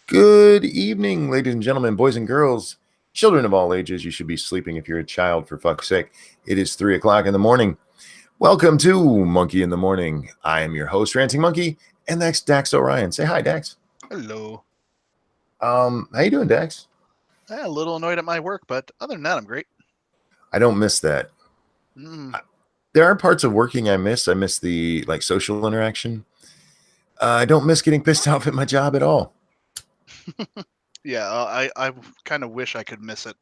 Good evening, ladies and gentlemen, boys and girls, children of all ages. You should be sleeping if you're a child, for fuck's sake. It is 3 o'clock in the morning. Welcome to Monkey in the Morning. I am your host, Ranting Monkey, and that's Dax Orion. Say hi, Dax. Hello. How you doing, Dax? A little annoyed at my work, but other than that, I'm great. I don't miss that. Mm. There are parts of working I miss. I miss the social interaction. I don't miss getting pissed off at my job at all. Yeah, I kind of wish I could miss it.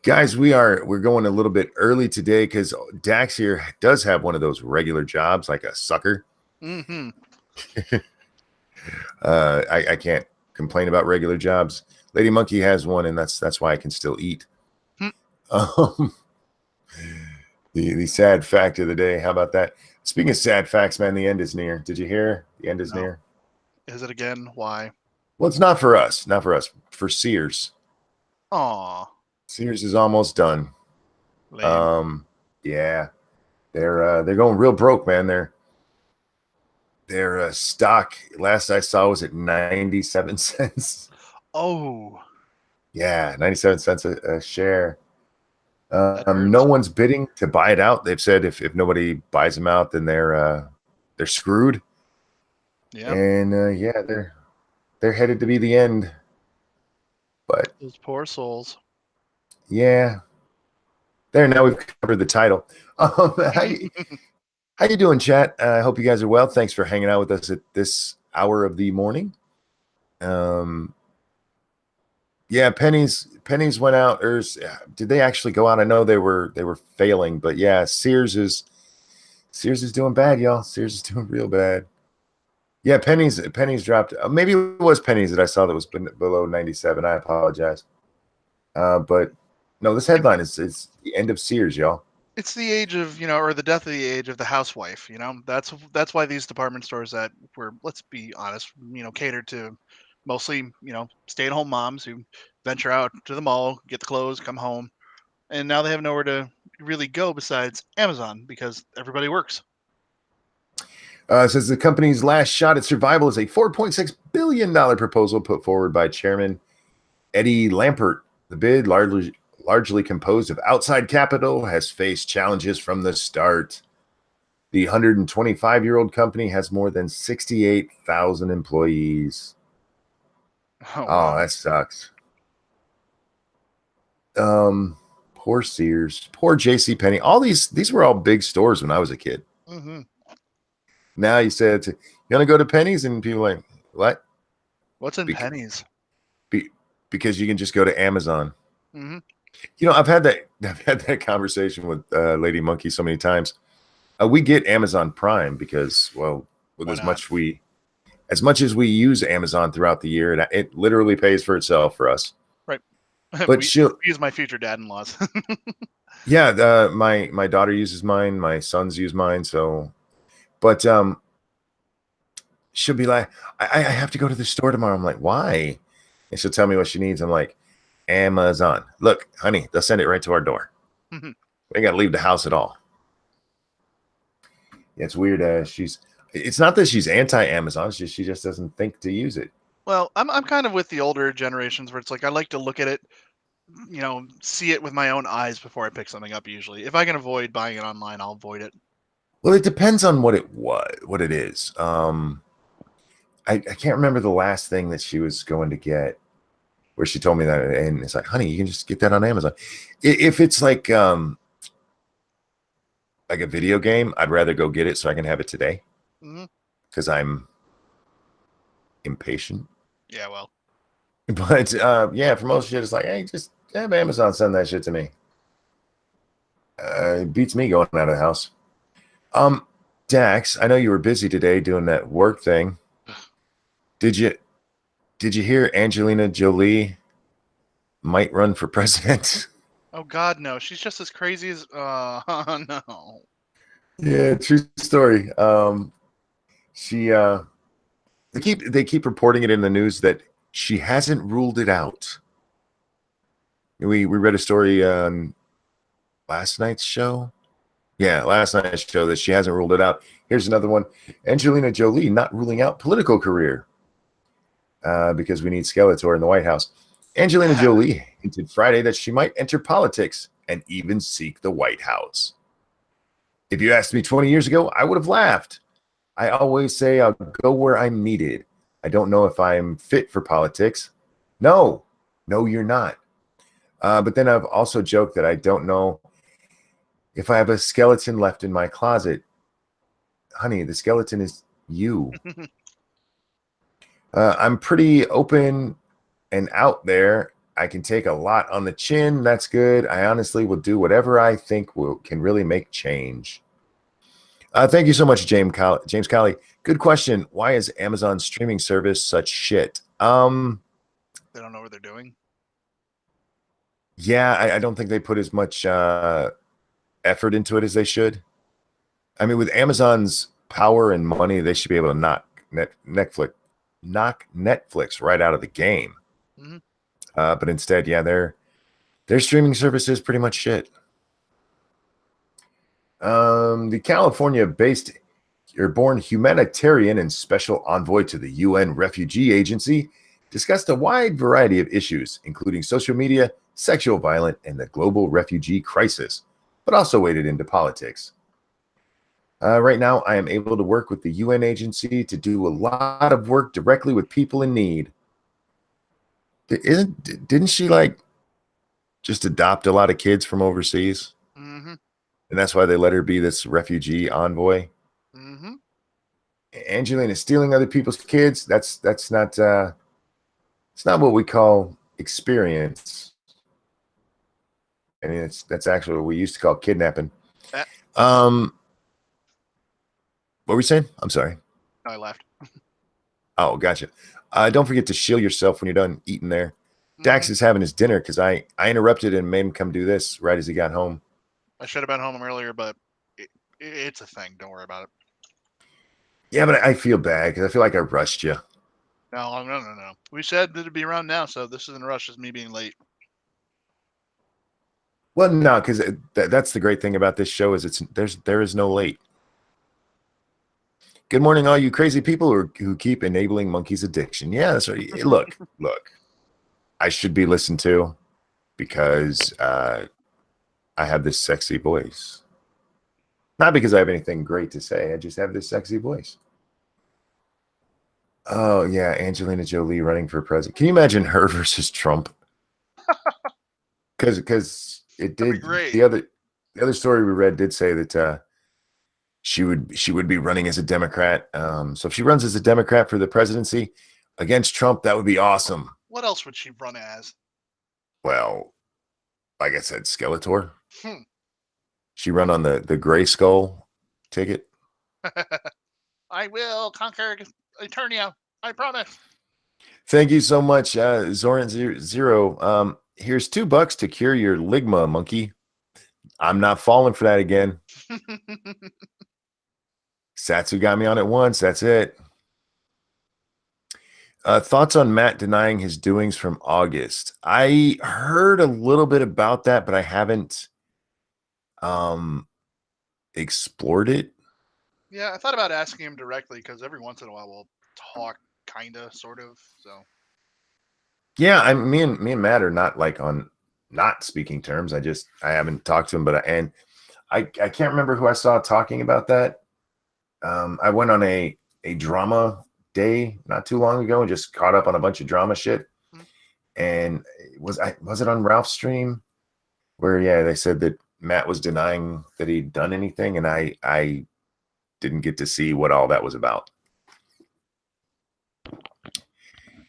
Guys, we're going a little bit early today because Dax here does have one of those regular jobs, like a sucker. Mm-hmm. I can't complain about regular jobs. Lady Monkey has one, and that's why I can still eat. Um, the sad fact of the day. How about that? Speaking of sad facts, man, the end is near. Did you hear? The end is near. Is it again? Why? Well, it's not for us. Not for us. For Sears. Aw. Sears is almost done. Lame. Yeah, they're going real broke, man. Their stock last I saw was at 97 cents. Oh. Yeah, 97 cents a share. That No one's bidding to buy it out. They've said if nobody buys them out, then they're screwed. Yeah. And yeah, they're headed to be the end. But those poor souls. Yeah, there. Now we've covered the title. How you doing, chat? I hope you guys are well. Thanks for hanging out with us at this hour of the morning. Yeah, pennies went out. Did they actually go out? I know they were failing, but yeah, Sears is doing bad, y'all. Sears is doing real bad. Yeah, pennies dropped. Maybe it was pennies that I saw that was below 97. I apologize. But no, this headline is the end of Sears, y'all. It's the age of, or the death of the age of the housewife. That's why these department stores that were, let's be honest, catered to mostly, stay-at-home moms who venture out to the mall, get the clothes, come home, and now they have nowhere to really go besides Amazon because everybody works. Says the company's last shot at survival is a $4.6 billion proposal put forward by Chairman Eddie Lampert. The bid, largely composed of outside capital, has faced challenges from the start. The 125-year-old company has more than 68,000 employees. Oh, wow. That sucks. Poor Sears, poor J.C. Penney. All these were all big stores when I was a kid. Mm-hmm. Now you said, you want to go to Penny's? And people are like, what? What's in Penny's? Because you can just go to Amazon. Mm-hmm. I've had that conversation with Lady Monkey so many times. We get Amazon Prime because, well, with as much as we use Amazon throughout the year, it literally pays for itself for us. Right. But she'll use my future dad-in-laws. Yeah, my daughter uses mine, my sons use mine, so. But she'll be like, I have to go to the store tomorrow. I'm like, why? And she'll tell me what she needs. I'm like, Amazon. Look, honey, they'll send it right to our door. Mm-hmm. We ain't got to leave the house at all. Yeah, it's weird. It's not that she's anti-Amazon. It's just she just doesn't think to use it. Well, I'm kind of with the older generations where it's like I like to look at it, see it with my own eyes before I pick something up. Usually, if I can avoid buying it online, I'll avoid it. Well, it depends on what it is. I can't remember the last thing that she was going to get, where she told me that, and it's like, honey, you can just get that on Amazon. If it's like a video game, I'd rather go get it so I can have it today, because I'm impatient. Yeah, well. But yeah, for most shit, it's like, hey, just have Amazon send that shit to me. It beats me going out of the house. Dax, I know you were busy today doing that work thing. Did you hear Angelina Jolie might run for president? Oh God, no! She's just as crazy as no. Yeah, true story. They keep reporting it in the news that she hasn't ruled it out. We read a story on last night's show. Yeah, last night's show that she hasn't ruled it out. Here's another one. Angelina Jolie not ruling out political career. because we need Skeletor in the White House. Angelina Jolie hinted Friday that she might enter politics and even seek the White House. If you asked me 20 years ago, I would have laughed. I always say I'll go where I'm needed. I don't know if I'm fit for politics. No, you're not. But then I've also joked that I don't know if I have a skeleton left in my closet. Honey, the skeleton is you. I'm pretty open and out there. I can take a lot on the chin. That's good. I honestly will do whatever I think can really make change. Thank you so much, James Colley. Good question. Why is Amazon's streaming service such shit? They don't know what they're doing. Yeah, I don't think they put as much effort into it as they should. I mean, with Amazon's power and money, they should be able to knock Netflix right out of the game. Mm-hmm. But instead, yeah, their streaming service is pretty much shit. The California-based born humanitarian and special envoy to the UN Refugee Agency discussed a wide variety of issues, including social media, sexual violence, and the global refugee crisis, but also waded into politics. Right now, I am able to work with the UN agency to do a lot of work directly with people in need. Didn't she like just adopt a lot of kids from overseas? Mm-hmm. And that's why they let her be this refugee envoy. Mm-hmm. Angelina stealing other people's kids. That's not it's not what we call experience. I mean, that's actually what we used to call kidnapping. What were we saying? I'm sorry. I laughed. Oh, gotcha. Don't forget to shield yourself when you're done eating there. Mm-hmm. Dax is having his dinner because I interrupted and made him come do this right as he got home. I should have been home earlier, but it's a thing. Don't worry about it. Yeah, but I feel bad because I feel like I rushed you. No. We said that it'd be around now, so this isn't a rush. It's me being late. Well, no, because that's the great thing about this show is there is no late. Good morning, all you crazy people who keep enabling Monkey's addiction. Yeah, that's right. Look. I should be listened to because I have this sexy voice. Not because I have anything great to say. I just have this sexy voice. Oh, yeah. Angelina Jolie running for president. Can you imagine her versus Trump? Because it did. The other story we read did say that she would be running as a Democrat. So if she runs as a Democrat for the presidency against Trump, that would be awesome. What else would she run as? Well, like I said, Skeletor. She run on the Gray Skull ticket. I will conquer Eternia. I promise. Thank you so much, Zoran Zero. Here's $2 to cure your ligma, monkey. I'm not falling for that again. Satsu got me on it once. That's it. Thoughts on Matt denying his doings from August? I heard a little bit about that, but I haven't explored it. Yeah, I thought about asking him directly because every once in a while we'll talk, kinda, sort of. So. Yeah, me and Matt are not like on not speaking terms. I haven't talked to him, but I can't remember who I saw talking about that. I went on a drama day not too long ago and just caught up on a bunch of drama shit. And was it on Ralph's stream where they said that Matt was denying that he'd done anything, and I didn't get to see what all that was about.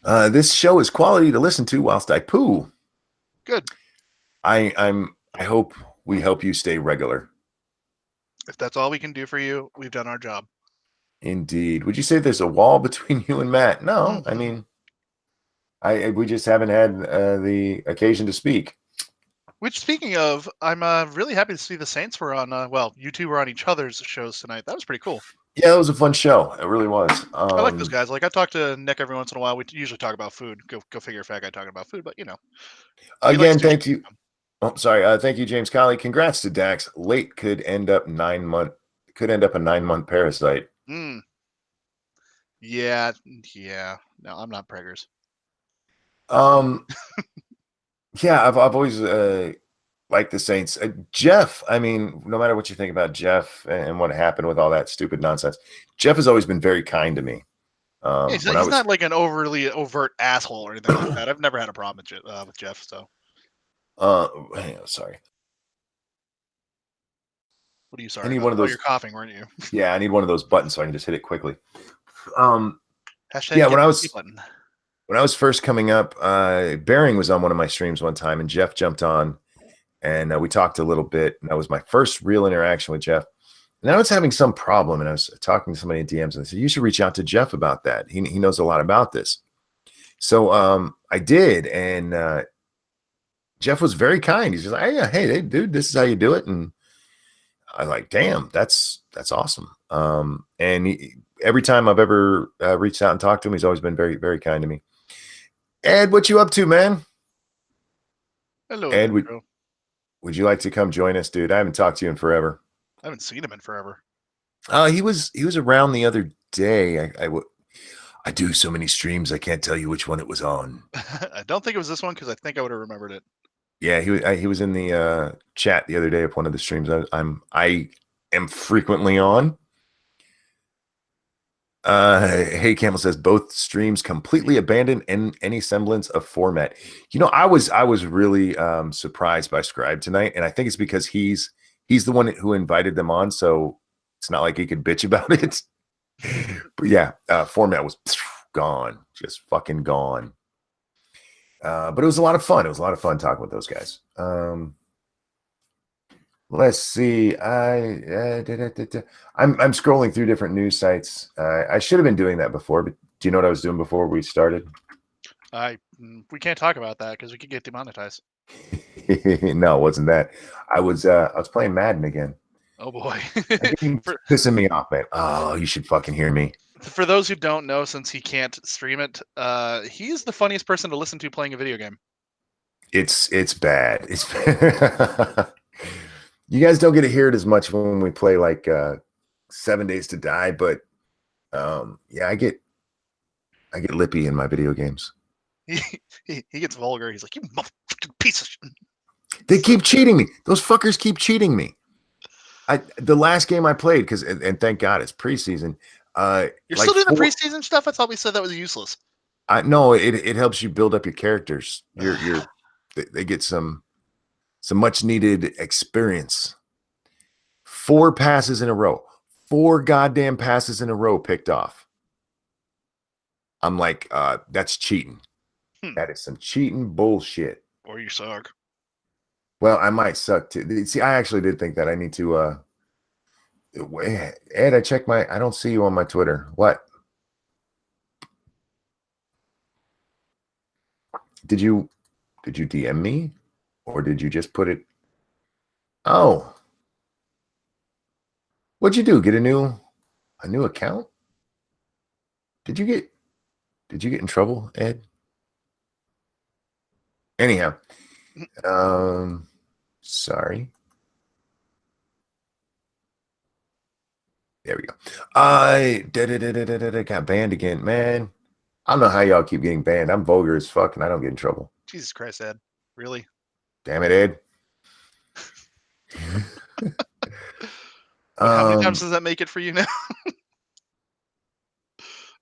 This show is quality to listen to whilst I poo. Good. I hope we help you stay regular. If that's all we can do for you, we've done our job. Indeed. Would you say there's a wall between you and Matt? No, I mean, we just haven't had the occasion to speak. Which, speaking of, I'm really happy to see the Saints were on. You two were on each other's shows tonight. That was pretty cool. Yeah, it was a fun show. It really was. I like those guys. Like, I talk to Nick every once in a while. We usually talk about food. Go figure, fat guy talking about food. But Again, thank you. Oh, sorry. Thank you, James Colley. Congrats to Dax. Late could end up a 9-month parasite. Yeah, yeah. No, I'm not preggers. Um, yeah, I've always liked the Saints. Jeff, I mean, no matter what you think about Jeff and what happened with all that stupid nonsense, Jeff has always been very kind to me. Yeah, When I he's was, not like an overly overt asshole or anything like that. I've never had a problem with Jeff. So hang on, sorry, what are you I sorry need about? one of Oh, you're those. coughing, weren't you? Yeah, I need one of those buttons so I can just hit it quickly. Um, Hashtag yeah, get the mute button. when I was first coming up, Bearing was on one of my streams one time, and Jeff jumped on, and we talked a little bit. And that was my first real interaction with Jeff. And I was having some problem, and I was talking to somebody in DMs, and I said, "You should reach out to Jeff about that. He knows a lot about this." So I did, and Jeff was very kind. He's just like, hey, dude, this is how you do it." And I was like, "Damn, that's awesome." And every time I've ever reached out and talked to him, he's always been very, very kind to me. Ed, what you up to, man? Hello, Ed, Dentro. would you like to come join us, dude? I haven't talked to you in forever. I haven't seen him in forever. He was around the other day. I do so many streams, I can't tell you which one it was on. I don't think it was this one because I think I would have remembered it. Yeah, he was in the chat the other day of one of the streams I am frequently on. Hey Camel says both streams completely abandoned any semblance of format. I was really surprised by Scribe tonight, and I think it's because he's the one who invited them on, so it's not like he could bitch about it. But yeah, format was gone, just fucking gone. But it was a lot of fun. It was a lot of fun talking with those guys. Let's see. I'm scrolling through different news sites. I should have been doing that before, but do you know what I was doing before we started? We can't talk about that because we could get demonetized. No, it wasn't that. I was playing Madden again. Oh boy. for, Pissing me off, man. Oh, you should fucking hear me. for those who don't know, since he can't stream it, he's the funniest person to listen to playing a video game. It's bad. It's you guys don't get to hear it as much when we play like 7 Days to Die, but yeah, I get lippy in my video games. He gets vulgar. He's like, "You motherfucking piece of shit." They keep cheating me. Those fuckers keep cheating me. The last game I played, because and thank God it's preseason. You're like still doing the preseason stuff? I thought we said that was useless. No, it helps you build up your characters. They get some much needed experience. 4 passes in a row. 4 goddamn passes in a row picked off. I'm like, that's cheating. That is some cheating bullshit. Or you suck. Well, I might suck too. See, I actually did think that I need to Ed, I don't see you on my Twitter. What? Did you DM me? Or did you just put it? Oh. What'd you do? Get a new account? Did you get in trouble, Ed? Anyhow, sorry. There we go. I got banned again, man. I don't know how y'all keep getting banned. I'm vulgar as fuck, and I don't get in trouble. Jesus Christ, Ed. Really? Damn it, Ed. How many times does that make it for you now?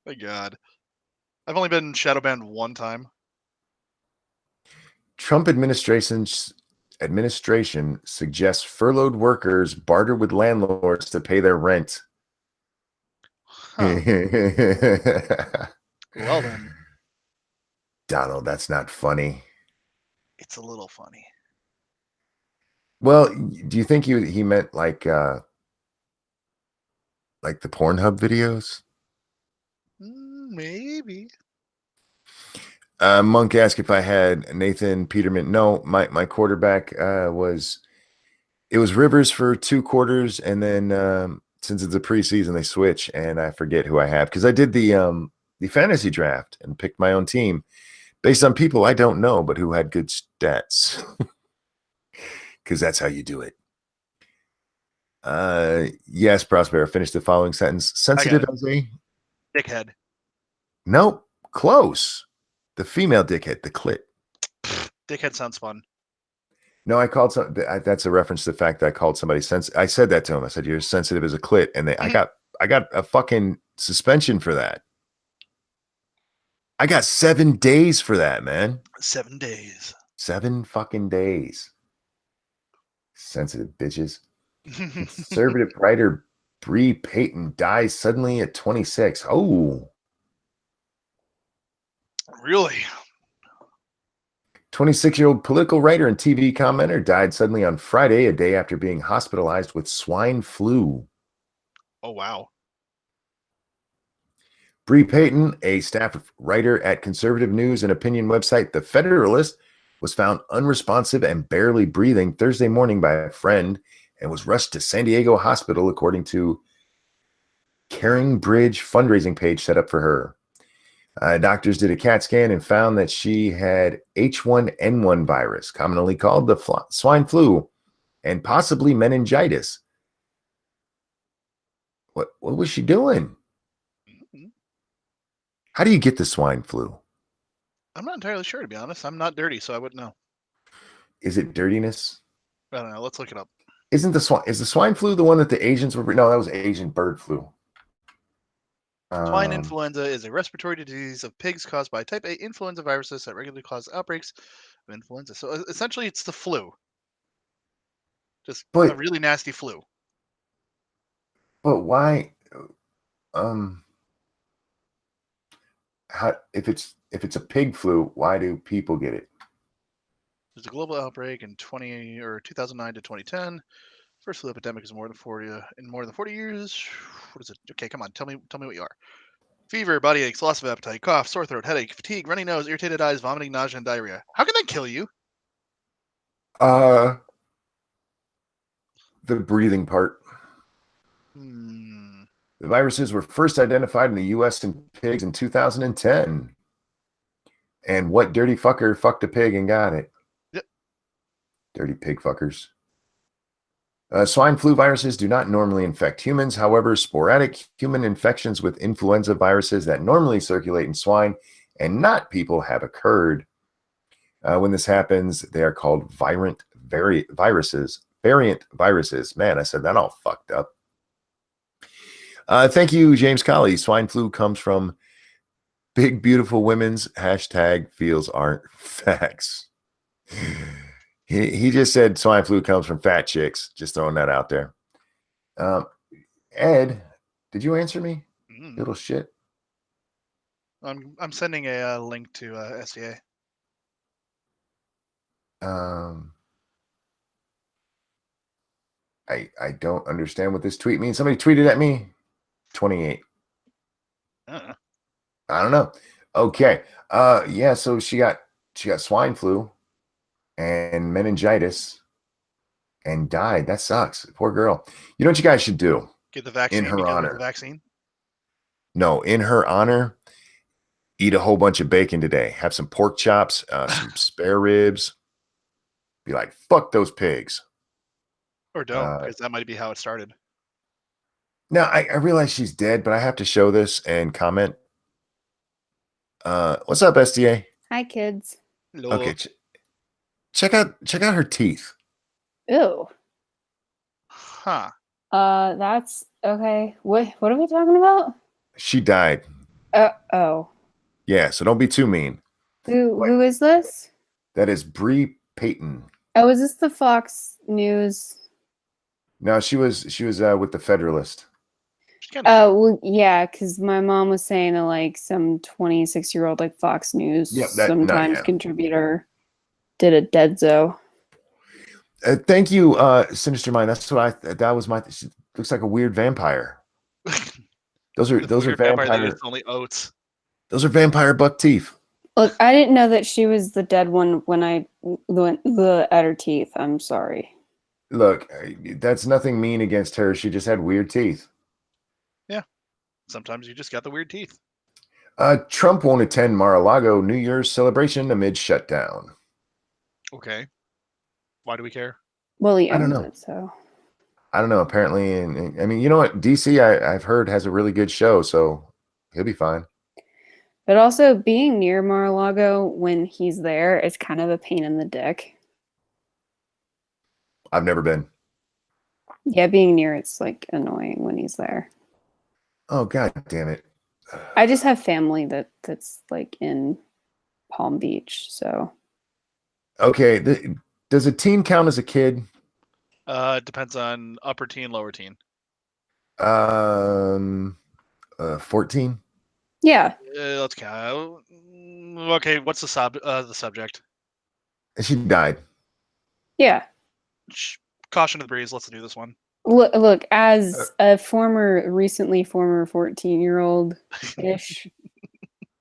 My God. I've only been shadow banned one time. Trump administration suggests furloughed workers barter with landlords to pay their rent. Huh. Well then. Donald, that's not funny. It's a little funny. Well, do you think he meant like the Pornhub videos? Maybe. Monk asked if I had Nathan Peterman. No, my quarterback was Rivers for 2 quarters, and then since it's a preseason, they switch, and I forget who I have because I did the fantasy draft and picked my own team based on people I don't know but who had good stats. Because that's how you do it. Yes, Prospero. Finish the following sentence. Sensitive as a dickhead. Nope. Close. The female dickhead, the clit. Dickhead sounds fun. No, I called some. That's a reference to the fact that I called somebody I said that to him. I said you're sensitive as a clit, and I got a fucking suspension for that. I got 7 days for that, man. 7 days. 7 fucking days. Sensitive bitches. Conservative writer Bree Payton dies suddenly at 26. Oh. Really? 26-year-old political writer and TV commenter died suddenly on Friday, a day after being hospitalized with swine flu. Oh, wow. Bree Payton, a staff writer at conservative news and opinion website The Federalist, was found unresponsive and barely breathing Thursday morning by a friend and was rushed to San Diego Hospital, according to Caring Bridge fundraising page set up for her. Doctors did a CAT scan and found that she had H1N1 virus, commonly called the swine flu, and possibly meningitis. What was she doing? Mm-hmm. How do you get the swine flu? I'm not entirely sure, to be honest. I'm not dirty, so I wouldn't know. Is it dirtiness? I don't know. Let's look it up. Is the swine flu the one that the Asians were? No, that was Asian bird flu. Swine influenza is a respiratory disease of pigs caused by type A influenza viruses that regularly cause outbreaks of influenza. So essentially, it's the flu. Just a really nasty flu. But why? How if it's a pig flu? Why do people get it? There's a global outbreak in 2009 to 2010. First flu epidemic is more than 40 years. What is it? Okay, come on, tell me what you are. Fever, body aches, loss of appetite, cough, sore throat, headache, fatigue, runny nose, irritated eyes, vomiting, nausea, and diarrhea. How can that kill you? The breathing part. The viruses were first identified in the U.S. in pigs in 2010. And what dirty fucker fucked a pig and got it? Yep. Dirty pig fuckers. Swine flu viruses do not normally infect humans. However, sporadic human infections with influenza viruses that normally circulate in swine and not people have occurred. When this happens, they are called variant viruses. Man, I said that all fucked up. Thank you, James Colley. Swine flu comes from big, beautiful women's #feels aren't facts. He just said swine flu comes from fat chicks. Just throwing that out there. Ed, did you answer me? Little shit. I'm sending a link to SDA. I don't understand what this tweet means. Somebody tweeted at me. 28. I don't know. Okay. Yeah. So she got swine flu and meningitis and died. That sucks. Poor girl. You know what you guys should do? Get the vaccine in her honor. The vaccine? No, in her honor, eat a whole bunch of bacon today. Have some pork chops, some spare ribs. Be like, fuck those pigs. Or don't, because that might be how it started. Now, I realize she's dead, but I have to show this and comment. What's up, SDA? Hi, kids. Hello. Okay, check out her teeth. Ew. Huh. That's okay. What are we talking about? She died. Oh. Yeah, so don't be too mean. Who is this? That is Bree Payton. Oh, is this the Fox News? No, she was with the Federalist. Oh, well, yeah, because my mom was saying that like some 26-year-old like Fox News contributor did a deadzo. Thank you, Sinister Mind. That's what that was my. She looks like a weird vampire. Those are vampire. It's only oats. Those are vampire buck teeth. Look, I didn't know that she was the dead one when I went at her teeth. I'm sorry. Look, that's nothing mean against her. She just had weird teeth. Yeah. Sometimes you just got the weird teeth. Trump won't attend Mar-a-Lago New Year's celebration amid shutdown. Okay. Why do we care? Well, he owns it, so. I don't know. Apparently, and I mean, you know what? DC, I've heard has a really good show, so he'll be fine. But also being near Mar-a-Lago when he's there is kind of a pain in the dick. I've never been. Yeah, being near it's like annoying when he's there. Oh, God damn it. I just have family that's like in Palm Beach, so. Okay, does a teen count as a kid? Depends on upper teen, lower teen. 14. Yeah. Let's count. Okay, what's the subject? She died. Yeah. Caution to the breeze. Let's do this one. Look, as a recently former 14-year-old-ish,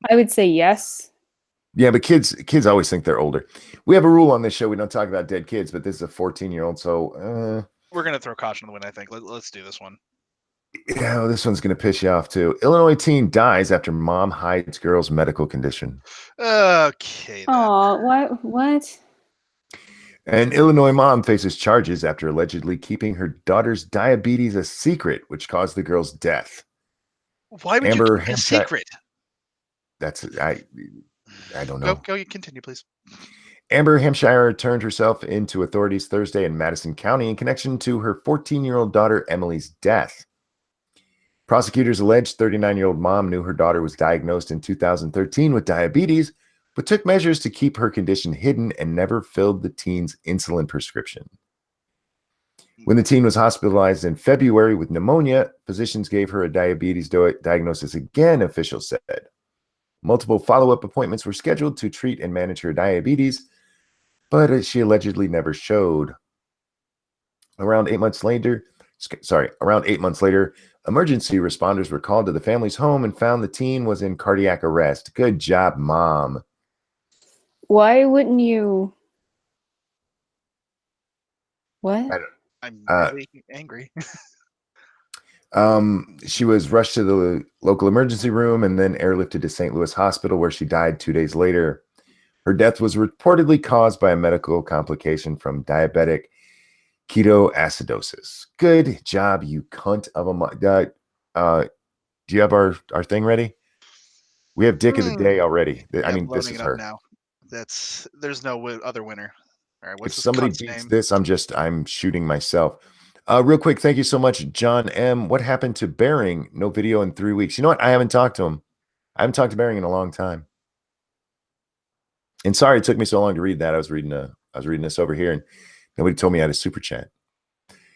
I would say yes. Yeah, but kids always think they're older. We have a rule on this show. We don't talk about dead kids, but this is a 14-year-old, so we're going to throw caution to the wind, I think. Let's do this one. Yeah, this one's going to piss you off, too. Illinois teen dies after mom hides girl's medical condition. Okay. Oh, what? An Illinois mom faces charges after allegedly keeping her daughter's diabetes a secret, which caused the girl's death. Why would you keep a secret? I don't know. Go, continue, please. Amber Hampshire turned herself into authorities Thursday in Madison County in connection to her 14-year-old daughter Emily's death. Prosecutors alleged 39-year-old mom knew her daughter was diagnosed in 2013 with diabetes, but took measures to keep her condition hidden and never filled the teen's insulin prescription. When the teen was hospitalized in February with pneumonia, physicians gave her a diabetes diagnosis again, officials said. Multiple follow-up appointments were scheduled to treat and manage her diabetes, but she allegedly never showed. Around 8 months later, emergency responders were called to the family's home and found the teen was in cardiac arrest. Good job, Mom. Why wouldn't you? What? I'm really angry. She was rushed to the local emergency room and then airlifted to St. Louis Hospital, where she died 2 days later. Her death was reportedly caused by a medical complication from diabetic ketoacidosis. Good job, you cunt of a... do you have our thing ready? We have Dick of the Day already. Yeah, I mean, this is her. Now. There's no other winner. All right, what's if somebody beats this, I'm shooting myself. Real quick, thank you so much, John M. What happened to Bering? No video in 3 weeks. You know what? I haven't talked to him. I haven't talked to Bering in a long time. And sorry it took me so long to read that. I was reading this over here, and nobody told me I had a super chat.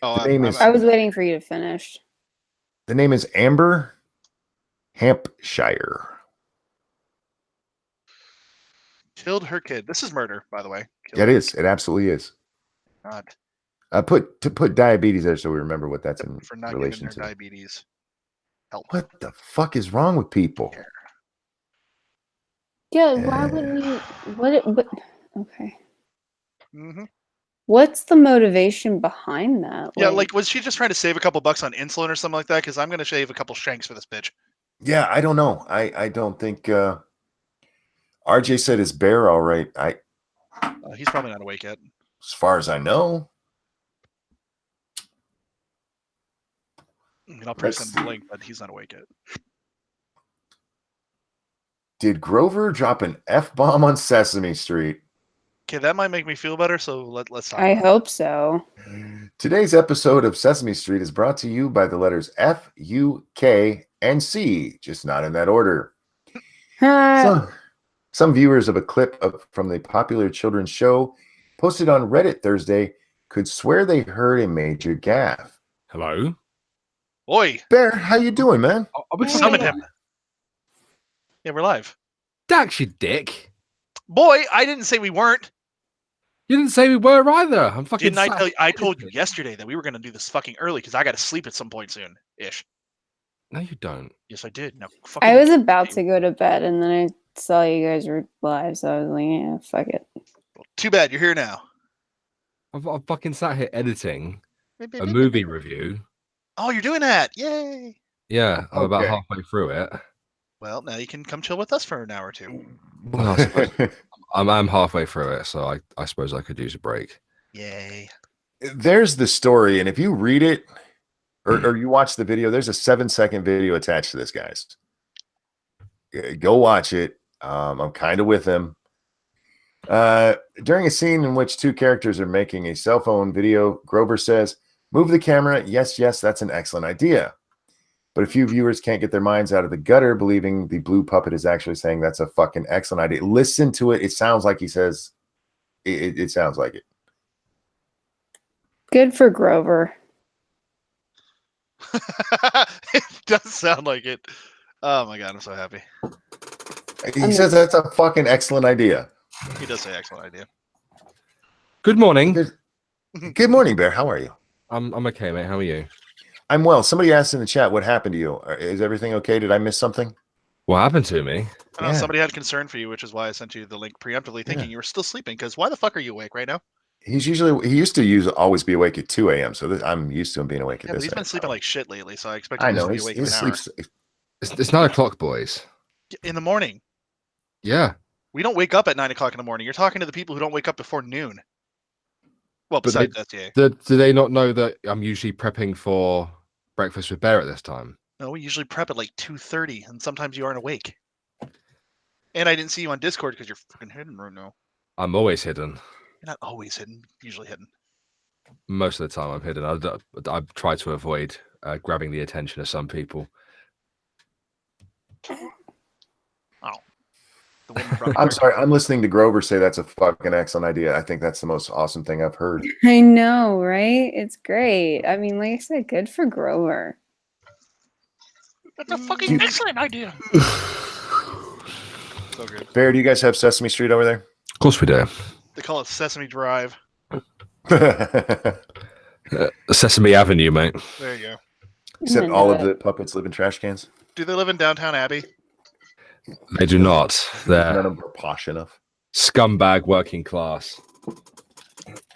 Oh, I was waiting for you to finish. The name is Amber Hampshire. Killed her kid. This is murder, by the way. Yeah, it is. It absolutely is. God. Put diabetes there so we remember what that's in for not relation giving her to. Diabetes. Help. What the fuck is wrong with people? Yeah, why wouldn't you? What? Okay. Mm-hmm. What's the motivation behind that? Yeah, like was she just trying to save a couple bucks on insulin or something like that? Because I'm going to shave a couple shanks for this bitch. Yeah, I don't know. I don't think. RJ said it's Bear all right. He's probably not awake yet. As far as I know. I mean, I'll probably send him a link, but he's not awake yet. Did Grover drop an F-bomb on Sesame Street? Okay, that might make me feel better, so let's talk. I hope so. Today's episode of Sesame Street is brought to you by the letters F, U, K, and C, just not in that order. Some viewers of a clip from the popular children's show posted on Reddit Thursday could swear they heard a major gaffe. Hello? Oi! Bear, how you doing, man? We summoned him. Yeah, we're live. Dax, you dick. Boy, I didn't say we weren't. You didn't say we were either. I'm fucking. Didn't I tell you? I told you yesterday that we were going to do this fucking early because I got to sleep at some point soon, ish. No, you don't. Yes, I did. No, I was about to go to bed, and then I saw you guys were live, so I was like, "Yeah, fuck it." Well, too bad you're here now. I've fucking sat here editing a movie review. Oh, you're doing that! Yay! Yeah, I'm about halfway through it. Well, now you can come chill with us for an hour or two. Well, I'm halfway through it, so I suppose I could use a break. Yay! There's the story, and if you read it or you watch the video, there's a 7-second video attached to this, guys. Go watch it. I'm kind of with him. During a scene in which two characters are making a cell phone video, Grover says, "Move the camera. Yes, yes, that's an excellent idea." But a few viewers can't get their minds out of the gutter, believing the blue puppet is actually saying that's a fucking excellent idea. Listen to it. It sounds like he says, it sounds like it. Good for Grover. It does sound like it. Oh my god, I'm so happy. He says that's a fucking excellent idea. He does say excellent idea. Good morning. Good morning, Bear. How are you? I'm okay, mate. How are you? I'm well. Somebody asked in the chat, what happened to you? Is everything okay? Did I miss something? What happened to me? I don't know, somebody had concern for you, which is why I sent you the link preemptively, thinking you were still sleeping. Because why the fuck are you awake right now? He used to always be awake at 2 a.m. So I'm used to him being awake at this. But he's been sleeping like shit lately, so I expect I him know to be awake his in an hour. sleeps. It's 9 o'clock, boys. In the morning. Yeah. We don't wake up at 9 o'clock in the morning. You're talking to the people who don't wake up before noon. Well, besides STA. Do they not know that I'm usually prepping for breakfast with Bear at this time? No, we usually prep at like 2:30, and sometimes you aren't awake. And I didn't see you on Discord because you're fucking hidden right now. I'm always hidden. You're not always hidden. Usually hidden. Most of the time I'm hidden. I try to avoid grabbing the attention of some people. Oh. I'm sorry. I'm listening to Grover say that's a fucking excellent idea. I think that's the most awesome thing I've heard. I know, right? It's great. I mean, like I said, good for Grover. That's a fucking excellent idea. So good. Bear, do you guys have Sesame Street over there? Of course we do. They call it Sesame Drive. Sesame Avenue, mate. There you go. Except all of the puppets live in trash cans. Do they live in downtown Abbey? They do not. They're none of them are posh enough. Scumbag working class.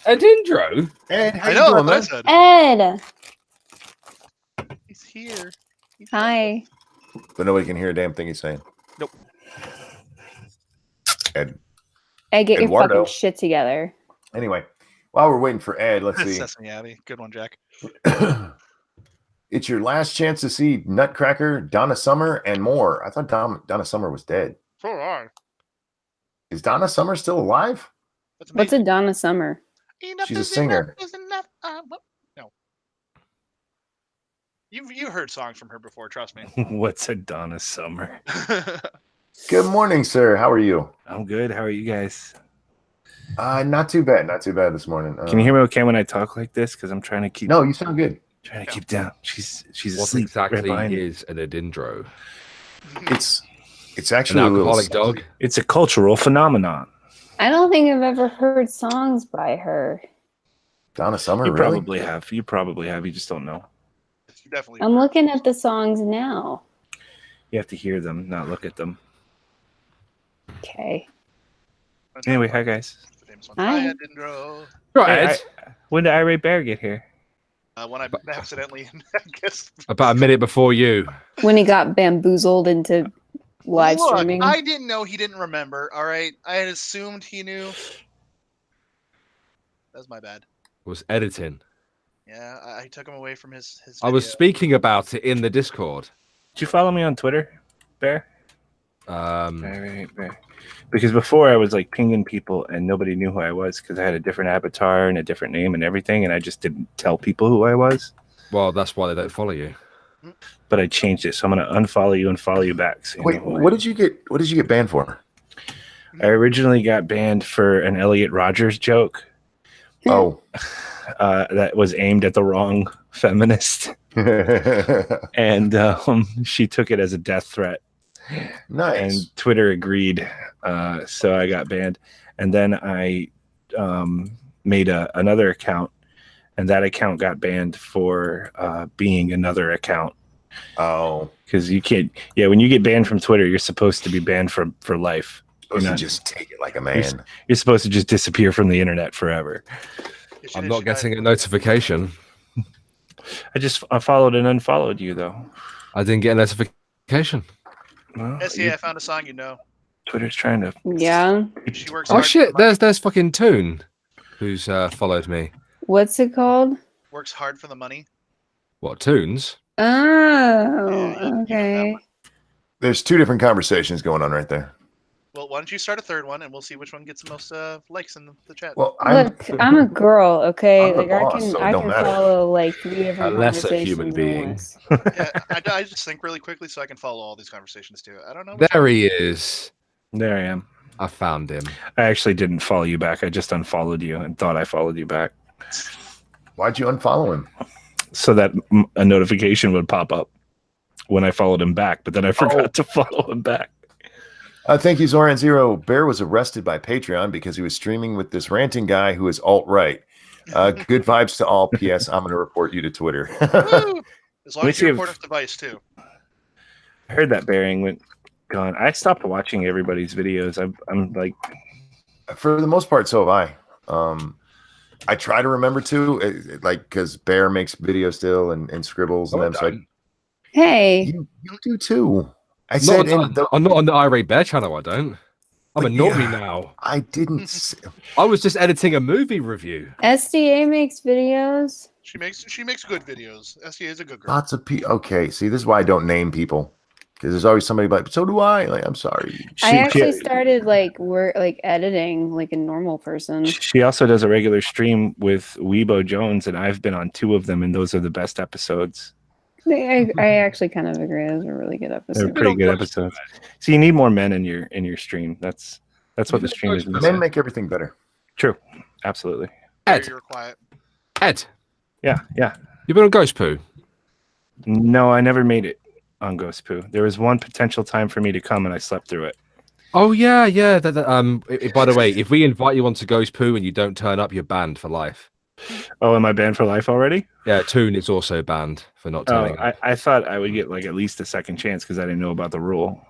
Edindro? Ed, how I you know, doing, that's man? what I said. Ed. He's here. Hi. But nobody can hear a damn thing he's saying. Nope. Ed, Get Eduardo. your fucking shit together. Anyway, while we're waiting for Ed, let's see. Sesame Abbey. Good one, Jack. It's your last chance to see Nutcracker, Donna Summer, and more. I thought Donna Summer was dead. So are. Is Donna Summer still alive? What's a Donna Summer? She's a singer. No. You heard songs from her before, trust me. What's a Donna Summer? Good morning, sir. How are you? I'm good. How are you guys? Not too bad. Not too bad this morning. Can you hear me okay when I talk like this? Because I'm trying to keep. No, you sound good. Trying to keep down. She's what asleep. exactly right is an Edindro? It's actually an a little alcoholic dog. It's a cultural phenomenon. I don't think I've ever heard songs by her. Donna Summer, You really? probably have. You probably have. You just don't know. Definitely. I'm looking at the songs now. You have to hear them, not look at them. Okay. Anyway, hi guys. Hi. Right. When did Irate Bear get here? When I accidentally, I guess. About a minute before you. When he got bamboozled into live streaming. I didn't know he didn't remember. All right, I had assumed he knew. That's my bad. Was editing. Yeah, I took him away from his I was speaking about it in the Discord. Did you follow me on Twitter, Bear? Bear. Because before I was like pinging people and nobody knew who I was because I had a different avatar and a different name and everything, and I just didn't tell people who I was. Well, that's why they don't follow you. But I changed it, so I'm gonna unfollow you and follow you back. So you Wait, what did you get banned for? I originally got banned for an Elliot Rodgers joke. Oh. That was aimed at the wrong feminist. And she took it as a death threat. Nice. And Twitter agreed. So I got banned. And then I made another account, and that account got banned for being another account. Oh. Because you can't, when you get banned from Twitter, you're supposed to be banned for life. You're supposed to just take it like a man. You're supposed to just disappear from the internet forever. I'm not getting a notification. I followed and unfollowed you, though. I didn't get a notification. Well, I found a song you know. Twitter's trying to. Yeah. She works. Oh shit! There's fucking Toon, who's followed me. What's it called? Works hard for the money. What Toons? Oh, Yeah, okay. There's two different conversations going on right there. Well, why don't you start a third one, and we'll see which one gets the most likes in the chat. Well, I'm a girl, okay? I'm the Like boss, I so it can don't matter. follow like 3 different A lesser conversations human at being. once. Yeah, I just think really quickly so I can follow all these conversations too. I don't know. There he is. There I am. I found him. I actually didn't follow you back. I just unfollowed you and thought I followed you back. Why'd you unfollow him? So that a notification would pop up when I followed him back, but then I forgot to follow him back. Thank you, Zoran Zero. Bear was arrested by Patreon because he was streaming with this ranting guy who is alt-right. Good vibes to all. P.S. I'm going to report you to Twitter. Woo! As long me as you see report if- off device too. I heard that bearing went gone. I stopped watching everybody's videos. I'm like, For the most part, so have I. I try to remember to, like, because Bear makes videos still and scribbles and them. So Hey, you do too. I said I'm not on the Irate Bear channel. I don't. I'm a normie now. I didn't. I was just editing a movie review. SDA makes videos. She makes good videos. SDA is a good girl. Lots of people. Okay, see, this is why I don't name people, because there's always somebody like, so do I. Like, I'm sorry. I actually started like editing like a normal person. She also does a regular stream with Weibo Jones, and I've been on 2 of them, and those are the best episodes. I actually kind of agree. Those are really good episodes. They're pretty good episodes. So you need more men in your stream. That's what the stream is. Men make everything better. True, absolutely. Ed, You're quiet. Ed, Yeah. you been on Ghost Poo? No, I never made it on Ghost Poo. There was one potential time for me to come, and I slept through it. Oh yeah. By the way, if we invite you onto Ghost Poo and you don't turn up, you're banned for life. Oh, am I banned for life already? Yeah, Toon is also banned for not turning up. I thought I would get like at least a second chance because I didn't know about the rule.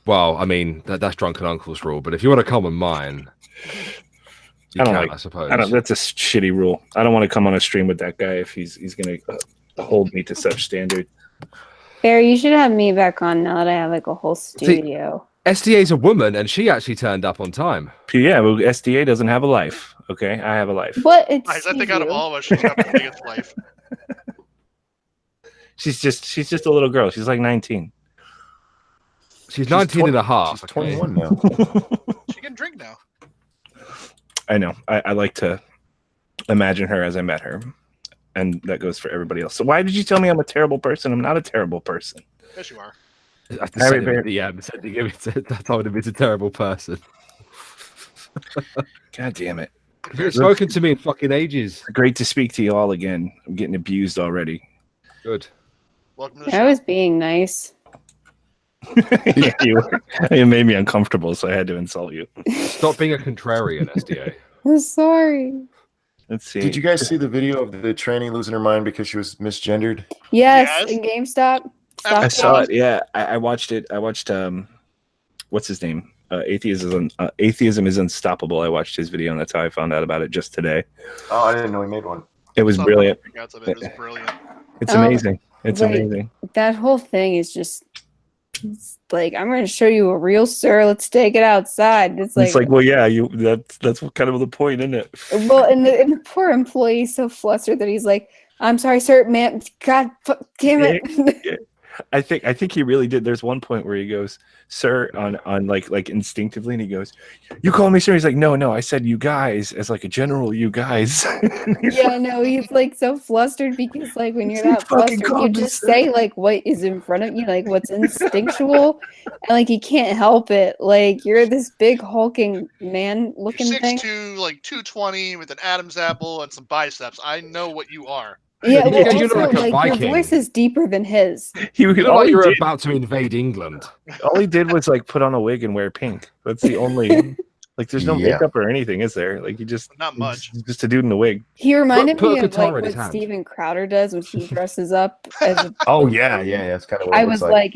Well, I mean that's Drunken Uncle's rule, but if you want to come on mine, you I suppose. That's a shitty rule. I don't want to come on a stream with that guy if he's gonna hold me to such standard. Barry, you should have me back on now that I have like a whole studio. SDA's a woman, and she actually turned up on time. Yeah, well, SDA doesn't have a life. Okay, I have a life. What? I think out of all of us, she's got the biggest life. She's just a little girl. She's like 19. She's 19 and a half. She's 21 now. She can drink now. I know. I like to imagine her as I met her. And that goes for everybody else. So why did you tell me I'm a terrible person? I'm not a terrible person. Yes, you are. I told him it's a terrible person. God damn it. You've spoken to me in fucking ages. Great to speak to you all again. I'm getting abused already. Good. Welcome to the I show. was being nice. Yeah, you made me uncomfortable, so I had to insult you. Stop being a contrarian, SDA. I'm sorry. Let's see. Did you guys see the video of the tranny losing her mind because she was misgendered? Yes, Yes. in GameStop. I saw it. Yeah, I watched it. I watched what's his name? Atheism is Unstoppable. I watched his video, and that's how I found out about it just today. Oh, I didn't know he made one. It was brilliant. It was brilliant. It's amazing. It's like, amazing. That whole thing is just it's like, I'm going to show you a real sir. Let's take it outside. It's like, well, yeah, that's kind of the point, isn't it? Well, and the poor employee is so flustered that he's like, I'm sorry, sir, ma'am. God damn it. Yeah. I think he really did. There's one point where he goes, "Sir," on like instinctively, and he goes, "You call me sir?" He's like, "No, I said you guys as like a general, you guys." Yeah, no, he's like so flustered because like when you're that flustered, you just say like what is in front of you, like what's instinctual, and like you can't help it. Like you're this big hulking man looking thing. 6'2", like 220 with an Adam's apple and some biceps. I know what you are. Yeah, Yeah, well, you look also, like a like your Viking. voice is deeper than his. You look like you're about to invade England. All he did was like put on a wig and wear pink. That's the only like. There's no Yeah. makeup or anything, is there? Like he just Not much. he's just a dude in a wig. He reminded Put a me of guitar like in his what hand. Steven Crowder does when he dresses up as a Oh yeah, that's kind of what I it was looks like,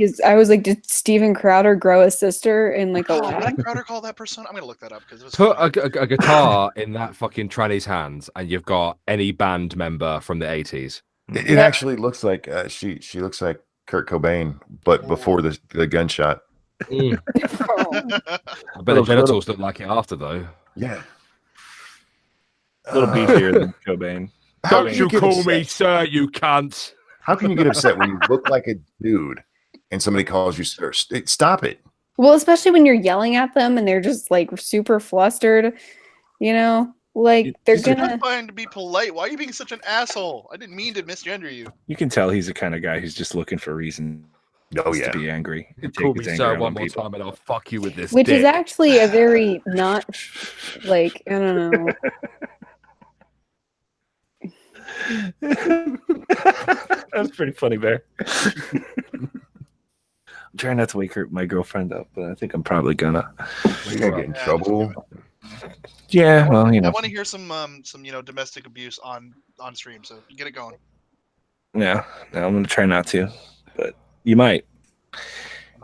did Steven Crowder grow a sister in like a Oh, lab? what did Crowder call that person? I'm gonna look that up because it was Put funny. a guitar in that fucking tranny's hands, and you've got any band member from the 80s. It actually looks like she looks like Kurt Cobain, but before the gunshot. I bet the Little- genitals look like it after, though. Yeah. A little beefier than Cobain. How can you get upset? sir, you cunt. How can you get upset when you look like a dude and somebody calls you sir, stop it. Well, especially when you're yelling at them and they're just like super flustered, you know, like they're You're gonna. trying to be polite. Why are you being such an asshole? I didn't mean to misgender you. You can tell he's the kind of guy who's just looking for reason to be angry. You call me sir one more time and I'll fuck you with this Which dick. is actually a very not like, I don't know. That's pretty funny, Bear. I'm trying not to wake my girlfriend up, but I think I'm probably gonna. You're gonna get in trouble. Yeah, well, you know. I want to hear some domestic abuse on stream, so get it going. Yeah, I'm gonna try not to, but you might.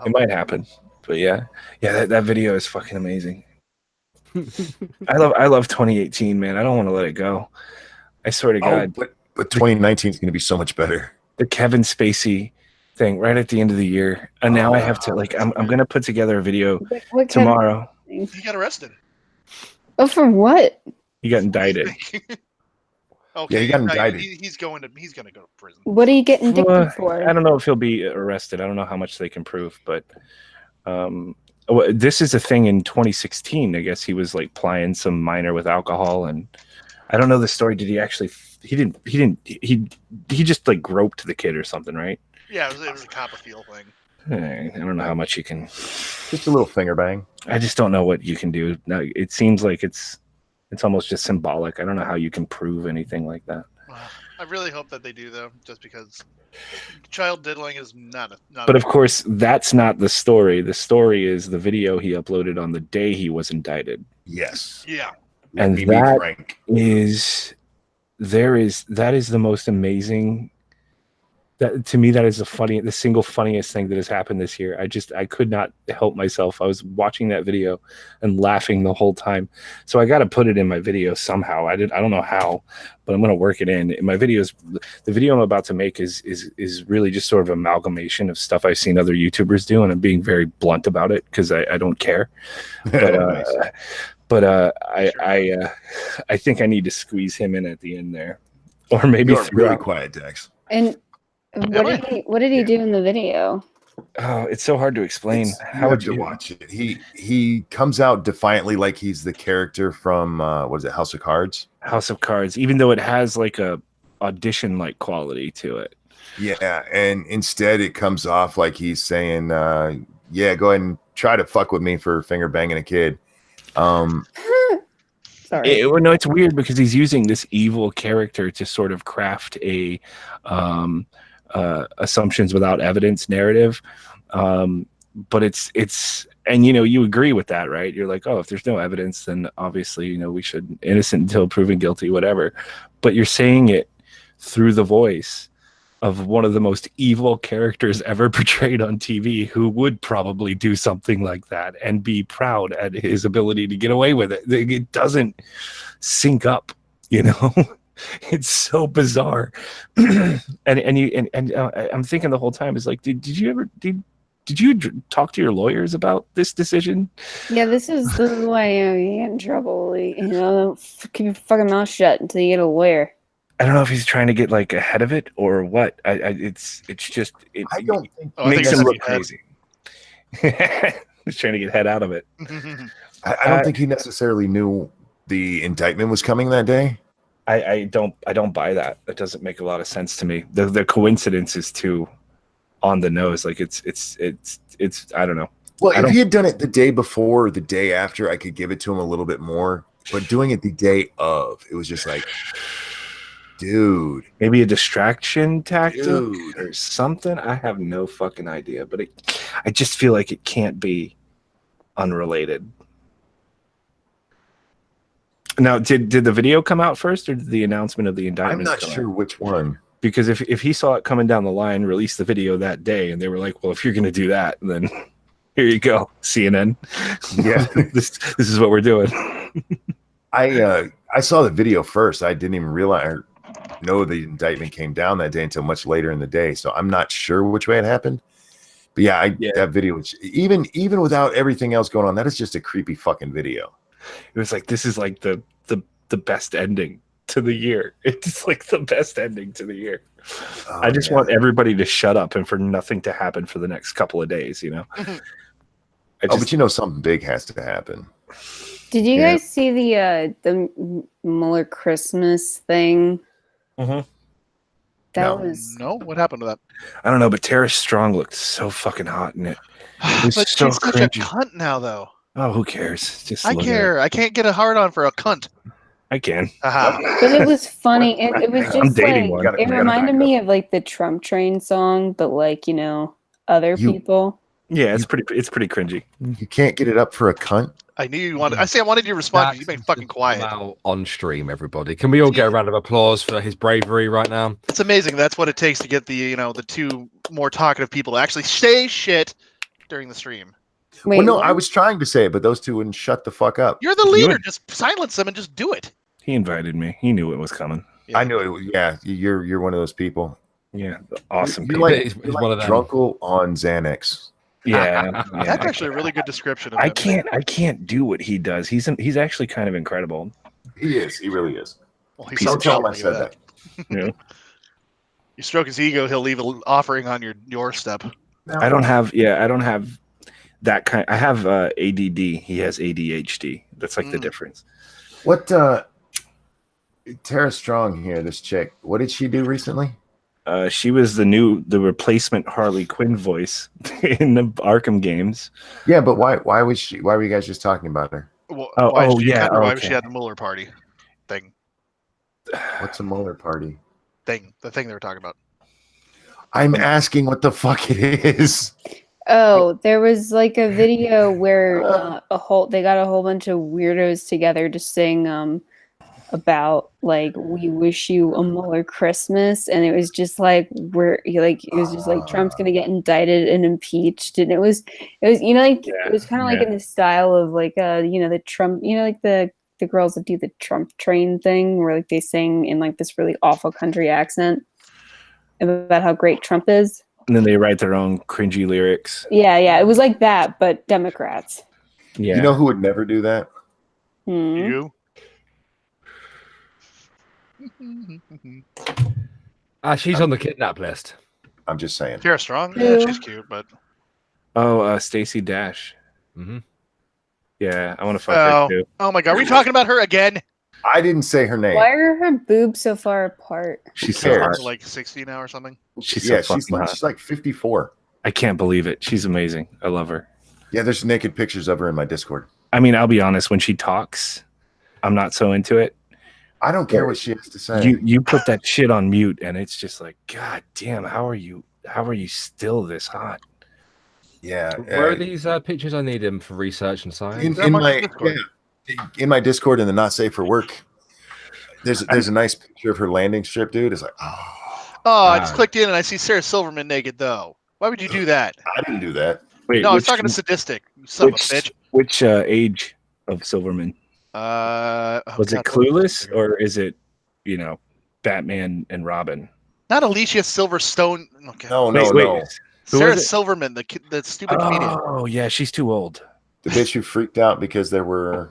It might happen, but yeah, that video is fucking amazing. I love 2018, man. I don't want to let it go. I swear to God. But 2019 is going to be so much better. The Kevin Spacey thing right at the end of the year, and now I have to I'm going to put together a video tomorrow. He got arrested. Oh, for what? He got indicted. Okay, yeah, he got indicted. He's going to go to prison. What are you getting indicted for? I don't know if he'll be arrested. I don't know how much they can prove, but this is a thing in 2016. I guess he was like plying some minor with alcohol, and I don't know the story. Did he actually? He just like groped the kid or something, right? Yeah, it was a Copperfield thing. I don't know how much you can. Just a little finger bang. I just don't know what you can do. Now it seems like it's almost just symbolic. I don't know how you can prove anything like that. I really hope that they do, though, just because child diddling is not. But of course, that's not the story. The story is the video he uploaded on the day he was indicted. Yes. Yeah. And that is the most amazing. That to me, that is the single funniest thing that has happened this year. I could not help myself. I was watching that video and laughing the whole time. So I got to put it in my video somehow. I don't know how, but I'm going to work it in. My videos, the video I'm about to make is really just sort of amalgamation of stuff I've seen other YouTubers do, and I'm being very blunt about it because I don't care. But I think I need to squeeze him in at the end there, or maybe You're really quiet, Dex. And what did he do in the video? Oh, it's so hard to explain. How would you watch it? He comes out defiantly like he's the character from what is it, House of Cards? House of Cards, even though it has like a audition like quality to it. Yeah, and instead it comes off like he's saying, yeah, go ahead and try to fuck with me for finger banging a kid. Sorry. No, it's weird because he's using this evil character to sort of craft a assumptions without evidence narrative. But it's and you agree with that, right? You're like, oh, if there's no evidence, then obviously we should innocent until proven guilty, whatever. But you're saying it through the voice of one of the most evil characters ever portrayed on TV, who would probably do something like that and be proud at his ability to get away with it. It doesn't sync up, It's so bizarre. and I'm thinking the whole time is like, did you talk to your lawyers about this decision? Yeah, this is why you get in trouble. Keep your fucking mouth shut until you get a lawyer. I don't know if he's trying to get like ahead of it or what. It's just it makes him look crazy. He's trying to get head out of it. I don't think he necessarily knew the indictment was coming that day. I don't buy that. That doesn't make a lot of sense to me. The coincidence is too on the nose. Like it's I don't know. Well, if he had done it the day before or the day after, I could give it to him a little bit more. But doing it the day of, it was just like, dude, maybe a distraction tactic or something. I have no fucking idea, but I just feel like it can't be unrelated. Now, did the video come out first, or did the announcement of the indictment? I'm not sure which one. Because if he saw it coming down the line, released the video that day, and they were like, "Well, if you're going to do that, then here you go, CNN. Yeah, this is what we're doing." I saw the video first. I didn't even realize. Know the indictment came down that day until much later in the day, so I'm not sure which way it happened. But that video, which even without everything else going on, that is just a creepy fucking video. It was like, this is like the best ending to the year. It's like the best ending to the year. I just want everybody to shut up and for nothing to happen for the next couple of days, you know? But you know something big has to happen. Did you guys see the Mueller Christmas thing? Mm-hmm. No, what happened to that? I don't know, but Tara Strong looked so fucking hot in it. But so she's such cringy. a cunt now, though. Oh, who cares? Just I look at care. I can't get a hard on for a cunt. I can. But it was funny. It was I'm just dating like one. it reminded me of like the Trump Train song, but like other people. Yeah, it's pretty cringy. You can't get it up for a cunt. I knew you wanted. I wanted you to respond because you've been fucking quiet. Now on stream, everybody. Can we all get a round of applause for his bravery right now? It's amazing. That's what it takes to get the two more talkative people to actually say shit during the stream. Wait, well, no, what? I was trying to say it, but those two wouldn't shut the fuck up. You're the leader. Just silence them and just do it. He invited me. He knew it was coming. Yeah. I knew it. Yeah, you're one of those people. Yeah, awesome. You're like, he's one of them. Drunkle on Xanax. Yeah, that's actually a really good description. Of I can't do what he does. He's actually kind of incredible. He is. He really is. Well, he's Don't tell him I said that. Yeah. You stroke his ego, he'll leave an offering on your doorstep. No. I don't have that kind. I have ADD. He has ADHD. That's like the difference. What Tara Strong here, this chick, what did she do recently? She was the replacement Harley Quinn voice in the Arkham games. Yeah, but why were you guys just talking about her? Well, why was she at the Mueller party thing? What's a Mueller party? The thing they were talking about. I'm asking what the fuck it is. Oh, there was like a video where they got a whole bunch of weirdos together to sing about like we wish you a Mueller Christmas, and it was just like it was just like Trump's gonna get indicted and impeached, and it was it was kind of like in the style of like the Trump like the girls that do the Trump Train thing where like they sing in like this really awful country accent about how great Trump is. And then they write their own cringy lyrics. Yeah. It was like that, but Democrats. Yeah. You know who would never do that? You? She's on the kidnap list. I'm just saying. Tara Strong? Yeah, she's cute, but... Oh, Stacey Dash. Mm-hmm. Yeah, I want to fuck her too. Oh my god, are we talking about her again? I didn't say her name. Why are her boobs so far apart? She's so hot. Like 60 now or something? She's like 54. I can't believe it. She's amazing. I love her. Yeah, there's naked pictures of her in my Discord. I mean, I'll be honest, when she talks, I'm not so into it. I don't care what she has to say. You put that shit on mute and it's just like, God damn, how are you still this hot? Yeah. Where are these pictures? I need them for research and science. In my Discord in the Not Safe for Work, there's a nice picture of her landing strip, dude. It's like, I just clicked in and I see Sarah Silverman naked, though. Why would you do that? I didn't do that. Wait, no, I was talking to Sadistic. You son of a bitch. Which age of Silverman? Was it Clueless or is it, Batman and Robin? Not Alicia Silverstone. Okay. No. Sarah Silverman, the stupid comedian. Oh yeah, she's too old. The bitch who freaked out because there were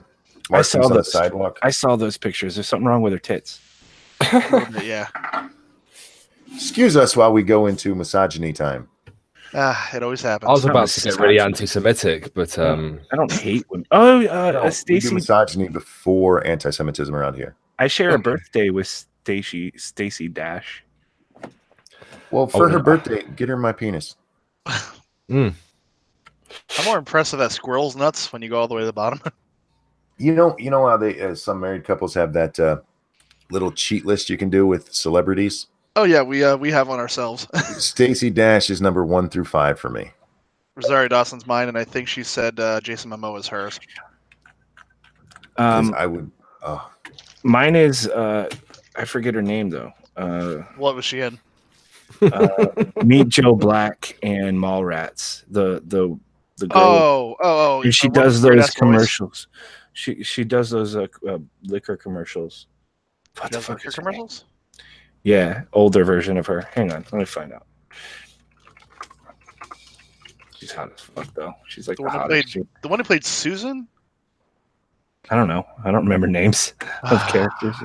markings on the sidewalk. I saw those pictures. There's something wrong with her tits. Yeah. Excuse us while we go into misogyny time. It always happens. I was about to get really anti-Semitic, but I don't hate women. Oh, we do misogyny before anti-Semitism around here. I share a birthday with Stacey Dash. Well, for her birthday, get her my penis. I'm more impressed with that squirrel's nuts when you go all the way to the bottom. You know how they some married couples have that little cheat list you can do with celebrities. Oh yeah, we have one ourselves. Stacey Dash is number 1 through 5 for me. Rosario Dawson's mine, and I think she said Jason Momoa is hers. I would. Mine is I forget her name though. What was she in? Meet Joe Black and Mallrats. The girl. Oh! And she does those commercials. She does those liquor commercials. What the fuck is commercials? Yeah, older version of her. Hang on, let me find out. She's hot as fuck though. She's like the one who played Susan. I don't know. I don't remember names of characters.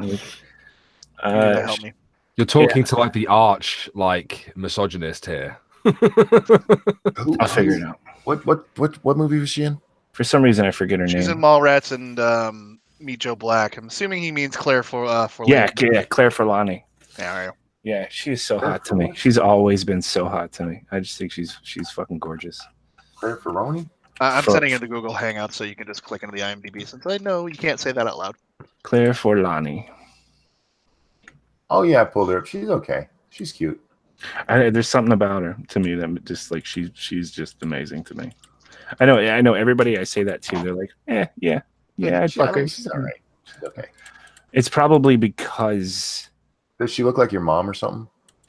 Help me. You're talking to like the arch like misogynist here. I'll figure it out. What movie was she in? For some reason, I forget her She's name. in Mallrats and Meet Joe Black. I'm assuming he means Claire Yeah, Forlani. Claire Forlani. Yeah, all right. Yeah, she is so hot to me. She's always been so hot to me. I just think she's fucking gorgeous. Claire Ferroni? I'm sending it to Google Hangouts so you can just click into the IMDb, since I know you can't say that out loud. Claire Forlani. Oh yeah, I pulled her up. She's okay. She's cute. There's something about her to me that just like she's just amazing to me. I know everybody I say that to, they're like, yeah, I'd fuck her. She's all right. She's okay. It's probably because Does she look like your mom or something?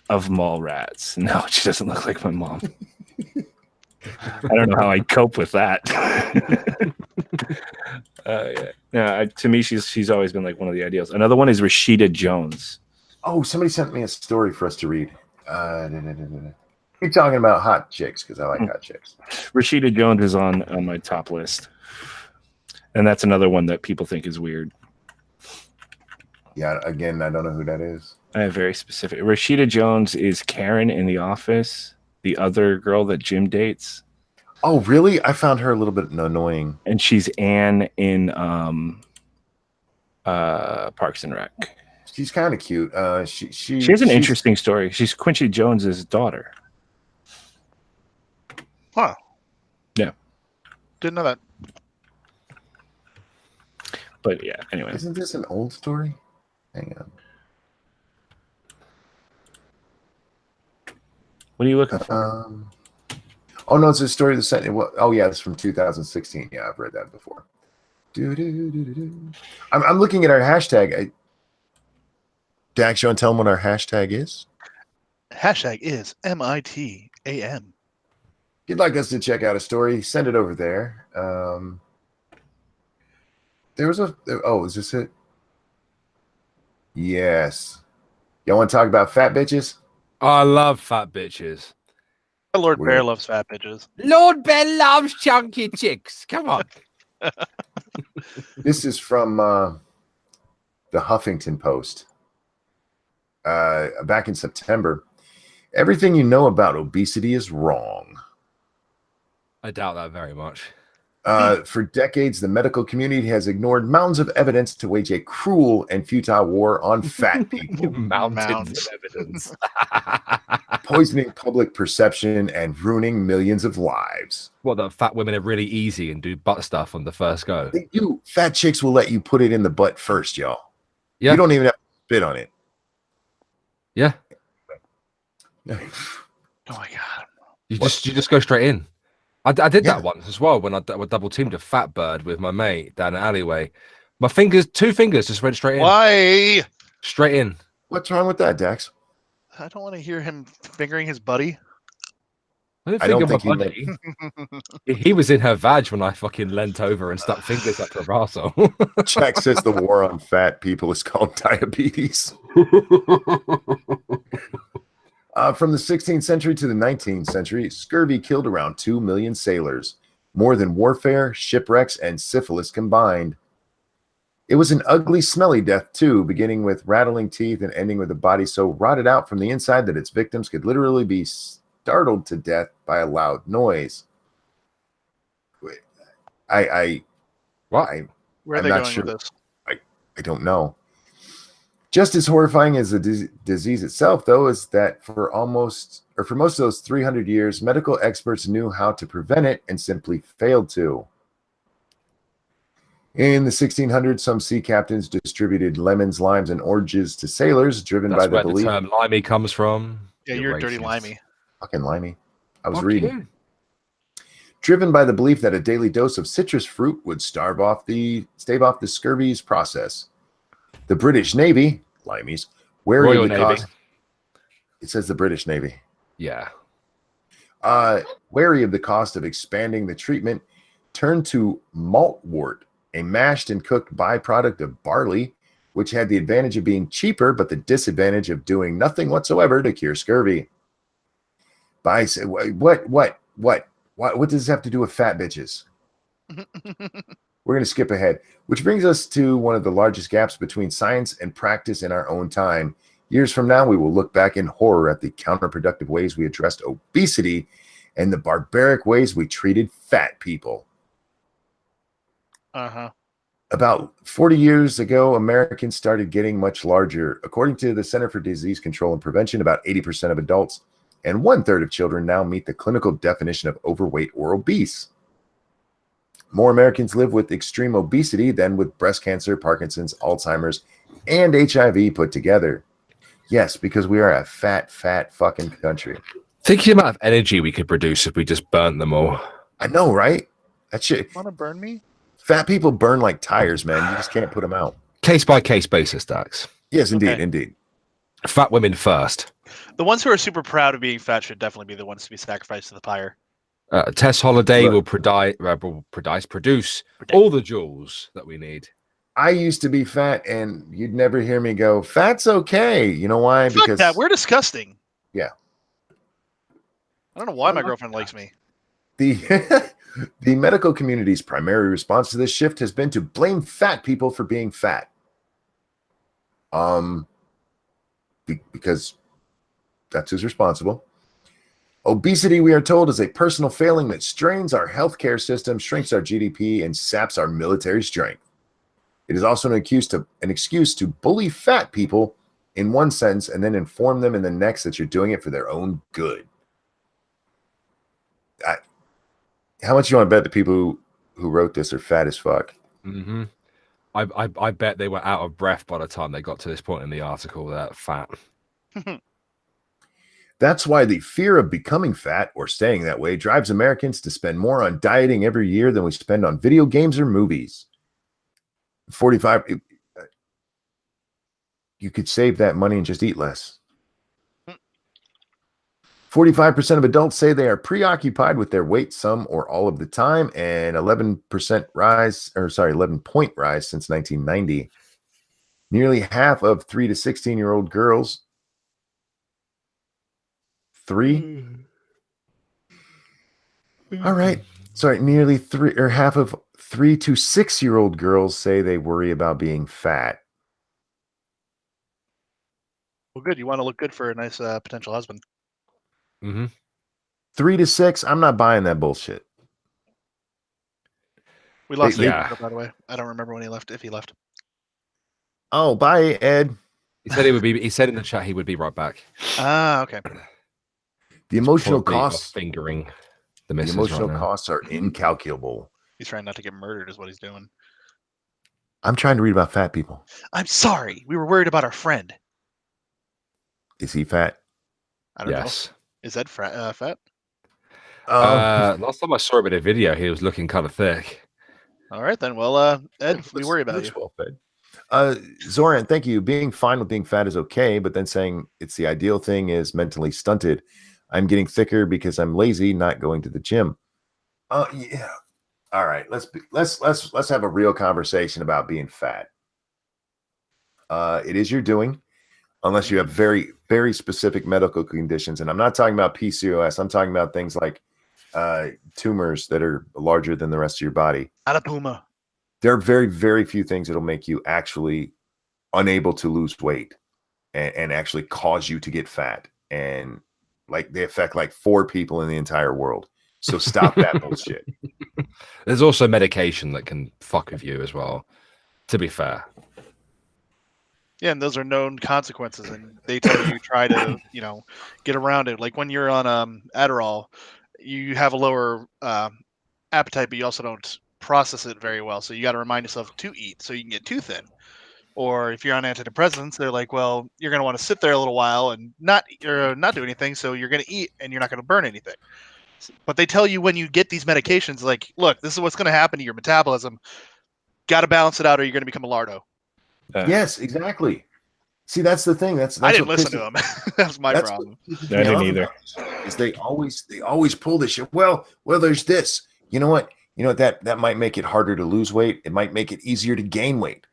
of Mallrats. No, she doesn't look like my mom. I don't know how I'd cope with that. Yeah. To me, she's always been like one of the ideals. Another one is Rashida Jones. Oh, somebody sent me a story for us to read. You're talking about hot chicks because I like hot chicks. Rashida Jones is on my top list, and that's another one that people think is weird. Yeah, again, I don't know who that is. I have very specific. Rashida Jones is Karen in The Office, the other girl that Jim dates. Oh, really? I found her a little bit annoying. And she's Anne in Parks and Rec. She's kind of cute. She has an interesting story. She's Quincy Jones's daughter. Huh. Yeah. Didn't know that. But yeah, anyway. Isn't this an old story? Hang on. What are you looking for? Oh no, it's a story that's set. Oh yeah, it's from 2016. Yeah, I've read that before. I'm looking at our hashtag. Dax, you want to tell them what our hashtag is? Hashtag is MITAM. If you'd like us to check out a story, send it over there. There was is this it? Yes. Y'all want to talk about fat bitches? I love fat bitches. Lord Bear loves fat bitches. Lord Bear loves chunky chicks. Come on. This is from the Huffington Post. Back in September. Everything you know about obesity is wrong. I doubt that very much. For decades, the medical community has ignored mountains of evidence to wage a cruel and futile war on fat people. Mountains of evidence. Poisoning public perception and ruining millions of lives. What, the fat women are really easy and do butt stuff on the first go? You fat chicks will let you put it in the butt first, y'all. Yeah. You don't even have to spit on it. Yeah. Oh my god. You just go straight in. I did that once as well when I double teamed a fat bird with my mate down an alleyway. My two fingers just went straight in. Why? Straight in. What's wrong with that, Dax? I don't want to hear him fingering his buddy. I don't think my buddy. He was in her vag when I fucking leant over and stuck fingers up her arsehole. Jack says the war on fat people is called diabetes. From the 16th century to the 19th century, scurvy killed around 2 million sailors, more than warfare, shipwrecks, and syphilis combined. It was an ugly, smelly death, too, beginning with rattling teeth and ending with a body so rotted out from the inside that its victims could literally be startled to death by a loud noise. Where are they going with this? I don't know. Just as horrifying as the disease itself, though, is that for most of those 300 years, medical experts knew how to prevent it and simply failed to. In the 1600s, some sea captains distributed lemons, limes, and oranges to sailors, driven by the belief. That's where the term limey comes from. Yeah, you're dirty limey. Fucking limey. I was reading. Driven by the belief that a daily dose of citrus fruit would stave off the scurvy's process. The British Navy, limeys, wary of the cost. It says the British Navy. Yeah. Wary of the cost of expanding the treatment, turned to maltwort, a mashed and cooked byproduct of barley, which had the advantage of being cheaper, but the disadvantage of doing nothing whatsoever to cure scurvy. What does this have to do with fat bitches? We're going to skip ahead, which brings us to one of the largest gaps between science and practice in our own time. Years from now, we will look back in horror at the counterproductive ways we addressed obesity and the barbaric ways we treated fat people. Uh-huh. About 40 years ago, Americans started getting much larger. According to the Center for Disease Control and Prevention, about 80% of adults and 1/3 of children now meet the clinical definition of overweight or obese. More Americans live with extreme obesity than with breast cancer, Parkinson's, Alzheimer's, and HIV put together. Yes, because we are a fat fucking country. Think of the amount of energy we could produce if we just burnt them all. I know, right? That shit. Want to burn me? Fat people burn like tires, man. You just can't put them out. Case by case basis, Dax. Yes, indeed, Okay. indeed. Fat women first. The ones who are super proud of being fat should definitely be the ones to be sacrificed to the pyre. Tess Holiday Look. will produce all the jewels that we need. I used to be fat, and you'd never hear me go, "Fat's okay." You know why? Fuck that. We're disgusting. Yeah. I don't know why my girlfriend likes me. the the medical community's primary response to this shift has been to blame fat people for being fat. Because that's who's responsible. Obesity, we are told, is a personal failing that strains our healthcare system, shrinks our GDP, and saps our military strength. It is also an excuse to bully fat people in one sentence and then inform them in the next that you're doing it for their own good. How much you want to bet the people who wrote this are fat as fuck? Mm-hmm. I bet they were out of breath by the time they got to this point in the article. That fat. That's why the fear of becoming fat or staying that way drives Americans to spend more on dieting every year than we spend on video games or movies. 45. You could save that money and just eat less. 45% of adults say they are preoccupied with their weight some or all of the time, and 11% rise, 11-point rise since 1990. Nearly half of 3 to 16-year-old girls. All right. Sorry, nearly half of 3 to 6-year-old girls say they worry about being fat. Well, good. You want to look good for a nice potential husband. Mm-hmm. 3 to 6, I'm not buying that bullshit. We lost Yeah. Ed, by the way. I don't remember when he left, if he left. Oh, bye, Ed. He said he would be. He said in the chat he would be right back. Ah, okay. The emotional Probably costs. fingering the The missus emotional right now. costs are incalculable. He's trying not to get murdered is what he's doing. I'm trying to read about fat people. I'm sorry. We were worried about our friend. Is he fat? I don't know. Yes. Is Ed fat? Last time I saw him in a video, he was looking kind of thick. All right, then. Well, Ed, we worry about you. Well fed. Zoran, thank you. Being fine with being fat is okay, but then saying it's the ideal thing is mentally stunted. I'm getting thicker because I'm lazy, not going to the gym. Yeah. All right, let's have a real conversation about being fat. It is your doing, unless you have very, very specific medical conditions. And I'm not talking about PCOS. I'm talking about things like tumors that are larger than the rest of your body. Not a puma. There are very, very few things that'll make you actually unable to lose weight and actually cause you to get fat. And like they affect like 4 people in the entire world. So stop that bullshit. There's also medication that can fuck with you as well, to be fair. Yeah, and those are known consequences, and they tell you try to, get around it. Like when you're on Adderall, you have a lower appetite, but you also don't process it very well. So you got to remind yourself to eat so you can get too thin. Or if you're on antidepressants, they're like, well, you're going to want to sit there a little while and not do anything. So you're going to eat and you're not going to burn anything. But they tell you when you get these medications, like, look, this is what's going to happen to your metabolism. Got to balance it out or you're going to become a lardo. Yes, exactly. See, that's the thing. That's I didn't listen to them. That's my problem. I didn't either. Is they always pull this shit. Well, there's this. You know what? That might make it harder to lose weight. It might make it easier to gain weight.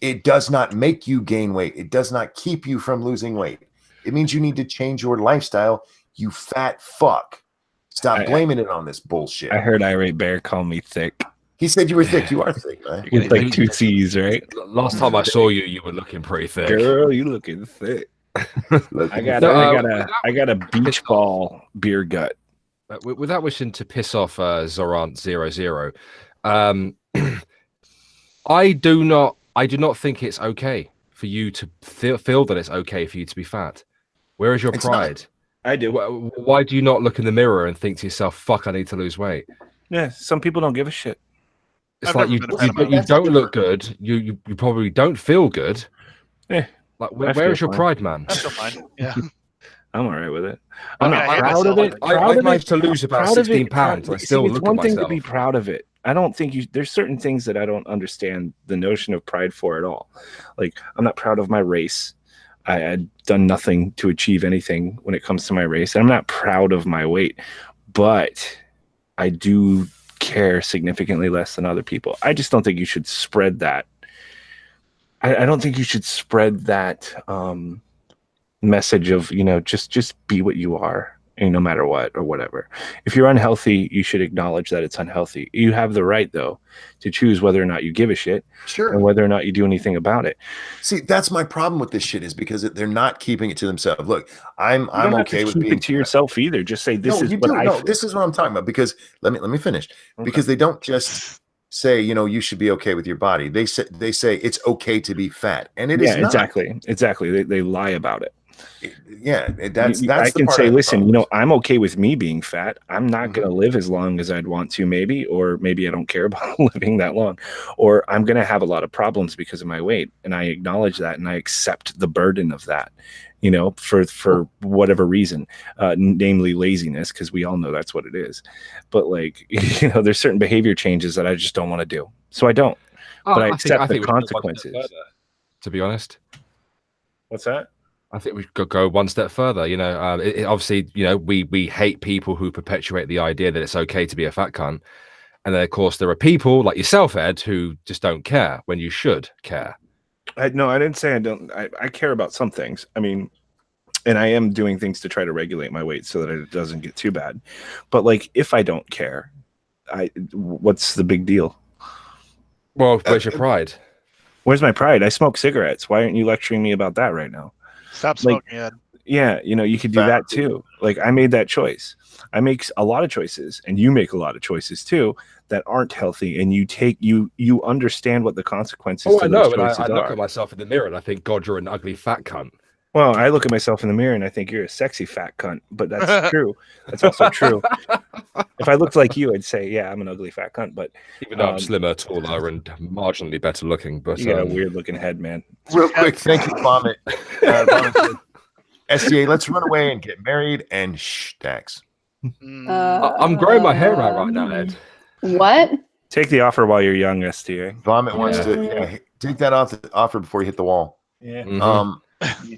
It does not make you gain weight. It does not keep you from losing weight. It means you need to change your lifestyle. You fat fuck. Stop blaming it on this bullshit. I heard Irate Bear call me thick. He said you were thick. You are thick, man. With like 2 C's, right? Last time I saw you, you were looking pretty thick. Girl, you looking thick. I got a beach ball beer gut. Without wishing to piss off Zorant00, I do not think it's okay for you to feel that it's okay for you to be fat. Where is your pride? I do. Why do you not look in the mirror and think to yourself, "Fuck, I need to lose weight"? Yeah, some people don't give a shit. It's like you don't look good. You probably don't feel good. Yeah. Like where is your pride, man? That's still fine. Yeah. I'm all right with it. I'm not not proud of it. I managed to lose about 16 pounds. I still look at myself. It's one thing to be proud of it. I don't think there's certain things that I don't understand the notion of pride for at all. Like, I'm not proud of my race. I had done nothing to achieve anything when it comes to my race. I'm not proud of my weight, but I do care significantly less than other people. I just don't think you should spread that. I don't think you should spread that message of, just be what you are, no matter what or whatever. If you're unhealthy, you should acknowledge that it's unhealthy. You have the right, though, to choose whether or not you give a shit, and whether or not you do anything about it. See, that's my problem with this shit, is because they're not keeping it to themselves. Look, I'm okay with being it to yourself either. Just say this is what I feel. This is what I'm talking about. Because let me finish. Okay. Because they don't just say, you should be okay with your body. They say it's okay to be fat, and it is not. Exactly. They lie about it. That's I can say, listen, I'm okay with me being fat. I'm not going to live as long as I'd want to, or maybe I don't care about living that long, or I'm going to have a lot of because of my weight, and I acknowledge that, and I accept the burden of that, for whatever reason, namely laziness, because we all know that's what it is. But there's certain behavior changes that I just don't want to do, so I don't. But I accept the consequences. To be honest, what's that? I think we could go one step further. Obviously, we hate people who perpetuate the idea that it's okay to be a fat cunt. And then, of course, there are people like yourself, Ed, who just don't care when you should care. No, I didn't say I don't. I care about some things. I mean, and I am doing things to try to regulate my weight so that it doesn't get too bad. But if I don't care, what's the big deal? Well, where's your pride? Where's my pride? I smoke cigarettes. Why aren't you lecturing me about that right now? Stop smoking, Ed. Yeah, you could do that too. I made that choice. I make a lot of choices, and you make a lot of choices too that aren't healthy, and you understand what the consequences to those choices are. I look at myself in the mirror and I think, God, you're an ugly fat cunt. Well, I look at myself in the mirror and I think you're a sexy fat cunt, but that's true. That's also true. If I looked like you, I'd say, yeah, I'm an ugly fat cunt. But even though I'm slimmer, taller, and marginally better looking, but you got a weird looking head, man. Real quick, thank you, Vomit. SDA, let's run away and get married and Dax. I'm growing my hair out right now, Ed. What? Take the offer while you're young, SDA. Vomit wants to take that off the offer before you hit the wall. Yeah.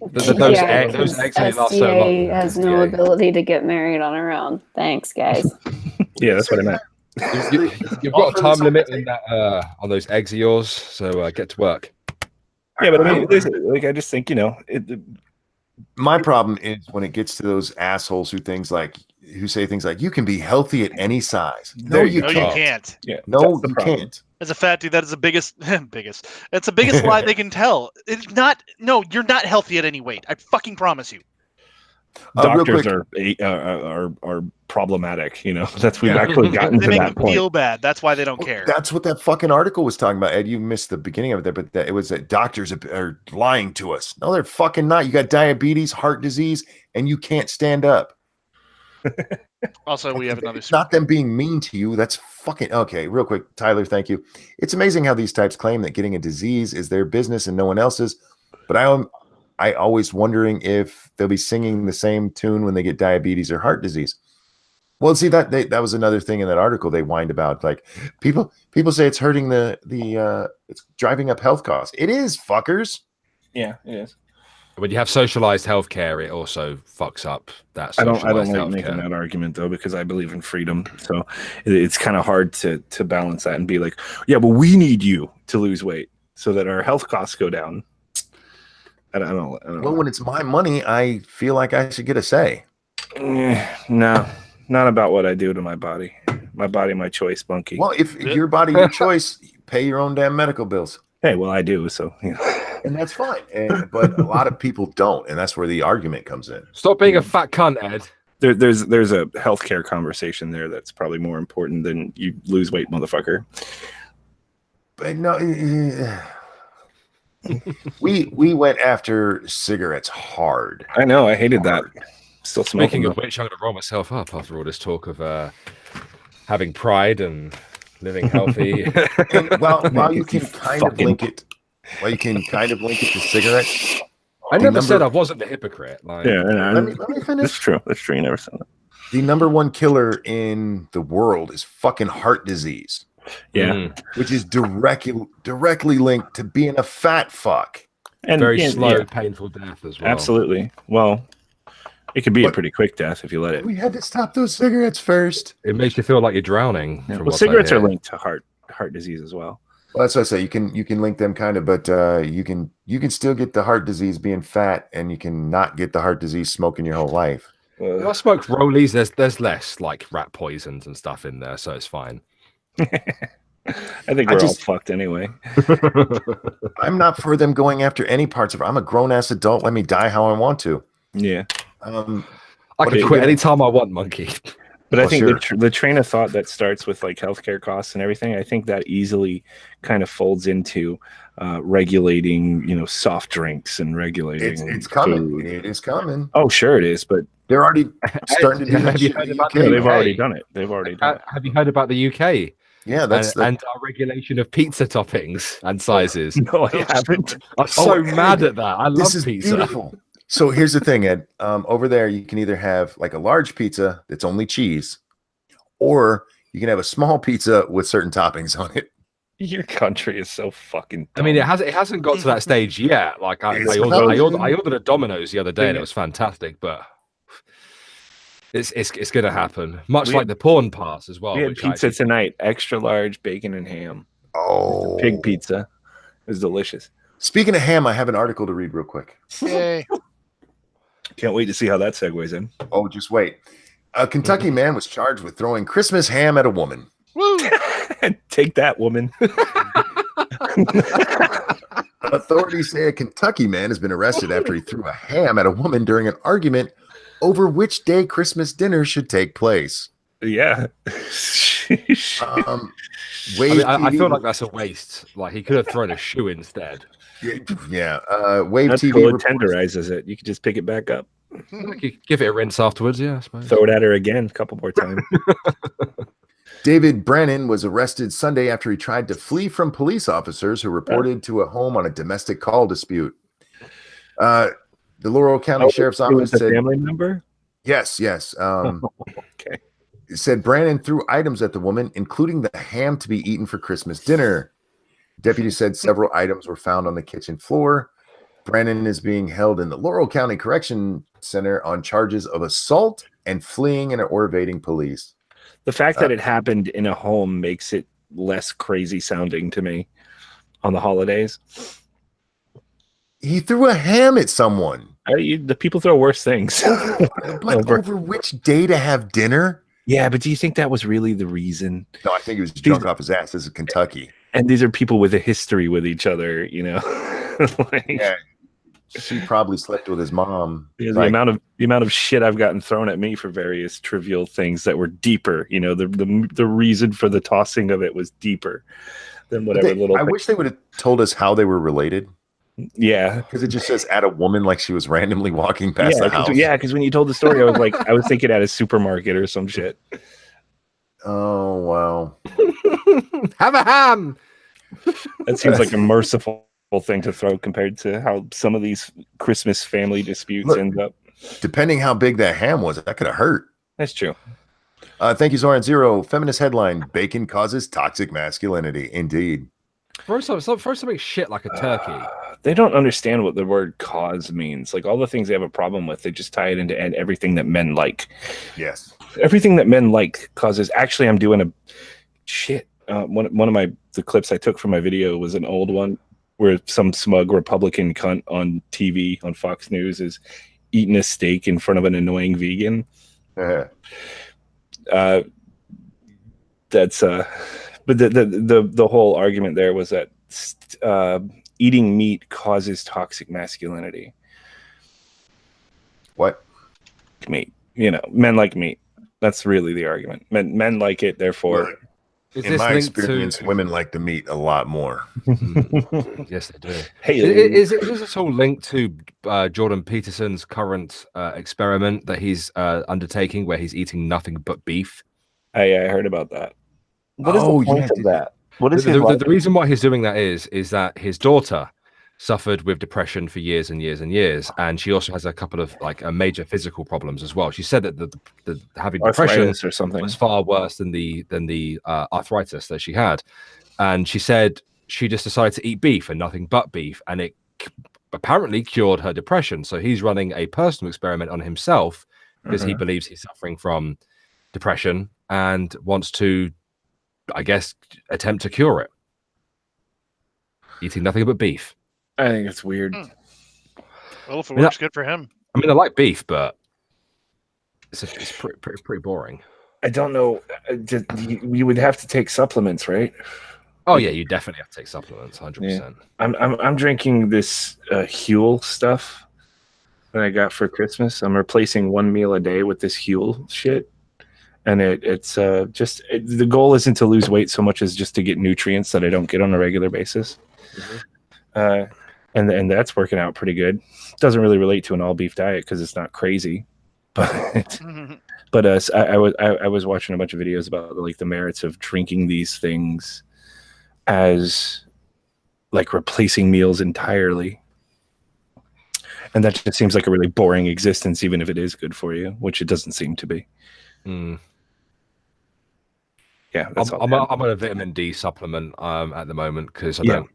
Those eggs SDA has no ability to get married on her own. Thanks, guys. Yeah, that's what I meant. You've got a time limit in that on those eggs of yours, so get to work. Yeah, but I mean, I just think my problem is when it gets to those assholes who say things like you can be healthy at any size. No, you can't. Yeah, no, you can't. As a fat dude, that is the biggest. That's the biggest lie they can tell. It's not. No, you're not healthy at any weight. I fucking promise you. Doctors are problematic. We've actually gotten to that point. They make them feel bad. That's why they don't care. That's what that fucking article was talking about, Ed. You missed the beginning of it there, but it was that doctors are lying to us. No, they're fucking not. You got diabetes, heart disease, and you can't stand up. Also, we have another. It's not them being mean to you. That's fucking okay. Real quick, Tyler, thank you. It's amazing how these types claim that getting a disease is their business and no one else's. But I always wondering if they'll be singing the same tune when they get diabetes or heart disease. Well, see that was another thing in that article they whined about. Like people say it's hurting it's driving up health costs. It is, fuckers. Yeah, it is. When you have socialized healthcare, it also fucks up that. I don't like making that argument though, because I believe in freedom. So it's kind of hard to balance that and be like, yeah, but we need you to lose weight so that our health costs go down. I don't know. Well, when it's my money, I feel like I should get a say. No, not about what I do to my body. My body, my choice, Bunky. Well, if your body, your choice, pay your own damn medical bills. Hey, well, I do. So and that's fine. But a lot of people don't, and that's where the argument comes in. Stop being a fat cunt, Ed. There's a healthcare conversation there that's probably more important than you lose weight, motherfucker. But no, we went after cigarettes hard. I know, I hated that. Still smoking. Speaking of which, I'm going to roll myself up after all this talk of having pride and living healthy. And while you can kind of link it, to cigarettes. I never said I wasn't a hypocrite. Like, yeah, let me finish. That's true. That's true. You never said that. The number one killer in the world is fucking heart disease. Yeah, which is directly linked to being a fat fuck. And very slow, painful death as well. Absolutely. Well, it could be a pretty quick death if you let it. We had to stop those cigarettes first. It makes you feel like you're drowning. Yeah. Well, cigarettes are linked to heart disease as well. Well, that's what I say. You can link them kind of, but you can still get the heart disease being fat, and you can not get the heart disease smoking your whole life. When I smoke rollies, there's less like rat poisons and stuff in there, so it's fine. I think we're all fucked anyway. I'm not for them going after any parts of it. I'm a grown ass adult. Let me die how I want to. Yeah. I can quit anytime I want, monkey. But I think the train of thought that starts with like healthcare costs and everything, I think that easily kind of folds into regulating, soft drinks and regulating. It's coming. It is coming. Oh, sure it is. But they're already starting to do that. They've already done it. Have you heard about the UK? Yeah, and our regulation of pizza toppings and sizes. No, I haven't. I'm so mad at that. I love this is pizza. Beautiful. So here's the thing, Ed. Over there, you can either have like a large pizza that's only cheese, or you can have a small pizza with certain toppings on it. Your country is so fucking dumb. I mean, it hasn't got to that stage yet. Like I ordered a Domino's the other day, and it was fantastic, but it's going to happen. Much like the porn pass as well. We had pizza tonight, extra large bacon and ham. Oh, pig pizza. It was delicious. Speaking of ham, I have an article to read real quick. Yay. Can't wait to see how that segues in. Oh, just wait. A Kentucky man was charged with throwing Christmas ham at a woman. Woo! Take that, woman. Authorities say a Kentucky man has been arrested after he threw a ham at a woman during an argument over which day Christmas dinner should take place. Yeah. I feel like that's a waste. Like he could have thrown a shoe instead. Yeah. Wave That's TV cool. It tenderizes it. You can just pick it back up. You give it a rinse afterwards. Yeah, I suppose. Throw it at her again a couple more times. David Brennan was arrested Sunday after he tried to flee from police officers who reported to a home on a domestic call dispute. The Laurel County Sheriff's Office said, family member? Yes. Okay. It said Brannon threw items at the woman, including the ham to be eaten for Christmas dinner. Deputy said several items were found on the kitchen floor. Brannon is being held in the Laurel County Correction Center on charges of assault and fleeing or evading police. The fact that it happened in a home makes it less crazy sounding to me on the holidays. He threw a ham at someone. The people throw worse things. But over which day to have dinner? Yeah, but do you think that was really the reason? No, I think he was drunk off his ass. This is Kentucky. And these are people with a history with each other, Yeah. She probably slept with his mom. Yeah, the amount of shit I've gotten thrown at me for various trivial things that were deeper. The reason for the tossing of it was deeper than whatever I wish they would have told us how they were related. Yeah, because it just says at a woman like she was randomly walking past the house. Yeah, because when you told the story, I was thinking at a supermarket or some shit. Oh wow! Have a ham. That seems like a merciful thing to throw compared to how some of these Christmas family disputes end up. Depending how big that ham was, that could have hurt. That's true. Thank you, Zoran Zero. Feminist headline: Bacon causes toxic masculinity. Indeed. Throw something shit like a turkey. They don't understand what the word cause means. Like all the things they have a problem with, they just tie it into everything that men like. Yes. Everything that men like causes. Actually, I'm doing a shit. One of the clips I took from my video was an old one where some smug Republican cunt on TV on Fox News is eating a steak in front of an annoying vegan. But the whole argument there was that eating meat causes toxic masculinity. What? Meat. Men like meat. That's really the argument. Men like it, therefore. Look, Is in this my linked experience, to? women like the meat a lot more. Yes, they do. Hey, Is this all linked to Jordan Peterson's current experiment that he's undertaking, where he's eating nothing but beef? I heard about that. What is the point of that? What is The reason why he's doing that is that his daughter suffered with depression for years and years and years, and she also has a couple of major physical problems as well. She said that the having depression or something was far worse than the arthritis that she had, and she said she just decided to eat beef and nothing but beef, and it apparently cured her depression. So he's running a personal experiment on himself because he believes he's suffering from depression and wants to, I guess, attempt to cure it. Eating nothing but beef. I think it's weird. Well, if it works, good for him. I mean, I like beef, but it's pretty boring. I don't know. You would have to take supplements, right? Oh yeah, you definitely have to take supplements, 100%. I'm drinking this Huel stuff that I got for Christmas. I'm replacing one meal a day with this Huel shit, and it's just the goal isn't to lose weight so much as just to get nutrients that I don't get on a regular basis. And that's working out pretty good. Doesn't really relate to an all beef diet because it's not crazy, but I was watching a bunch of videos about the merits of drinking these things as replacing meals entirely, and that just seems like a really boring existence, even if it is good for you, which it doesn't seem to be. Yeah, I'm on a vitamin D supplement at the moment because I don't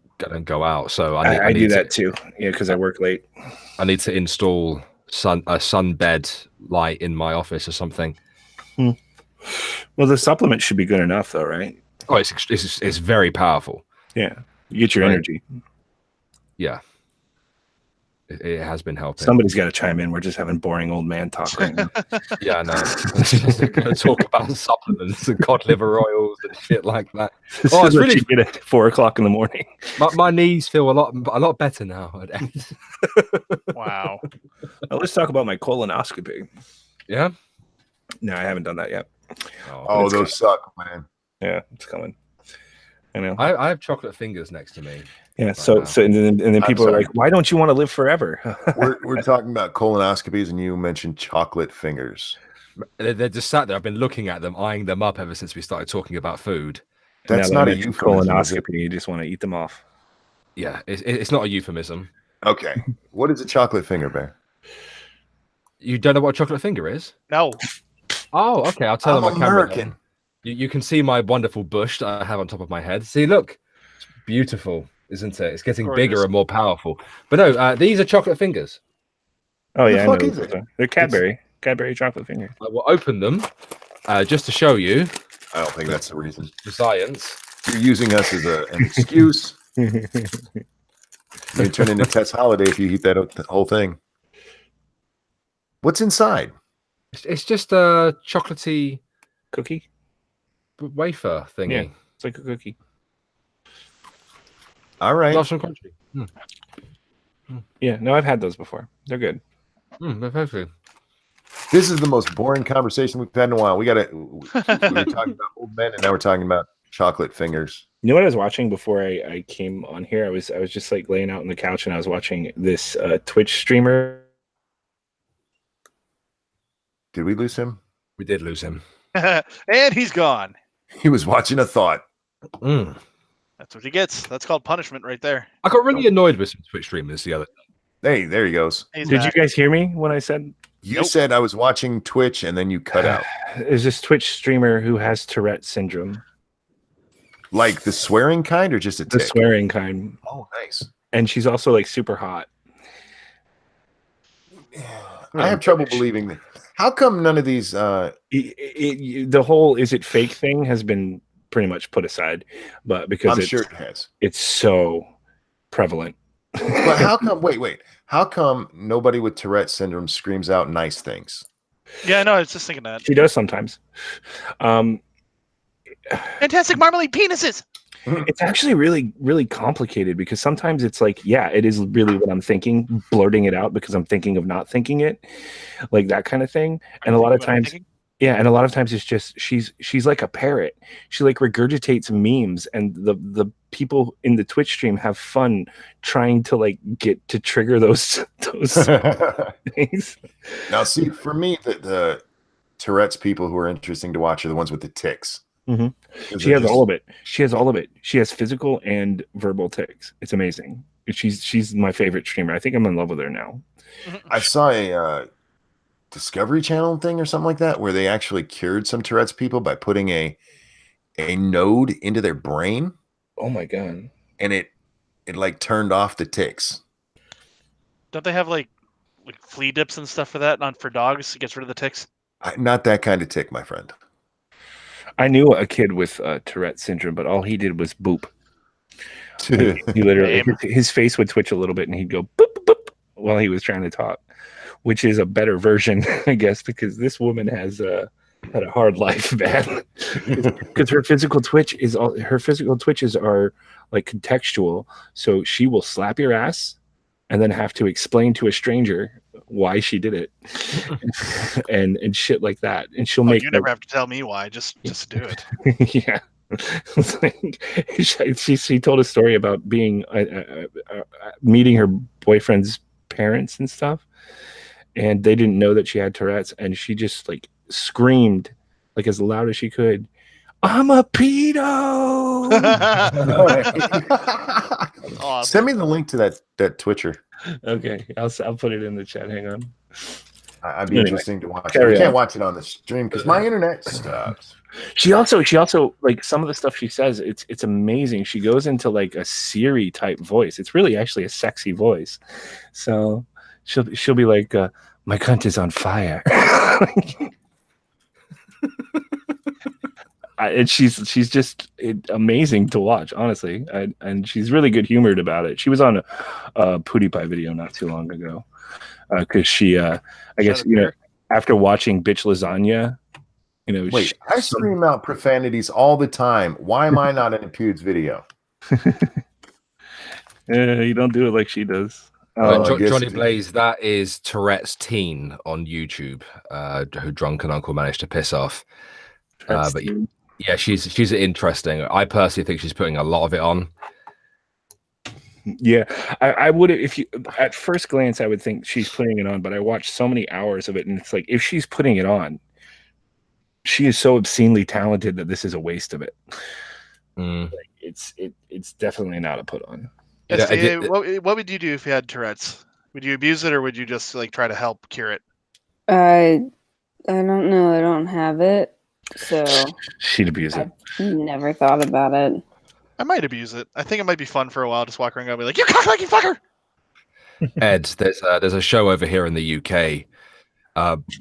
go out, so I do that too. Yeah, because I work late. I need to install a sunbed light in my office or something. Well, the supplement should be good enough, though, right? Oh, it's very powerful. Yeah, you get your energy. Yeah, it has been helping. Somebody's got to chime in. We're just having boring old man talk right now. Yeah, I know. We're going to talk about supplements and cod liver oils and shit like that. It's really you get at 4 o'clock in the morning. My knees feel a lot better nowadays. Wow. Now let's talk about my colonoscopy. Yeah. No, I haven't done that yet. Oh, those suck, man. Yeah, it's coming. I know. I have chocolate fingers next to me. Yeah. So and then people are like, "Why don't you want to live forever?" we're talking about colonoscopies, and you mentioned chocolate fingers. They're just sat there. I've been looking at them, eyeing them up ever since we started talking about food. That's not a colonoscopy. You just want to eat them off. Yeah, it's not a euphemism. Okay. What is a chocolate finger, Bear? You don't know what a chocolate finger is? No. Oh, okay. I'll tell them. I'm American. You can see my wonderful bush that I have on top of my head. See, look, it's beautiful, isn't it? It's getting bigger and more powerful. But no, these are chocolate fingers. Oh yeah, what the fuck is it? They're Cadbury chocolate fingers. I will open them just to show you. I don't think that's the reason. The science. You're using us as an excuse. You turn into Tess Holiday if you eat that whole thing. What's inside? It's just a chocolatey cookie wafer thingy. Yeah, it's like a cookie. All right. Lost some country. Yeah, no, I've had those before. They're good. They're very good. This is the most boring conversation we've had in a while. We were talking about old men, and now we're talking about chocolate fingers. You know what I was watching before I came on here? I was just laying out on the couch, and I was watching this Twitch streamer. Did we lose him? We did lose him. And he's gone. He was watching a thought. That's what he gets. That's called punishment right there. I got really annoyed with some Twitch streamers the other day. Hey, there he goes. He's Did back. you guys hear me when I said? You said I was watching Twitch, and then you cut out. There's this Twitch streamer who has Tourette syndrome. Like the swearing kind, or just a tick? The swearing kind. Oh, nice. And she's also super hot. I have trouble believing that. How come none of these? The whole "is it fake" thing has been pretty much put aside, but because I'm sure it has. It's so prevalent. But how come? Wait. How come nobody with Tourette syndrome screams out nice things? Yeah, no, I was just thinking that. She does sometimes. Fantastic marmalade penises. It's actually really, really complicated because sometimes it's like, yeah, it is really what I'm thinking, blurting it out because I'm thinking of not thinking it, like that kind of thing. And a lot of times, yeah, and a lot of times it's just she's like a parrot. She like regurgitates memes, and the people in the Twitch stream have fun trying to like get to trigger those things. Now, see, for me, the Tourette's people who are interesting to watch are the ones with the tics. Mm-hmm. She has all of it. She has all of it. She has physical and verbal tics. It's amazing. She's my favorite streamer. I think I'm in love with her now. I saw a Discovery Channel thing or something like that where they actually cured some Tourette's people by putting a node into their brain. Oh my god! And it like turned off the tics. Don't they have like flea dips and stuff for that? Not for dogs. It gets rid of the ticks. Not that kind of tick, my friend. I knew a kid with Tourette syndrome, but all he did was boop. He literally, his face would twitch a little bit, and he'd go boop, boop, boop while he was trying to talk, which is a better version, I guess, because this woman has had a hard life, man. Because her physical twitches are like contextual, so she will slap your ass and then have to explain to a stranger why she did it and shit like that, and she'll make you never have to tell me why, just do it. Yeah. She told a story about being meeting her boyfriend's parents and stuff, and they didn't know that she had Tourette's, and she just like screamed like as loud as she could, "I'm a pedo!" Awesome. Send me the link to that Twitcher. Okay, I'll put it in the chat. Hang on. I'd be interesting to watch. I can't watch it on the stream because my internet stops. She also like some of the stuff she says. It's amazing. She goes into like a Siri type voice. It's really actually a sexy voice. So she'll be like, "My cunt is on fire." And she's just amazing to watch, honestly, and she's really good humored about it. She was on a PewDiePie video not too long ago because she, I guess, after watching Bitch Lasagna, wait, I scream out profanities all the time. Why am I not in a Pewds video? You don't do it like she does. Johnny Blaze, that is Tourette's teen on YouTube, who drunken uncle managed to piss off. But yeah, she's interesting. I personally think she's putting a lot of it on. Yeah, I would, if you at first glance I would think she's putting it on, but I watched so many hours of it, and it's like if she's putting it on, she is so obscenely talented that this is a waste of it. Like, it's definitely not a put on. Yeah, what would you do if you had Tourette's? Would you abuse it, or would you just like try to help cure it? I don't know. I don't have it. So she'd abuse it. I've never thought about it. I might abuse it. I think it might be fun for a while. Just walk around and be like, "You cock-fucking fucker!" Ed, there's a show over here in the UK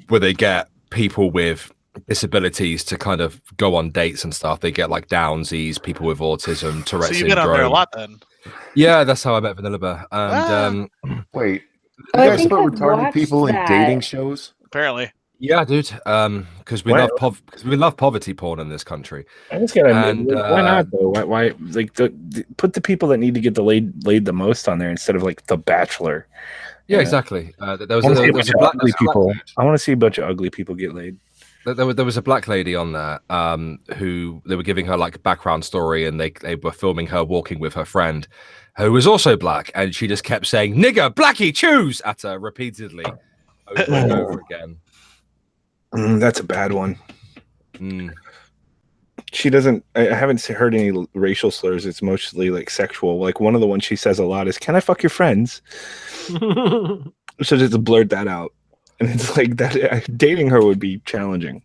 where they get people with disabilities to kind of go on dates and stuff. They get like Downsies, people with autism, Tourette's syndrome. So you've been on there a lot then. Yeah, that's how I met Vanilla. And wait, you guys put retarded people in dating shows? Apparently. Yeah, dude. Because we love poverty porn in this country. I just gotta. Why not though? Why like put the people that need to get laid the most on there instead of like The Bachelor? Yeah, exactly. There was a black people. I want to see a bunch of ugly people get laid. There was a black lady on there who they were giving her like a background story, and they were filming her walking with her friend, who was also black, and she just kept saying "nigger, blackie, choose" at her repeatedly over and over again. That's a bad one. She doesn't. I haven't heard any racial slurs. It's mostly like sexual. Like one of the ones she says a lot is, "Can I fuck your friends?" So just blurt that out, and it's like that. Dating her would be challenging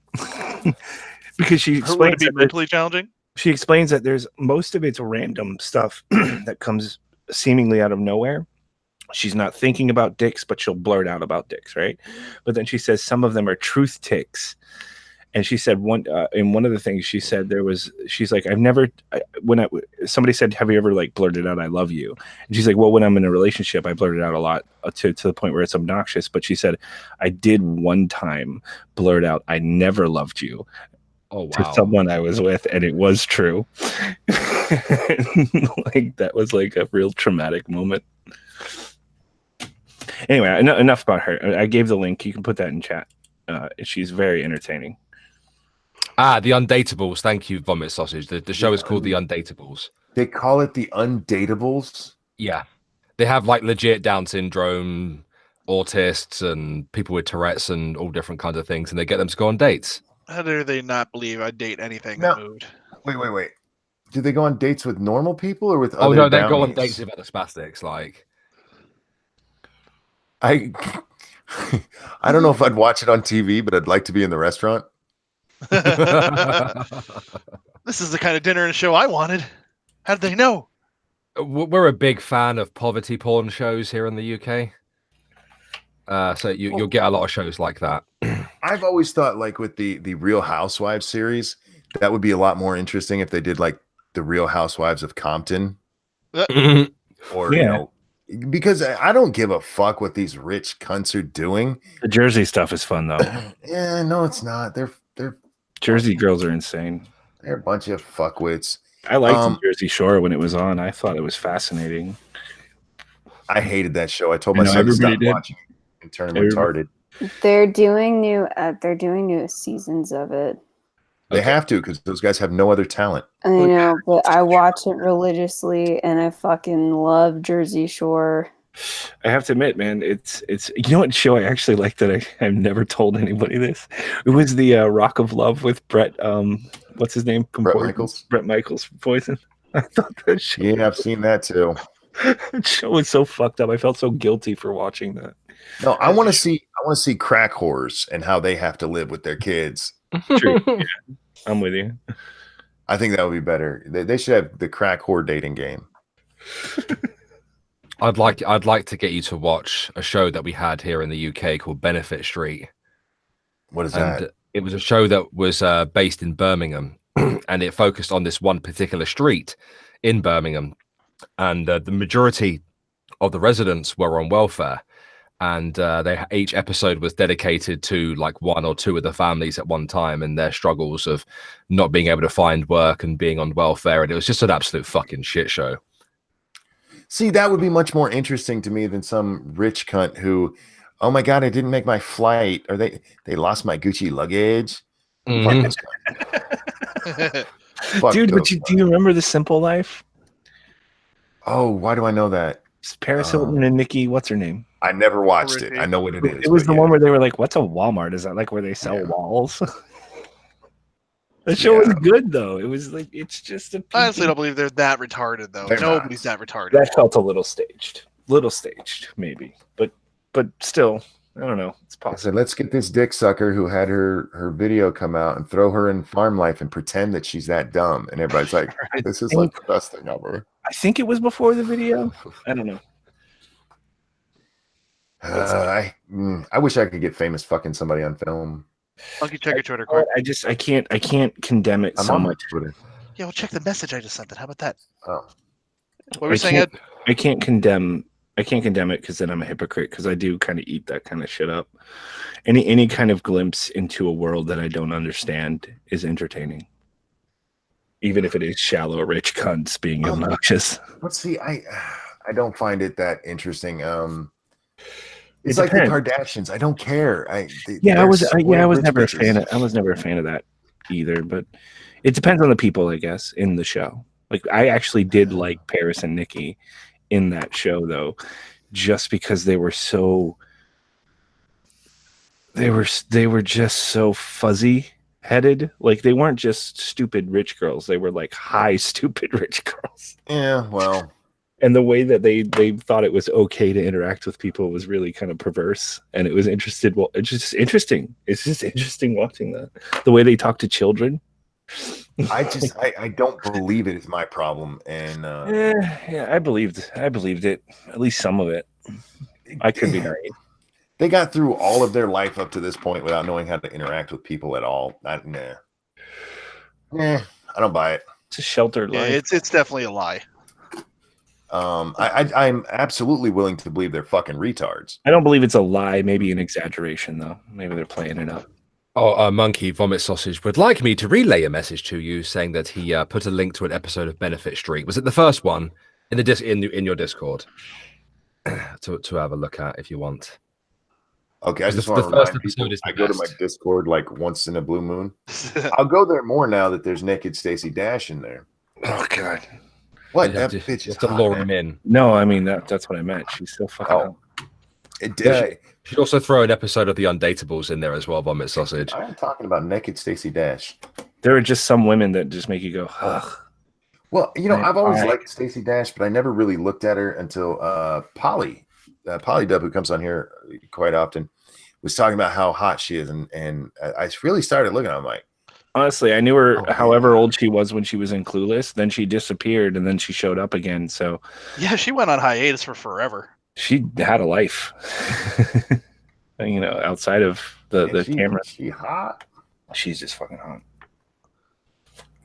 because she explains would it be mentally challenging. She explains that there's most of it's random stuff that comes seemingly out of nowhere. She's not thinking about dicks, but she'll blurt out about dicks, right? But then she says some of them are truth ticks. And she said in one of the things she said she's like, somebody said, "Have you ever like blurted out, 'I love you'?" And she's like, "Well, when I'm in a relationship, I blurt it out a lot to the point where it's obnoxious." But she said, "I did one time blurt out, 'I never loved you.'" Oh, wow. To someone I was with, and it was true. Like that was like a real traumatic moment. Anyway, enough about her. I gave the link. You can put that in chat. She's very entertaining. The Undateables. Thank you, Vomit Sausage. The show is called The Undateables. They call it The Undateables? Yeah. They have like legit Down syndrome, autists, and people with Tourette's and all different kinds of things, and they get them to go on dates. How dare they not believe I'd date anything No. that moved? Wait. Do they go on dates with normal people or with Oh other no, they go on brownies? dates with other spastics. Like, I don't know if I'd watch it on TV, but I'd like to be in the restaurant. This is the kind of dinner and show I wanted. How did they know? we're a big fan of poverty porn shows here in the UK. So you'll get a lot of shows like that. I've always thought, like with the Real Housewives series, that would be a lot more interesting if they did like the Real Housewives of Compton, or you know, because I don't give a fuck what these rich cunts are doing. The Jersey stuff is fun though. Yeah, no, it's not. They're Jersey girls are insane. They're a bunch of fuckwits. I liked Jersey Shore when it was on. I thought it was fascinating. I hated that show. I told my son to stop watching it and turn him retarded. They're doing new seasons of it. They have to, because those guys have no other talent. I know, but I watch it religiously, and I fucking love Jersey Shore. I have to admit, man, it's you know what show I actually like that I've never told anybody this. It was the Rock of Love with Brett. What's his name? Brett Michaels. Brett Michaels from Poison. I thought that show. Yeah, I've seen that too. That show was so fucked up. I felt so guilty for watching that. No, I want to see crack whores and how they have to live with their kids. True. Yeah, I'm with you. I think that would be better. They should have the crack whore dating game. I'd like to get you to watch a show that we had here in the UK called Benefit Street. What is that? It was a show that was based in Birmingham, and it focused on this one particular street in Birmingham, and the majority of the residents were on welfare, and each episode was dedicated to like one or two of the families at one time and their struggles of not being able to find work and being on welfare, and it was just an absolute fucking shit show. See, that would be much more interesting to me than some rich cunt who, oh my god, I didn't make my flight, or they lost my Gucci luggage. Mm-hmm. Dude, but do you remember The Simple Life? Oh, why do I know that? It's Paris Hilton and Nikki, what's her name? I never watched it. I know what it is. It was the one where they were like, what's a Walmart? Is that like where they sell walls? The show was good though. It was like, it's just a. I honestly don't believe they're that retarded though. Nobody's that retarded. That felt a little staged, maybe, but still, I don't know. It's possible. I said, let's get this dick sucker who had her video come out and throw her in Farm Life and pretend that she's that dumb, and everybody's like, this is like the best thing ever. I think it was before the video. I don't know. I wish I could get famous fucking somebody on film. Monkey, check your Twitter quick. I can't condemn it so much. Yeah, well, check the message I just sent. How about that? Oh, what were you saying, Ed? I can't condemn it because then I'm a hypocrite, because I do kind of eat that kind of shit up. Any kind of glimpse into a world that I don't understand is entertaining, even if it is shallow, rich cunts being obnoxious. Let's see. I don't find it that interesting. It's like the Kardashians. I don't care. I was never a fan of that either. But it depends on the people, I guess, in the show. Like I actually did like Paris and Nikki in that show, though, just because they were so. They were just so fuzzy headed. Like they weren't just stupid rich girls. They were like high stupid rich girls. Yeah, well. And the way that they thought it was okay to interact with people was really kind of perverse, and it was interested. Well, it's just interesting. It's just interesting watching that. The way they talk to children. I don't believe it is my problem, and yeah, I believed it. At least some of it. I could be naive. They got through all of their life up to this point without knowing how to interact with people at all. I don't buy it. It's a sheltered life. It's definitely a lie. I'm absolutely willing to believe they're fucking retards. I don't believe it's a lie. Maybe an exaggeration, though. Maybe they're playing it up. Oh, Monkey Vomit Sausage would like me to relay a message to you saying that he put a link to an episode of Benefit Street. Was it the first one in in your Discord to have a look at if you want? Okay, I just The want to first remind people episode is the I go to my best. Discord like once in a blue moon. I'll go there more now that there's naked Stacey Dash in there. Oh God. What? You have That bitch is to hot, lure man. him in. No, I mean that's what I meant. She's so fucking hot. You should also throw an episode of The Undateables in there as well, Vomit Sausage. I am talking about naked Stacey Dash. There are just some women that just make you go, ugh. Well, I've always liked Stacey Dash, but I never really looked at her until Polly Dub, who comes on here quite often, was talking about how hot she is, and I really started looking at her. I'm like, honestly, I knew her however old she was when she was in Clueless. Then she disappeared, and then she showed up again. So yeah, she went on hiatus for forever. She had a life, outside of the camera. She hot. She's just fucking hot.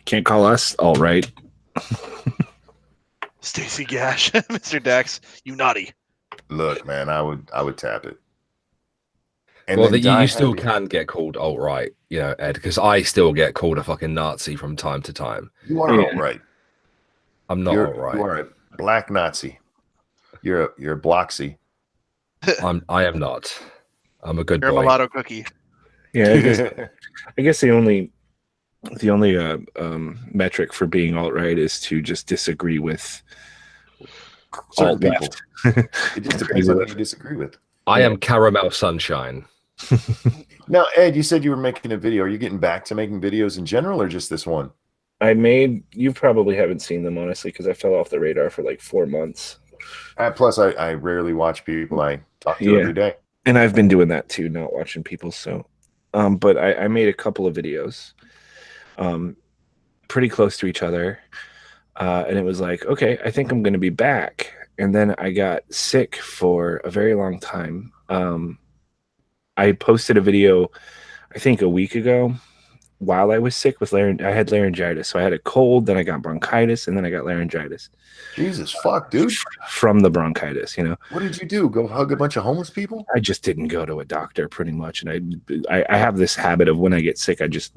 Can't call us all right. Stacey Gash, Mr. Dax, you naughty. Look, man, I would tap it. And well, you still can get called alt-right, Ed, because I still get called a fucking Nazi from time to time. You are alt-right. I'm not alt-right. You are a black Nazi. You're a Bloxy. I am not. I'm a good boy. You're a mulatto cookie. Yeah, I guess the only metric for being alt-right is to just disagree with certain people. It just depends on who you disagree with. I am caramel sunshine. Now, Ed, you said you were making a video. Are you getting back to making videos in general, or just this one? You probably haven't seen them, honestly, because I fell off the radar for like 4 months. Plus, I rarely watch people I talk to every day. And I've been doing that too, not watching people. So, but I made a couple of videos pretty close to each other. And it was like, okay, I think I'm going to be back. And then I got sick for a very long time. I posted a video, I think a week ago, while I was sick with I had laryngitis. So I had a cold, then I got bronchitis, and then I got laryngitis. Jesus fuck, dude. From the bronchitis, What did you do? Go hug a bunch of homeless people? I just didn't go to a doctor pretty much. And I have this habit of when I get sick, I just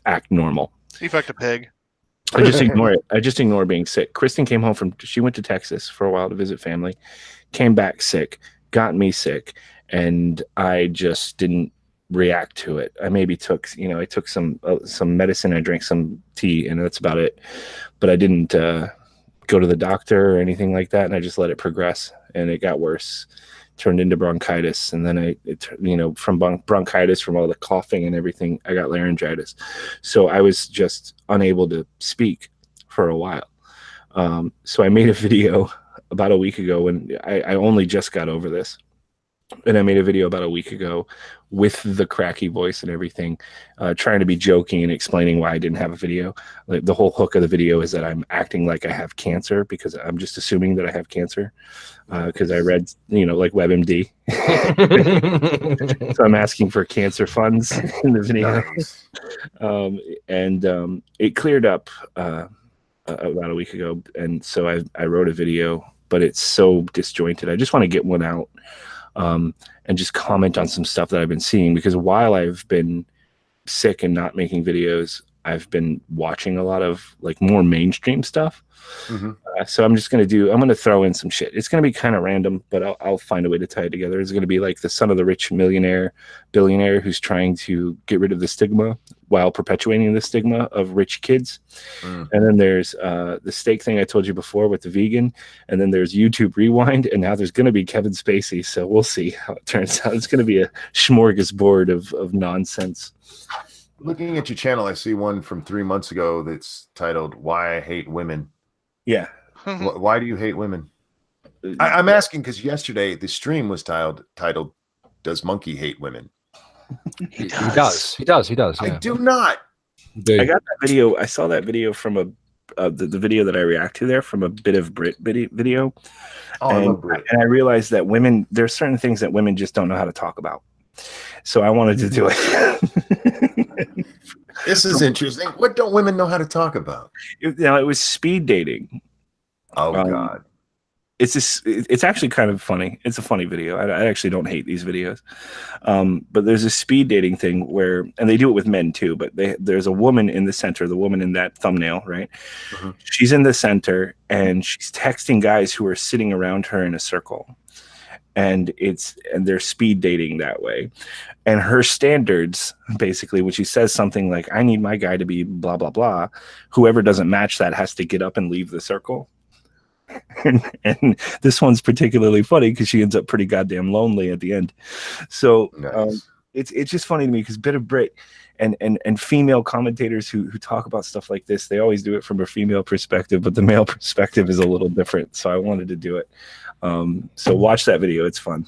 act normal. You fucked a pig. I just ignore it. I just ignore being sick. Kristen came home she went to Texas for a while to visit family, came back sick, got me sick, and I just didn't react to it. I maybe took some medicine, I drank some tea, and that's about it. But I didn't go to the doctor or anything like that, and I just let it progress, and it got worse, turned into bronchitis, and then from bronchitis, from all the coughing and everything, I got laryngitis. So I was just unable to speak for a while. So I made a video about a week ago when I only just got over this. And I made a video about a week ago with the cracky voice and everything, trying to be joking and explaining why I didn't have a video. Like, the whole hook of the video is that I'm acting like I have cancer because I'm just assuming that I have cancer because I read, like WebMD. So I'm asking for cancer funds in the video. Nice. And it cleared up about a week ago. And so I wrote a video, but it's so disjointed. I just want to get one out. And just comment on some stuff that I've been seeing, because while I've been sick and not making videos, I've been watching a lot of like more mainstream stuff. Mm-hmm. So I'm going to throw in some shit. It's going to be kind of random, but I'll find a way to tie it together. It's going to be like the son of the rich billionaire who's trying to get rid of the stigma while perpetuating the stigma of rich kids. And then there's the steak thing I told you before with the vegan. And then there's YouTube Rewind. And now there's going to be Kevin Spacey. So we'll see how it turns out. It's going to be a smorgasbord of nonsense. Looking at your channel, I see one from 3 months ago that's titled "Why I Hate Women." Yeah. Why do you hate women? I'm asking because yesterday the stream was titled "Does Monkey Hate Women?" He does. Yeah. I do not. I got that video. I saw that video from the video that I react to there from a Bit of Brit video. Oh, I love Brit. And I realized that there's certain things that women just don't know how to talk about. So I wanted to do it. This is interesting. What don't women know how to talk about? It was speed dating. Oh, God. it's actually kind of funny. It's a funny video. I actually don't hate these videos. But there's a speed dating thing where, and they do it with men too, but there's a woman in the center, the woman in that thumbnail, right? Mhm. She's in the center and she's texting guys who are sitting around her in a circle. And they're speed dating that way. And her standards, basically, when she says something like, I need my guy to be blah, blah, blah, whoever doesn't match that has to get up and leave the circle. and this one's particularly funny because she ends up pretty goddamn lonely at the end. So Nice. it's just funny to me because Bit of Brit and female commentators who talk about stuff like this, they always do it from a female perspective, but the male perspective is a little different. So I wanted to do it. So watch that video. It's fun.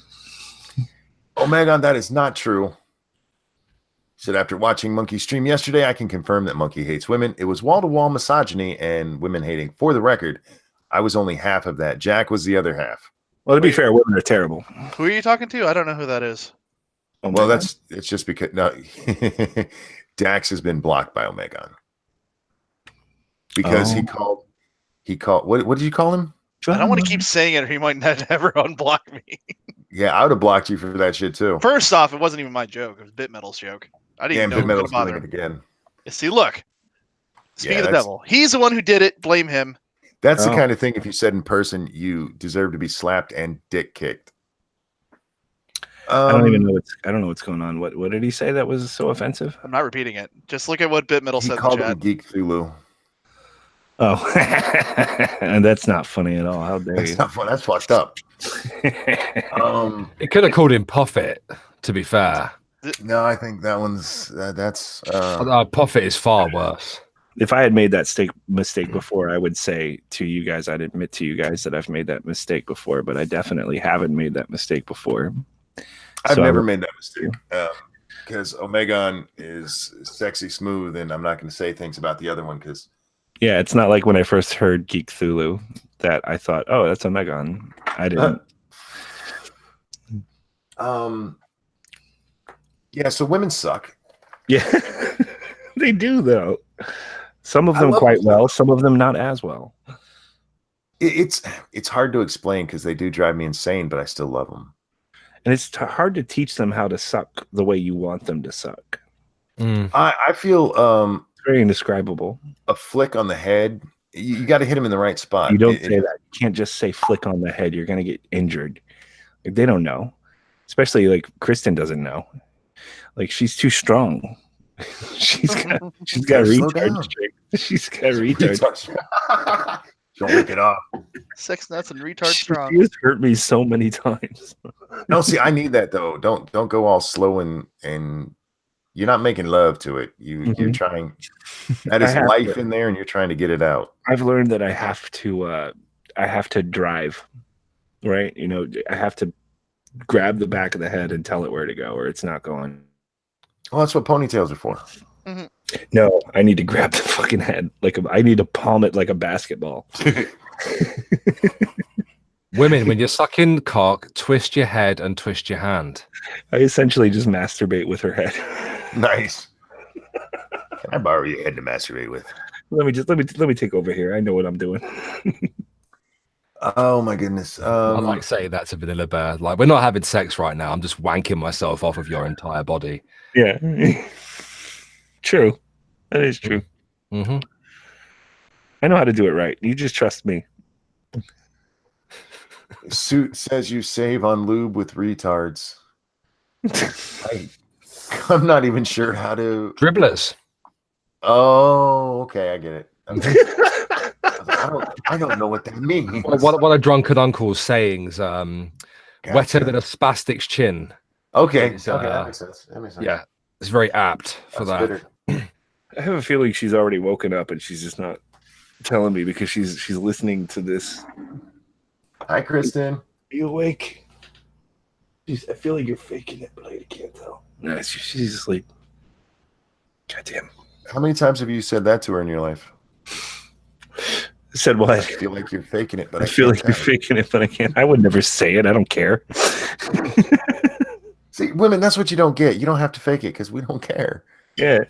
Omegon, that is not true. Said after watching Monkey stream yesterday, I can confirm that Monkey hates women. It was wall-to-wall misogyny and women hating. For the record, I was only half of that. Jack was the other half. Well, to be fair, women are terrible. Who are you talking to? I don't know who that is. Well, it's just because no, Dax has been blocked by Omegon because he called what did you call him? I don't want to keep saying it or he might never unblock me. Yeah, I would have blocked you for that shit too. First off, it wasn't even my joke. It was Bit Metal's joke. I didn't even know Bit who was Metal's gonna doing bother it him. again. See, look. Speaking of the that's- devil, he's the one who did it. Blame him. That's the kind of thing, if you said in person, you deserve to be slapped and dick kicked. I don't even know I don't know what's going on. What did he say that was so offensive? I'm not repeating it. Just look at what Bit Metal He said in called the him chat. Geek Thulu. Oh, and that's not funny at all. How dare That's you? not fun. That's fucked up. It could have called him Poffit, to be fair. No, I think that one's that's Poffit is far worse. If I had made that mistake before, I would say to you guys, I'd admit to you guys that I've made that mistake before, but I definitely haven't made that mistake before. I've So never made that mistake because Omegon is sexy smooth, and I'm not going to say things about the other one because yeah, it's not like when I first heard Geek Thulu that I thought, oh, that's Omegon. I didn't. Yeah, so women suck. Yeah, they do though. Some of I them love quite them. well, some of them not as well. It's hard to explain because they do drive me insane, but I still love them. And it's hard to teach them how to suck the way you want them to suck. I feel It's very indescribable. a flick on the head. You got to hit him in the right spot. You don't say that. You can't just say flick on the head. You're going to get injured. Like, they don't know. Especially like Kristen doesn't know. Like, she's too strong. she's got Slow retard down. strength. She's got retard. Don't lick it off. Sex nuts and retard She strong. has hurt me so many times. No, see, I need that though. Don't go all slow and you're not making love to it. You're trying. That is life in there, and you're trying to get it out. I've learned that I have to drive, right? You know, I have to grab the back of the head and tell it where to go, or it's not going. Well, that's what ponytails are for. No, I need to grab the fucking head I need to palm it like a basketball. Women, when you're sucking cock, twist your head and twist your hand. I essentially just masturbate with her head. Nice. Can I borrow your head to masturbate with? Let me take over here. I know what I'm doing. Oh my goodness. I like saying that to Vanilla Bear. Like, we're not having sex right now. I'm just wanking myself off of your entire body. Yeah. True. That is true. Mm-hmm. I know how to do it right. You just trust me. Suit says you save on lube with retards. I'm not even sure how to. Dribblers. Oh, okay, I get it. I don't know what that means. What a drunken uncle's sayings. Gotcha. Wetter than a spastic's chin. Okay, It's, that makes sense. That makes sense. Yeah, it's very apt for That's that. bitter. I have a feeling she's already woken up and she's just not telling me because she's listening to this. Hi, Kristen. Are you awake? I feel like you're faking it, but I can't tell. No, she's asleep. Goddamn. How many times have you said that to her in your life? Said I what? feel like you're faking it, but I feel can't like you're tell. faking it, but I can't. I would never say it. I don't care. See, women, that's what you don't get. You don't have to fake it because we don't care. Yeah.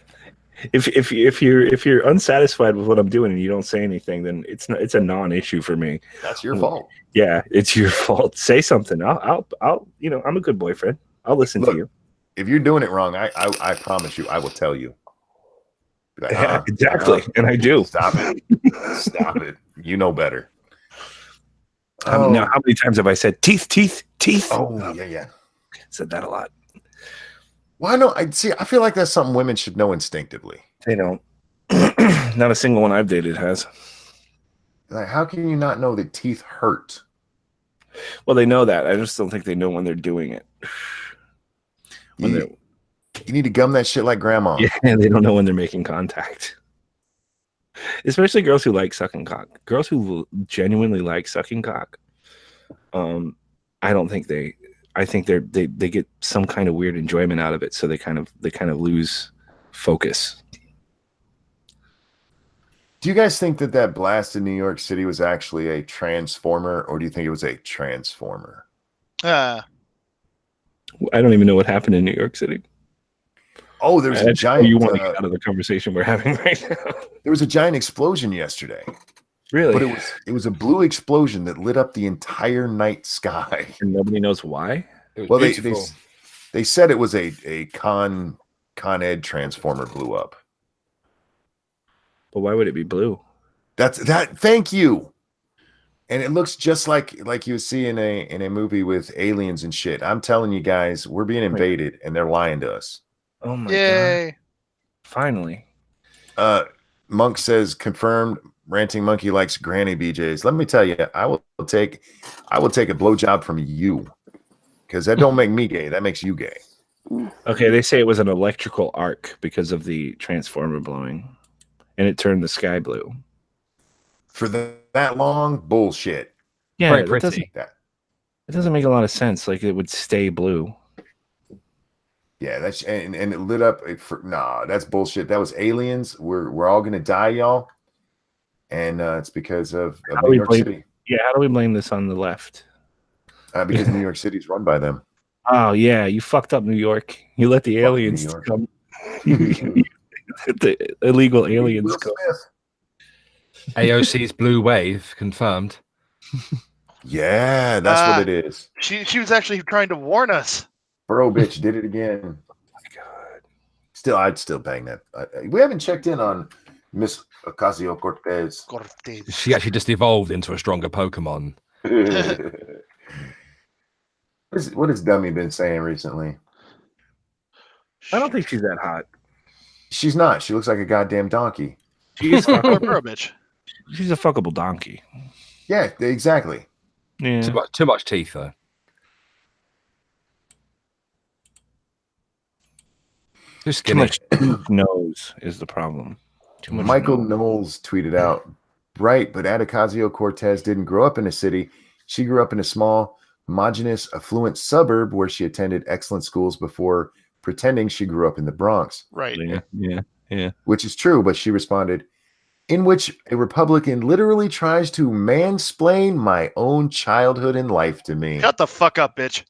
if you're unsatisfied with what I'm doing and you don't say anything, then it's a non-issue for me. That's your fault. Yeah, it's your fault. Say something. I'll I'm a good boyfriend. I'll listen Look, to you. If you're doing it wrong, I promise you, I will tell you. Be like, Yeah, exactly, and I do. Stop it. Stop it. You know better. Now, how many times have I said teeth? Oh, yeah. Said that a lot. Well, I feel like that's something women should know instinctively. They don't. Not a single one I've dated has. Like, how can you not know that teeth hurt? Well, they know that. I just don't think they know when they're doing it. You need to gum that shit like grandma. Yeah, they don't know when they're making contact. Especially girls who like sucking cock. Girls who genuinely like sucking cock. I don't think they. I think they get some kind of weird enjoyment out of it, so they kind of lose focus. Do you guys think that blast in New York City was actually a transformer, or do you think it was a transformer? I don't even know what happened in New York City. Oh, there's a giant. You want to get out of the conversation we're having right now? There was a giant explosion yesterday. Really? But it was a blue explosion that lit up the entire night sky. And nobody knows why. Well, they said it was a Con Ed transformer blew up. But why would it be blue? Thank you. And it looks just like you see in a movie with aliens and shit. I'm telling you guys, we're being invaded and they're lying to us. Oh my God. Finally. Monk says confirmed. Ranting Monkey likes granny BJs. Let me tell you, I will take a blowjob from you, because that don't make me gay. That makes you gay. Okay, they say it was an electrical arc because of the transformer blowing, and it turned the sky blue. For that long, bullshit. Yeah, it doesn't make a lot of sense. Like it would stay blue. Yeah, that's and it lit up. That's bullshit. That was aliens. We're all gonna die, y'all. And it's because of New York City. Yeah, how do we blame this on the left? Because New York City is run by them. Oh, yeah, you fucked up New York. You let the aliens come. The illegal aliens come. AOC's blue wave confirmed. Yeah, that's what it is. She was actually trying to warn us. Bro, bitch, did it again. Oh my God. I'd still bang that. We haven't checked in on Miss Ocasio-Cortez. She actually just evolved into a stronger Pokemon. What has Dummy been saying recently? I don't think she's that hot. She's not. She looks like a goddamn donkey. She's fuckable, bitch. She's a fuckable donkey. Yeah, exactly. Yeah. Too much teeth, though. Too much nose is the problem. Too much Michael Knowles tweeted out, right, but Ocasio-Cortez didn't grow up in a city. She grew up in a small, homogeneous, affluent suburb where she attended excellent schools before pretending she grew up in the Bronx. Right. Yeah. Which is true, but she responded, in which a Republican literally tries to mansplain my own childhood and life to me. Shut the fuck up, bitch.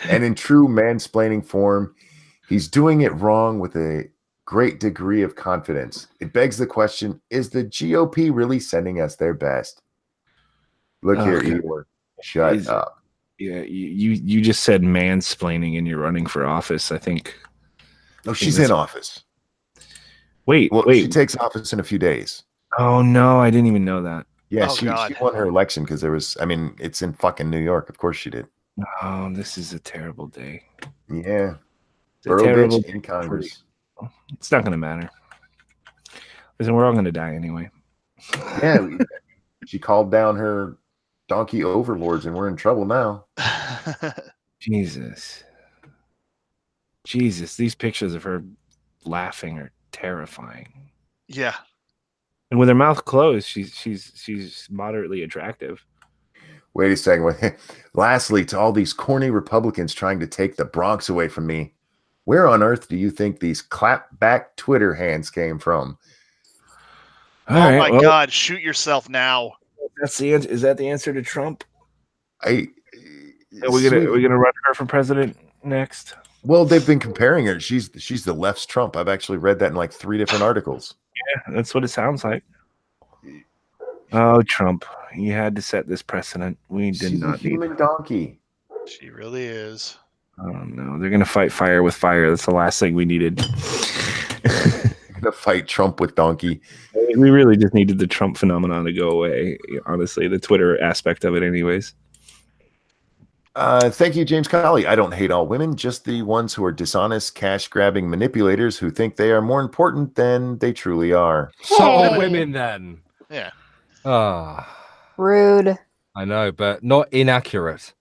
And in true mansplaining form, he's doing it wrong with a great degree of confidence. It begs the question, is the GOP really sending us their best? Look here, Eeyore. Shut up. Yeah, you just said mansplaining and you're running for office, I think. No, she's in office. Wait. She takes office in a few days. Oh, no, I didn't even know that. Yeah, she won her election because it's in fucking New York. Of course she did. Oh, this is a terrible day. Yeah. Borough bitch in Congress. It's not going to matter. Listen, we're all going to die anyway. Yeah. She called down her donkey overlords and we're in trouble now. Jesus, these pictures of her laughing are terrifying. Yeah. And with her mouth closed, she's moderately attractive. Wait a second. Lastly, to all these corny Republicans trying to take the Bronx away from me, where on earth do you think these clapback Twitter hands came from? My God, shoot yourself now. That's the answer. Is that the answer to Trump? Are we gonna run her for president next? Well, they've been comparing her. She's the left's Trump. I've actually read that in like 3 different articles. Yeah, that's what it sounds like. Oh, Trump, you had to set this precedent. We did She's a not need. human donkey. She really is. Oh no, they're gonna fight fire with fire. That's the last thing we needed. Gonna fight Trump with donkey. We really just needed the Trump phenomenon to go away. Honestly, the Twitter aspect of it, anyways. Thank you, James Colley. I don't hate all women, just the ones who are dishonest, cash-grabbing manipulators who think they are more important than they truly are. So are Hey. women then. Yeah. Ah, Rude. I know, but not inaccurate.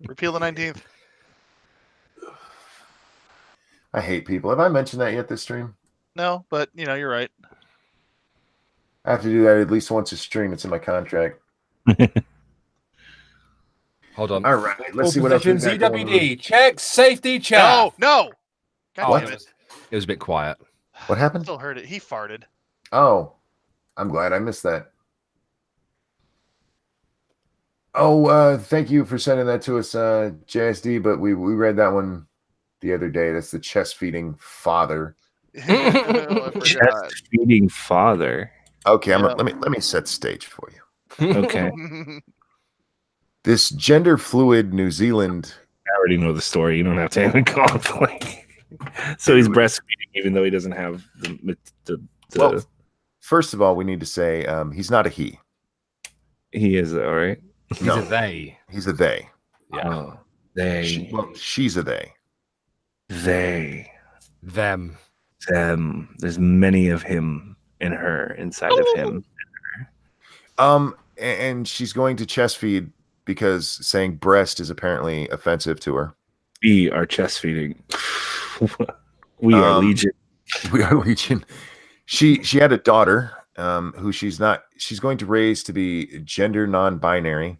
Repeal the 19th. I hate people. Have I mentioned that yet this stream? No, but you're right. I have to do that at least once a stream. It's in my contract. Hold on. All right, let's see what else we Position got going on. ZWD. Check safety check. No. God What? damn it. It was a bit quiet. What happened? Still heard it. He farted. Oh, I'm glad I missed that. Oh, thank you for sending that to us, JSD. But we read that one the other day. That's the chest feeding father. I forgot. Chest feeding father. Okay, Yeah. let me set the stage for you. Okay, This gender fluid New Zealand. I already know the story. You don't have to even conflict. So he's breastfeeding, even though he doesn't have the Well, first of all, we need to say he's not a he. he is all right. He's No. a they. He's a they. Yeah. Oh, they, She's a they. they, Them. them. There's many of him in her, inside of him. And she's going to chest feed because saying breast is apparently offensive to her. We are chest feeding. We are legion. We are legion. She had a daughter who she's going to raise to be gender non-binary.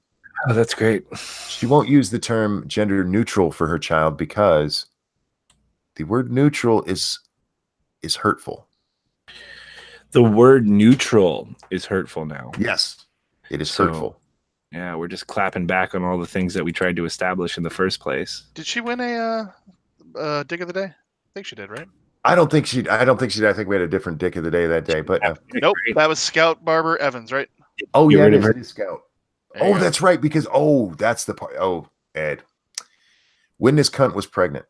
Oh, that's great. She won't use the term gender neutral for her child because the word neutral is hurtful. The word neutral is hurtful now. Yes, it is So- hurtful. Yeah, we're just clapping back on all the things that we tried to establish in the first place. Did she win a dig of the day? I think she did, right? I don't think she did. I think we had a different dick of the day that day. But Nope. That was Scout Barber Evans, right? oh Get yeah, rid it of is, her. it is Scout. There you Oh, go. that's right. Because that's the part. Oh, Ed, when this cunt was pregnant,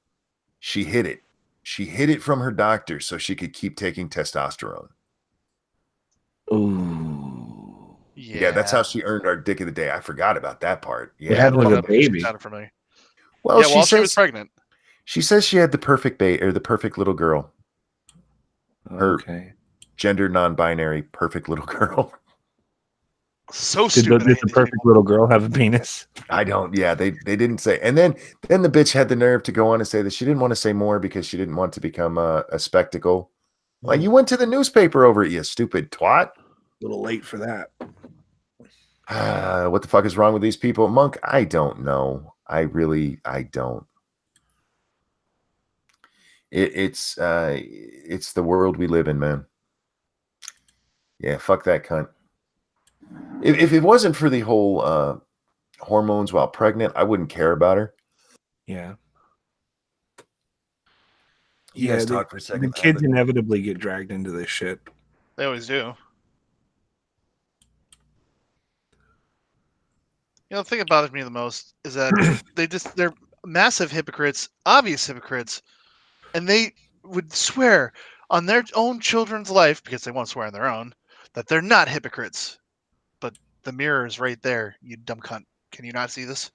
she hid it. She hid it from her doctor so she could keep taking testosterone. Ooh. Yeah, that's how she earned our dick of the day. I forgot about that part. It had Yeah. with a That baby. sounded familiar. Well, Yeah, while she was says pregnant. she says she had the perfect bait or the perfect little girl, Her- Okay. gender non-binary, perfect little girl. So Did stupid. I hate the these perfect people. little girl have a penis? I don't. Yeah, they didn't say. And then the bitch had the nerve to go on and say that she didn't want to say more because she didn't want to become a spectacle. Like, you went to the newspaper over it, you stupid twat. A little late for that. What the fuck is wrong with these people, Monk? I don't know. I don't. It's the world we live in, man. Yeah, fuck that cunt. If it wasn't for the whole hormones while pregnant, I wouldn't care about her. Yeah. You Yeah, guys the- talk for a second. The kids inevitably get dragged into this shit. They always do. The thing that bothers me the most is that they're massive hypocrites, obvious hypocrites, and they would swear on their own children's life, because they won't swear on their own, that they're not hypocrites. But the mirror is right there, you dumb cunt. Can you not see this?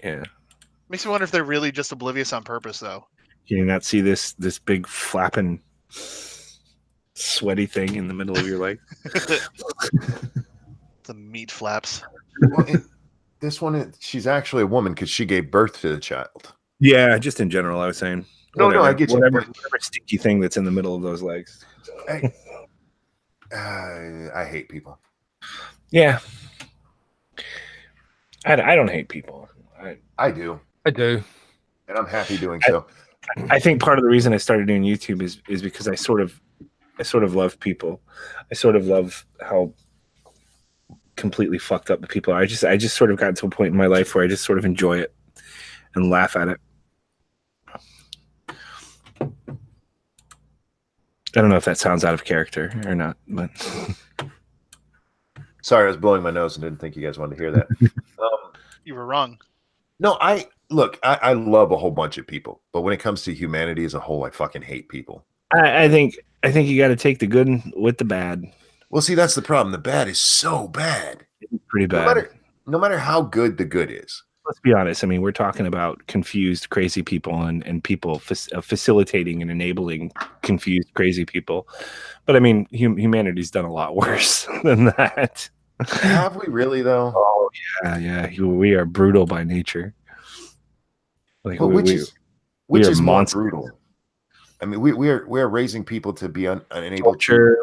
Yeah. Makes me wonder if they're really just oblivious on purpose, though. Can you not see this big flapping sweaty thing in the middle of your leg? The meat flaps. Well, this one, she's actually a woman because she gave birth to the child. Yeah, just in general, I was saying. No, I get you. Whatever stinky thing that's in the middle of those legs. I hate people. Yeah. I don't hate people. I do, I do. and I'm happy doing so. I think part of the reason I started doing YouTube is because I sort of love people. I sort of love how completely fucked up people are. I just sort of got to a point in my life where I just sort of enjoy it and laugh at it. I don't know if that sounds out of character or not, but Sorry, I was blowing my nose and didn't think you guys wanted to hear that. You were wrong. No, I love a whole bunch of people, but when it comes to humanity as a whole, I fucking hate people. I think you got to take the good with the bad. Well, see, that's the problem. The bad is so bad. It's pretty bad. No matter how good the good is. Let's be honest. I mean, we're talking about confused, crazy people and people facilitating and enabling confused, crazy people. But I mean, humanity's done a lot worse than that. Have we really, though? Oh, yeah. We are brutal by nature. Like, well, which is more monsters. brutal? I mean, we are raising people to be unable Torture,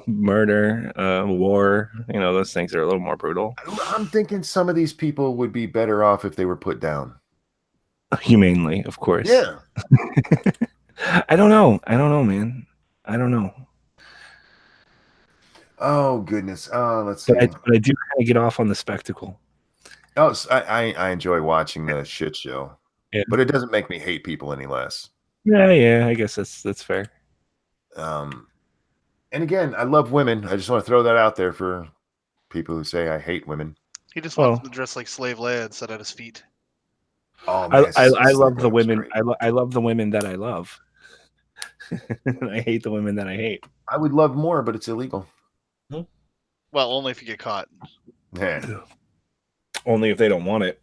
murder, war. You know, those things are a little more brutal. I'm thinking some of these people would be better off if they were put down. Humanely, of course. Yeah. I don't know, man. I don't know. Oh goodness. Let's see. But I do kind of get off on the spectacle. Oh, I enjoy watching the shit show. Yeah. But it doesn't make me hate people any less. Yeah. I guess that's fair. And again, I love women. I just want to throw that out there for people who say I hate women. He just wants to dress like Slave Leia and sit at his feet. Oh, man, I love the women. I love the women that I love. I hate the women that I hate. I would love more, but it's illegal. Well, only if you get caught. Yeah. Only if they don't want it.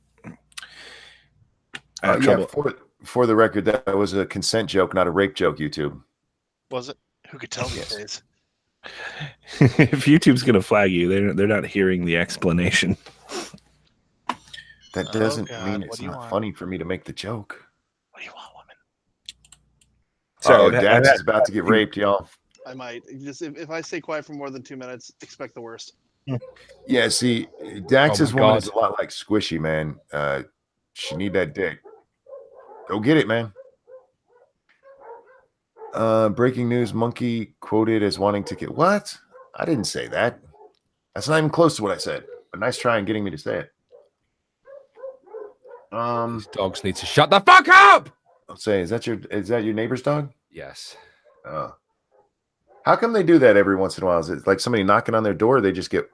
For the record, that was a consent joke, not a rape joke, YouTube. Was it? Who could tell these days? If YouTube's gonna flag you, they're not hearing the explanation. That doesn't mean it's not funny for me to make the joke. What do you want, woman? So Dax is about to get raped, y'all. I might. Just if I stay quiet for more than 2 minutes, expect the worst. Yeah, see, Dax's woman is a lot like Squishy, man. She need that dick. Go get it, man. Breaking news, Monkey quoted as wanting to get what? I didn't say that. That's not even close to what I said. But nice try in getting me to say it. These dogs need to shut the fuck up. I'll say, is that your neighbor's dog? Yes. How come they do that every once in a while? Is it like somebody knocking on their door? Or they just get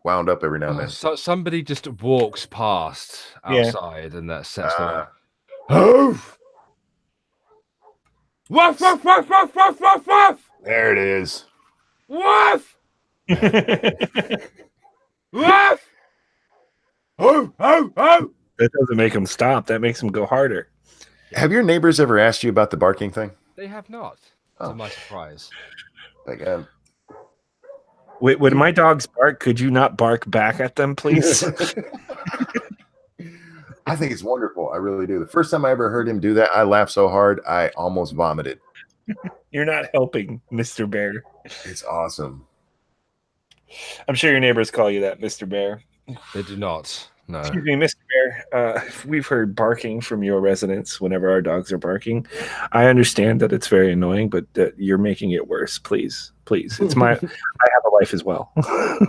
wound up every now and then. So somebody just walks past outside, and that sets them. Oh! Woof, woof, woof, woof, woof, woof, woof. There it is. Woof. Woof. Oh, oh, oh. That doesn't make them stop. That makes them go harder. Have your neighbors ever asked you about the barking thing? They have not. To my surprise. Like, when my dogs bark, could you not bark back at them, please? I think it's wonderful. I really do. The first time I ever heard him do that, I laughed so hard I almost vomited. You're not helping, Mr. Bear. It's awesome. I'm sure your neighbors call you that, Mr. Bear. They do not. No. Excuse me, Mr. Bear. We've heard barking from your residents whenever our dogs are barking. I understand that it's very annoying, but you're making it worse. Please. It's I have a life as well.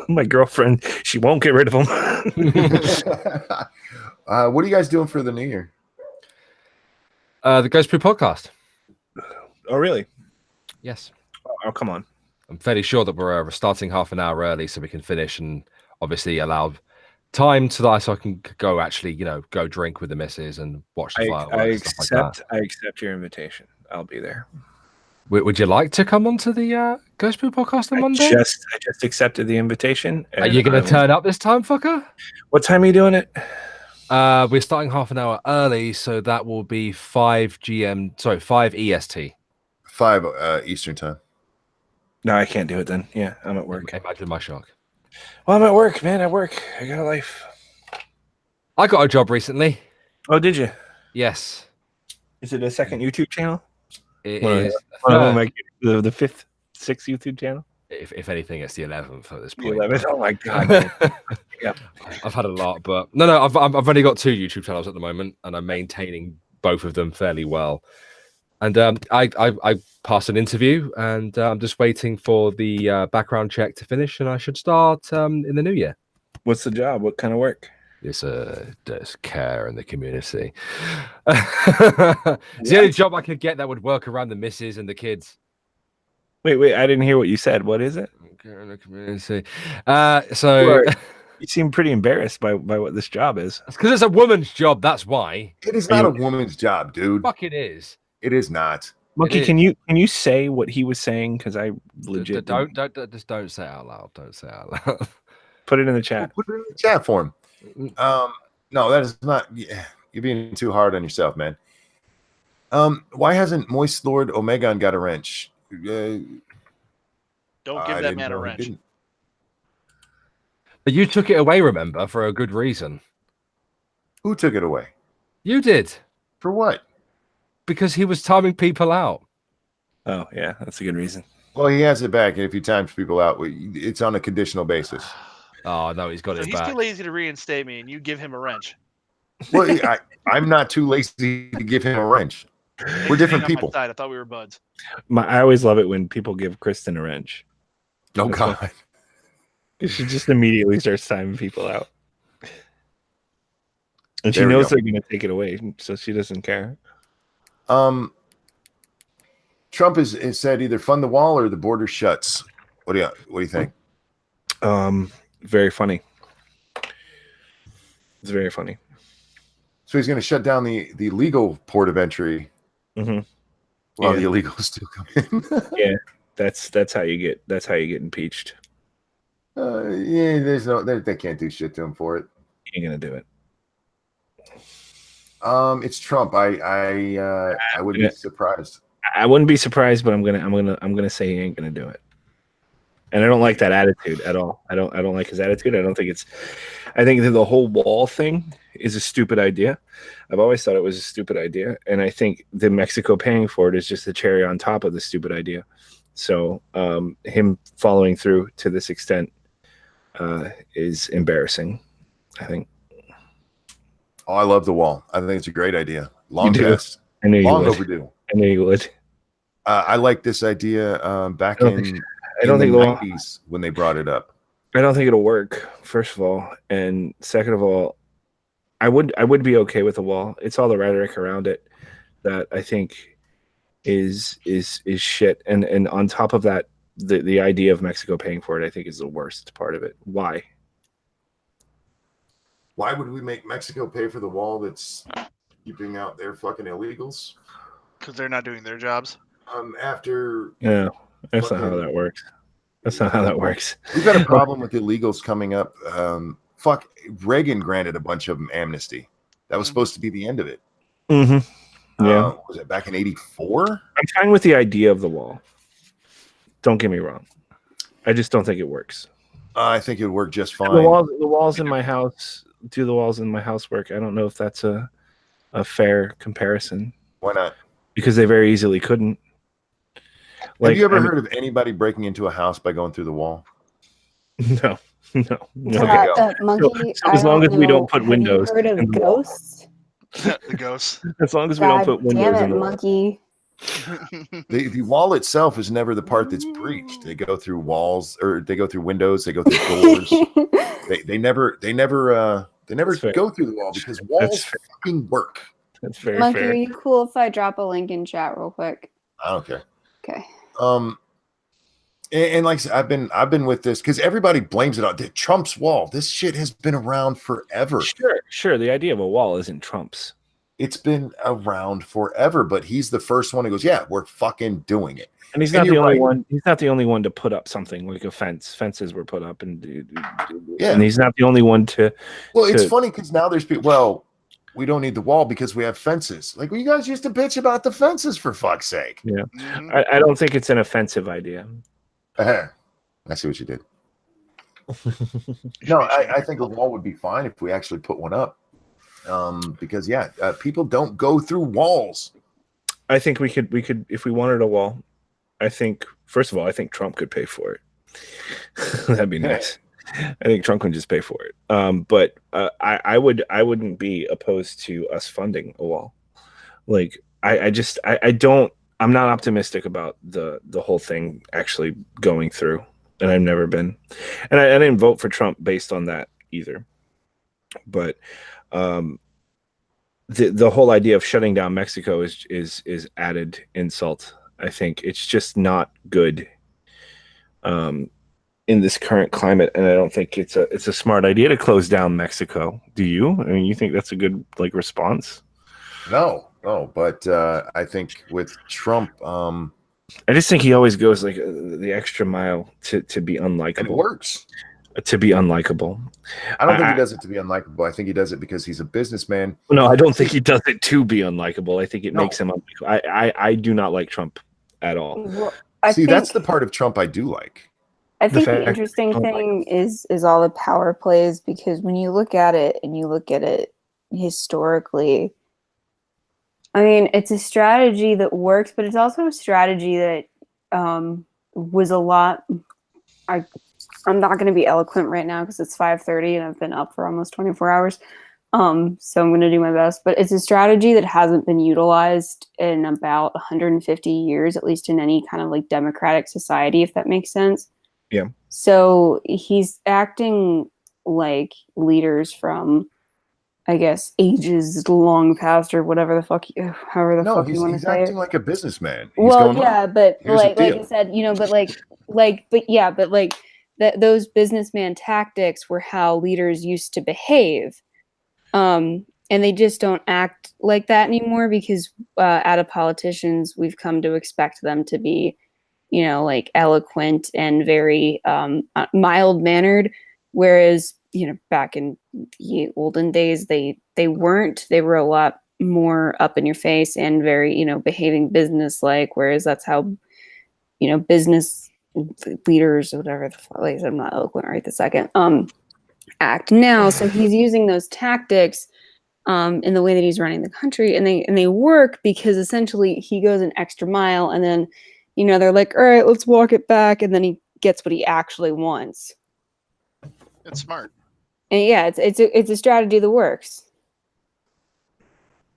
My girlfriend, she won't get rid of them. What are you guys doing for the new year? The Ghost Poo podcast. Oh, really? Yes. Oh, come on. I'm fairly sure that we're starting half an hour early so we can finish and obviously allow time to that so I can go go drink with the missus and watch the fireworks. I accept your invitation. I'll be there. Would you like to come onto the Ghost Poo podcast on Monday? I just accepted the invitation. Are you going to turn up this time, fucker? What time are you doing it? We're starting half an hour early, so that will be 5 EST. 5 Eastern time. No, I can't do it then. Yeah, I'm at work. Imagine my shock. Well, I'm at work, man. I work. I got a life. I got a job recently. Oh, did you? Yes. Is it a second YouTube channel? It is the 5th, 6th YouTube channel? If anything, it's the 11th at this The point. 11th? Oh my god. Yeah. I've had a lot, but no. I've only got 2 YouTube channels at the moment, and I'm maintaining both of them fairly well. And I passed an interview, and I'm just waiting for the background check to finish, and I should start in the new year. What's the job? What kind of work? It's there's care in the community. It's the only job I could get that would work around the missus and the kids. Wait, I didn't hear what you said. What is it? Care in the community. So you seem pretty embarrassed by what this job is. It's because it's a woman's job. That's why. It is not a woman's job, dude. Fuck, it is. It is not. Monkey, can you say what he was saying? Because I legit don't say it out loud. Don't say it out loud. Put it in the chat. Put it in the chat for him. No, that is not. Yeah, you're being too hard on yourself, man. Why hasn't Moist Lord Omegon got a wrench? Don't give that man a wrench. But you took it away, remember, for a good reason. Who took it away? You did. For what? Because he was timing people out. Oh, yeah, that's a good reason. Well, he has it back, and if he times people out, it's on a conditional basis. Oh, no, he's got it back. He's too lazy to reinstate me, and you give him a wrench. Well, I'm not too lazy to give him a wrench. We're different people. I thought we were buds. I always love it when people give Kristen a wrench. Oh, God. She just immediately starts timing people out. And she knows they're going to take it away, so she doesn't care. Trump has said either fund the wall or the border shuts. What do you think? Very funny. It's very funny. So he's going to shut down the legal port of entry while the illegals still come in. Yeah, that's how you get impeached. Yeah, they can't do shit to him for it. He ain't gonna do it. It's Trump. I would be surprised. I wouldn't be surprised, but I'm gonna say he ain't gonna do it. And I don't like that attitude at all. I don't like his attitude. I think that the whole wall thing is a stupid idea. I've always thought it was a stupid idea, and I think the Mexico paying for it is just the cherry on top of the stupid idea. So him following through to this extent is embarrassing, I think. Oh, I love the wall. I think it's a great idea. Long past, long overdue. I knew you would. I like this idea back in the 90s when they brought it up. I don't think it'll work, first of all. And second of all, I would be okay with a wall. It's all the rhetoric around it that I think is shit. And on top of that, the idea of Mexico paying for it, I think, is the worst part of it. Why? Why would we make Mexico pay for the wall that's keeping out their fucking illegals? Because they're not doing their jobs. Yeah, that's not how that works. That's not how that works. We've got a problem with illegals coming up. Reagan granted a bunch of them amnesty. That was supposed to be the end of it. Mm-hmm. Yeah. Was it back in '84? I'm fine with the idea of the wall. Don't get me wrong. I just don't think it works. I think it would work just fine. The walls in my house do the walls in my house work. I don't know if that's a fair comparison. Why not? Because they very easily couldn't. Have you ever heard of anybody breaking into a house by going through the wall? No. Monkey, so as long as we don't put windows. Heard of ghosts? The ghosts. As long as we don't put windows. Damn it, Monkey. The wall itself is never the part that's breached. They go through walls, or they go through windows, they go through doors. they never go through the wall because walls fucking work. That's very Monkey, fair. are you cool if I drop a link in chat real quick? I don't care. Okay. And like I said, I've been with this because everybody blames it on Trump's wall. This shit has been around forever. Sure. The idea of a wall isn't Trump's. It's been around forever, but he's the first one who goes, "Yeah, we're fucking doing it." And he's not the only one. He's not the only one to put up something like a fence. Fences were put up, and he's not the only one to. Well, it's funny because now there's people. Well, we don't need the wall because we have fences. Like, well, you guys used to bitch about the fences for fuck's sake. Yeah, I don't think it's an offensive idea. I see what you did. No, I think a wall would be fine if we actually put one up. Because people don't go through walls. I think we could if we wanted a wall. I think first of all, I think Trump could pay for it. That'd be nice. I think Trump can just pay for it. But I wouldn't be opposed to us funding a wall. Like I'm not optimistic about the whole thing actually going through, and I've never been, and I didn't vote for Trump based on that either. But the whole idea of shutting down Mexico is added insult. I think it's just not good in this current climate, and I don't think it's a smart idea to close down Mexico. Do you? I mean, you think that's a good response? No, but I think with Trump, I just think he always goes like the extra mile to be unlikable. and it works. To be unlikable. I don't think he does it to be unlikable. I think he does it because he's a businessman. No, I don't think he does it to be unlikable. I think it makes him unlikable. I do not like Trump at all. Well, that's the part of Trump I do like. I think the interesting thing is all the power plays, because when you look at it and you look at it historically, I mean, it's a strategy that works, but it's also a strategy that was a lot. I'm not going to be eloquent right now because it's 5:30 and I've been up for almost 24 hours. So I'm going to do my best. But it's a strategy that hasn't been utilized in about 150 years, at least in any kind of like democratic society, if that makes sense. Yeah. So he's acting like leaders from, I guess, ages long past, or whatever the fuck, however the fuck you want to say. He's acting like a businessman. Well, yeah, but like I said, but those businessman tactics were how leaders used to behave, and they just don't act like that anymore, because out of politicians, we've come to expect them to be, like eloquent and very mild mannered, whereas back in the olden days, they weren't. They were a lot more up in your face and very, behaving business like, whereas that's how, business leaders or whatever the fuck, like, I'm not eloquent right this second, act now. So he's using those tactics in the way that he's running the country, and they work because essentially he goes an extra mile, and then, they're like, all right, let's walk it back, and then he gets what he actually wants. It's smart. And yeah, it's a strategy that works.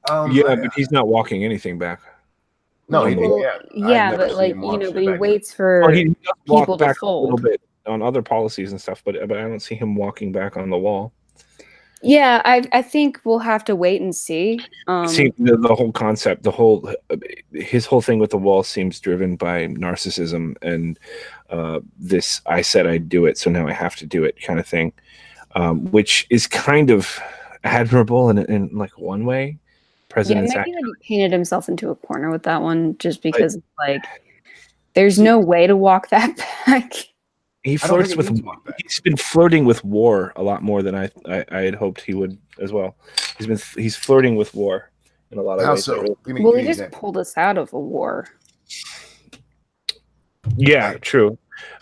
But he's not walking anything back. No, but like, but he waits for he does people walk back to fold a little bit on other policies and stuff, but I don't see him walking back on the wall. Yeah, I think we'll have to wait and see. See, the whole concept, his whole thing with the wall seems driven by narcissism and this "I said I'd do it, so now I have to do it" kind of thing, which is kind of admirable in like one way. Maybe that he painted himself into a corner with that one, just because there's no way to walk that back. He flirts with. He's been flirting with war a lot more than I had hoped he would as well. He's flirting with war in a lot of ways. So? He just pulled us out of a war. Yeah, true.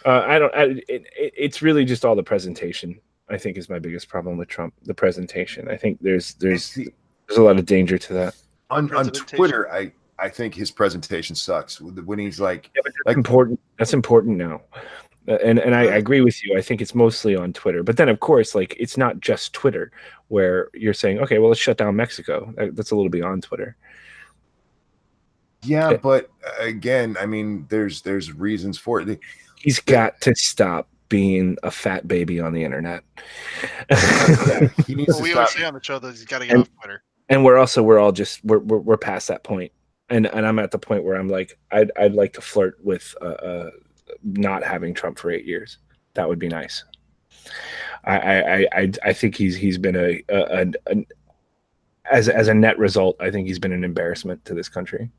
It's really just all the presentation, I think, is my biggest problem with Trump. The presentation. I think there's a lot of danger to that. On Twitter, I think his presentation sucks when he's like, that's important. That's important now. And I agree with you. I think it's mostly on Twitter. But then, of course, like, it's not just Twitter where you're saying, okay, well, let's shut down Mexico. That's a little beyond Twitter. Yeah, but again, I mean, there's reasons for it. He's got to stop being a fat baby on the internet. He needs to we stop. always say on the show that he's got to get off Twitter. And we're past that point. And I'm at the point where I'm like, I'd like to flirt with not having Trump for 8 years. That would be nice. I think he's been as a net result, I think he's been an embarrassment to this country.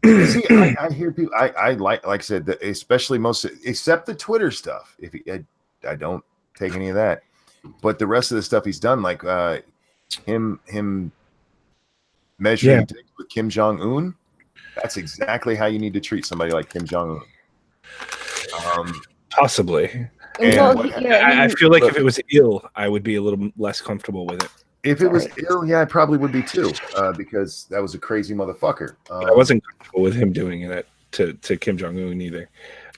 See, I hear people. I like I said, especially except the Twitter stuff. I don't take any of that, but the rest of the stuff he's done, like him measuring with Kim Jong-un. That's exactly how you need to treat somebody like Kim Jong-un. Possibly. I feel like if it was ill, I would be a little less comfortable with it. If it was ill, yeah, I probably would be too, because that was a crazy motherfucker. I wasn't comfortable with him doing that to Kim Jong-un either.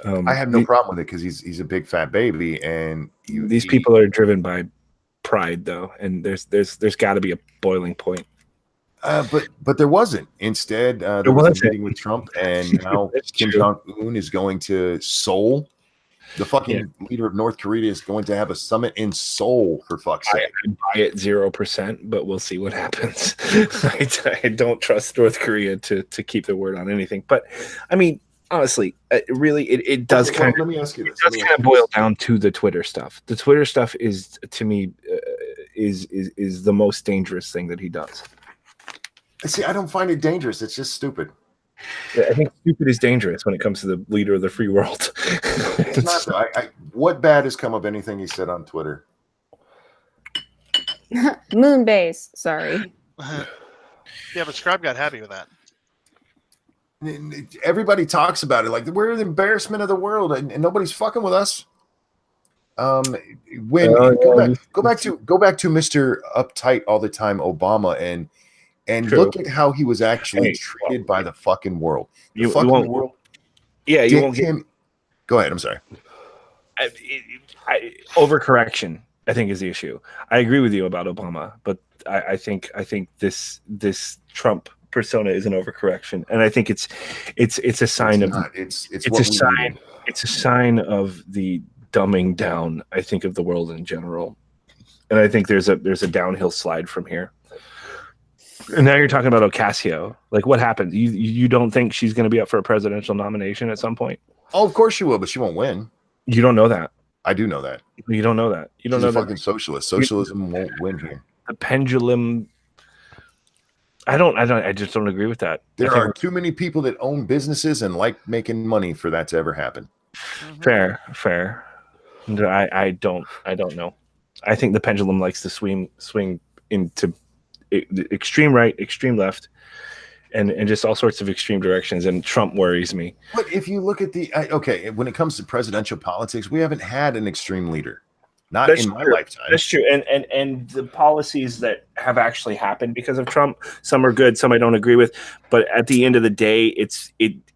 I have no problem with it because he's a big fat baby, and these people are driven by pride, though, and there's got to be a boiling point. But there wasn't. Instead, there was a meeting with Trump, and now Kim Jong-un is going to Seoul. The fucking leader of North Korea is going to have a summit in Seoul, for fuck's sake. I buy it 0%, but we'll see what happens. I don't trust North Korea to keep their word on anything. But I mean, honestly, really, it does kind of. Let me ask you this. It does kind of boil down to the Twitter stuff. The Twitter stuff is, to me, is the most dangerous thing that he does. See, I don't find it dangerous. It's just stupid. Yeah, I think stupid is dangerous when it comes to the leader of the free world. It's not though. What bad has come of anything he said on Twitter? Moonbase. Sorry. Yeah, but Scribe got happy with that. Everybody talks about it like we're the embarrassment of the world, and nobody's fucking with us. Go back to Mr. Uptight all the time, Obama, and look at how he was actually treated by the fucking world. The fucking world. Yeah, you won't get. Go ahead. I'm sorry. Overcorrection, I think, is the issue. I agree with you about Obama, but I think this Trump persona is an overcorrection, and I think it's a sign it's a sign of the dumbing down, I think, of the world in general, and I think there's a downhill slide from here. And now you're talking about Ocasio. Like, what happened? You don't think she's going to be up for a presidential nomination at some point? Oh, of course she will, but she won't win. You don't know that. I do know that. You don't know that. You don't know that. Fucking socialist. Socialism won't win here. The pendulum. I just don't agree with that. There are too many people that own businesses and like making money for that to ever happen. Fair. I don't know. I think the pendulum likes to swing into extreme right, extreme left, and just all sorts of extreme directions, and Trump worries me. But if you look at when it comes to presidential politics, we haven't had an extreme leader. Not in my lifetime. That's true. And the policies that have actually happened because of Trump, some are good, some I don't agree with. But at the end of the day, it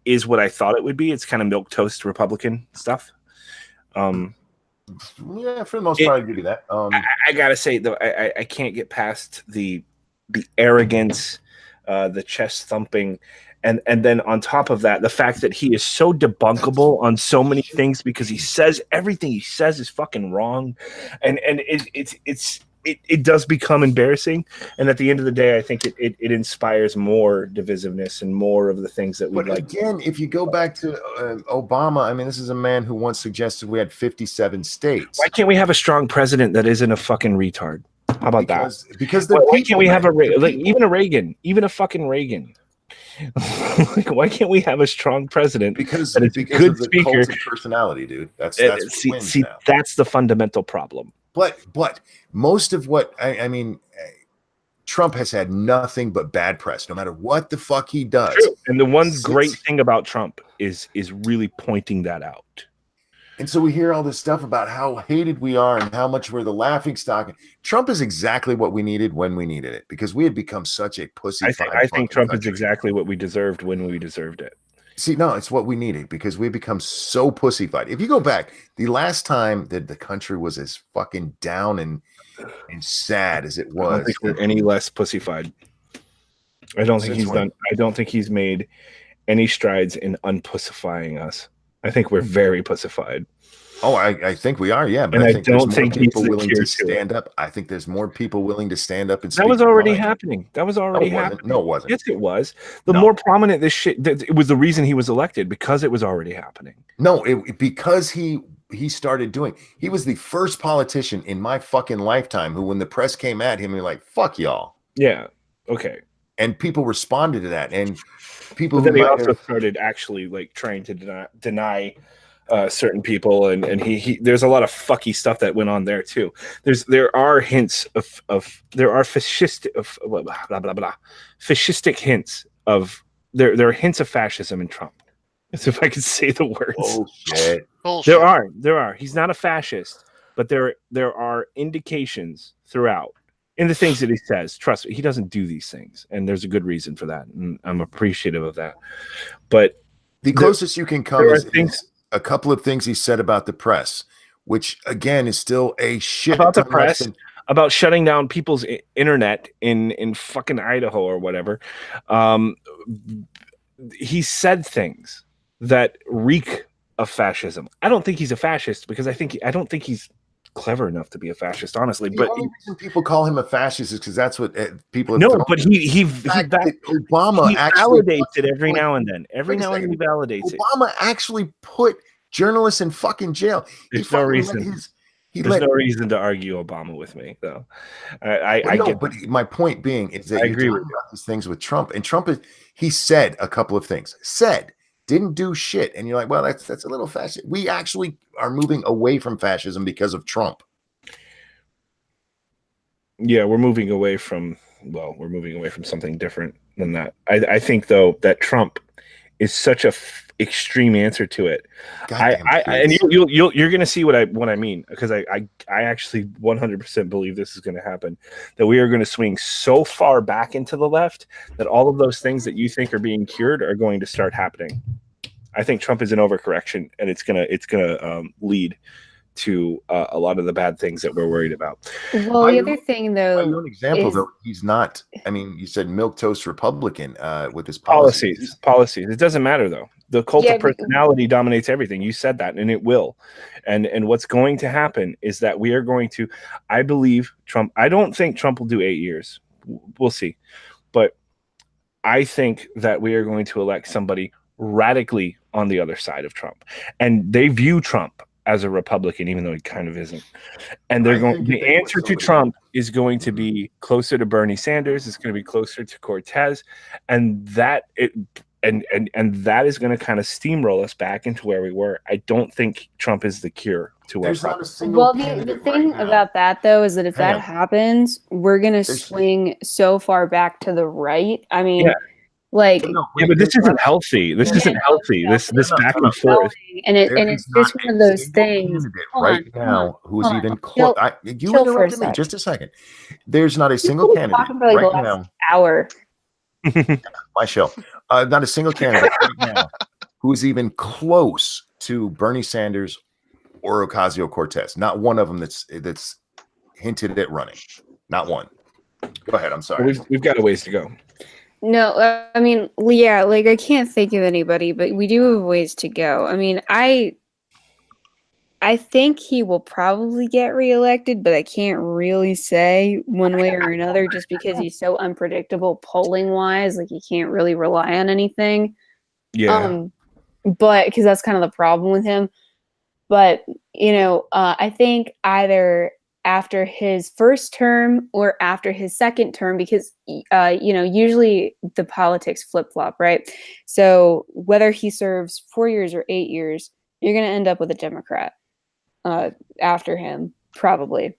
is what I thought it would be. It's kind of milquetoast Republican stuff. Yeah, for the most part, I give you that. I gotta say though, I can't get past the arrogance, the chest thumping, and then on top of that, the fact that he is so debunkable on so many things because he says everything he says is fucking wrong, and it does become embarrassing. And at the end of the day, I think it inspires more divisiveness and more of the things that we like. Again, if you go back to Obama, I mean, this is a man who once suggested we had 57 states. Why can't we have a strong president that isn't a fucking retard? How about that? Because why can't we have even a Reagan, even a fucking Reagan? Like, why can't we have a strong president? Because a good of the speaker, cult of personality, dude. That's see, that's the fundamental problem. But most of what I mean, Trump has had nothing but bad press, no matter what the fuck he does. True. And the one great thing about Trump is really pointing that out. And so we hear all this stuff about how hated we are and how much we're the laughing stock. Trump is exactly what we needed when we needed it, because we had become such a pussy. I think Trump is exactly what we deserved when we deserved it. See, no, it's what we needed because we become so pussyfied. If you go back, the last time that the country was as fucking down and sad as it was, I don't think we're any less pussyfied. I don't think he's made any strides in unpussifying us. I think we're very pussified. Oh, I think we are, yeah. But I think don't think people willing to stand up. I think there's more people willing to stand up and speak. That was already happening. That was already happening. No, it wasn't. Yes, it was. The more prominent this shit, it was the reason he was elected, because it was already happening. No, because he started doing. He was the first politician in my fucking lifetime who, when the press came at him, he was like, "Fuck y'all." Yeah. Okay. And people responded to that, and people. But then he also started actually like trying to deny certain people, and he there's a lot of fucky stuff that went on there too. There are hints of there are fascistic there are hints of fascism in Trump. As if I could say the words. Oh shit. There are. He's not a fascist, but there are indications throughout in the things that he says. Trust me, he doesn't do these things, and there's a good reason for that, and I'm appreciative of that. But the closest you can come is a couple of things he said about the press, which again is still a shit about the press. about shutting down people's internet in fucking Idaho or whatever. He said things that reek of fascism. I don't think he's a fascist because I don't think he's clever enough to be a fascist, honestly. The only reason people call him a fascist is because that's what people have no, but he Obama actually validates it every now and then. Every now and then he validates it. Obama actually put journalists in fucking jail. There's no reason. There's no reason to argue Obama with me, though. But my point being is that I agree with about these things with Trump, and Trump he said a couple of things. Didn't do shit, and you're like, well, that's a little fascist. We actually are moving away from fascism because of Trump. Yeah, we're moving away from something different than that. I think though that Trump is such a extreme answer to it. And you're going to see what I mean, because I actually 100% believe this is going to happen, that we are going to swing so far back into the left that all of those things that you think are being cured are going to start happening. I think Trump is an overcorrection, and it's gonna lead to a lot of the bad things that we're worried about. Well, the other thing, though, an example, though, he's not. I mean, you said milquetoast Republican with his policies. Policies. It doesn't matter, though. The cult of personality dominates everything. You said that, and it will. And what's going to happen is that we are going to. I believe Trump. I don't think Trump will do 8 years. We'll see, but I think that we are going to elect somebody radically on the other side of Trump, and they view Trump as a Republican, even though he kind of isn't. And the answer to Trump is going to be closer to Bernie Sanders. It's going to be closer to Cortez, and that that is going to kind of steamroll us back into where we were. I don't think Trump is the cure to our problems. Well, the thing about that, though, is that if that happens, we're going to swing so far back to the right. I mean, but this isn't healthy. This isn't healthy. This back and forth, and it's just one of those things right now who's even close. You interrupted me just a second. There's not a single candidate right now. Hour. My show. Not a single candidate right now who's even close to Bernie Sanders or Ocasio-Cortez. Not one of them that's hinted at running. Not one. Go ahead. I'm sorry. We've got a ways to go. No, I mean, yeah, like I can't think of anybody, but we do have ways to go. I mean, I think he will probably get reelected, but I can't really say one way or another just because he's so unpredictable polling wise. Like you can't really rely on anything. Yeah. But because that's kind of the problem with him. But, I think either after his first term or after his second term, because, usually the politics flip-flop, right? So whether he serves 4 years or 8 years, you're going to end up with a Democrat after him, probably.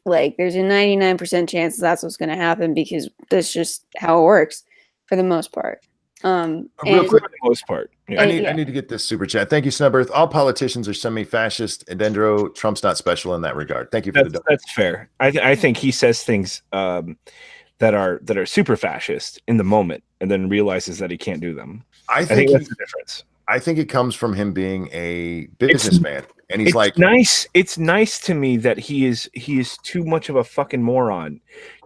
Like, there's a 99% chance that's what's going to happen because that's just how it works for the most part. Real quick, for the most part. Yeah. I need to get this super chat. Thank you, Snubbirth. All politicians are semi-fascist, and Dendro, Trump's not special in that regard. Thank you for that's fair. I think he says things that are super fascist in the moment, and then realizes that he can't do them. I think that's the difference. I think it comes from him being a businessman, and he's nice. It's nice to me that he is too much of a fucking moron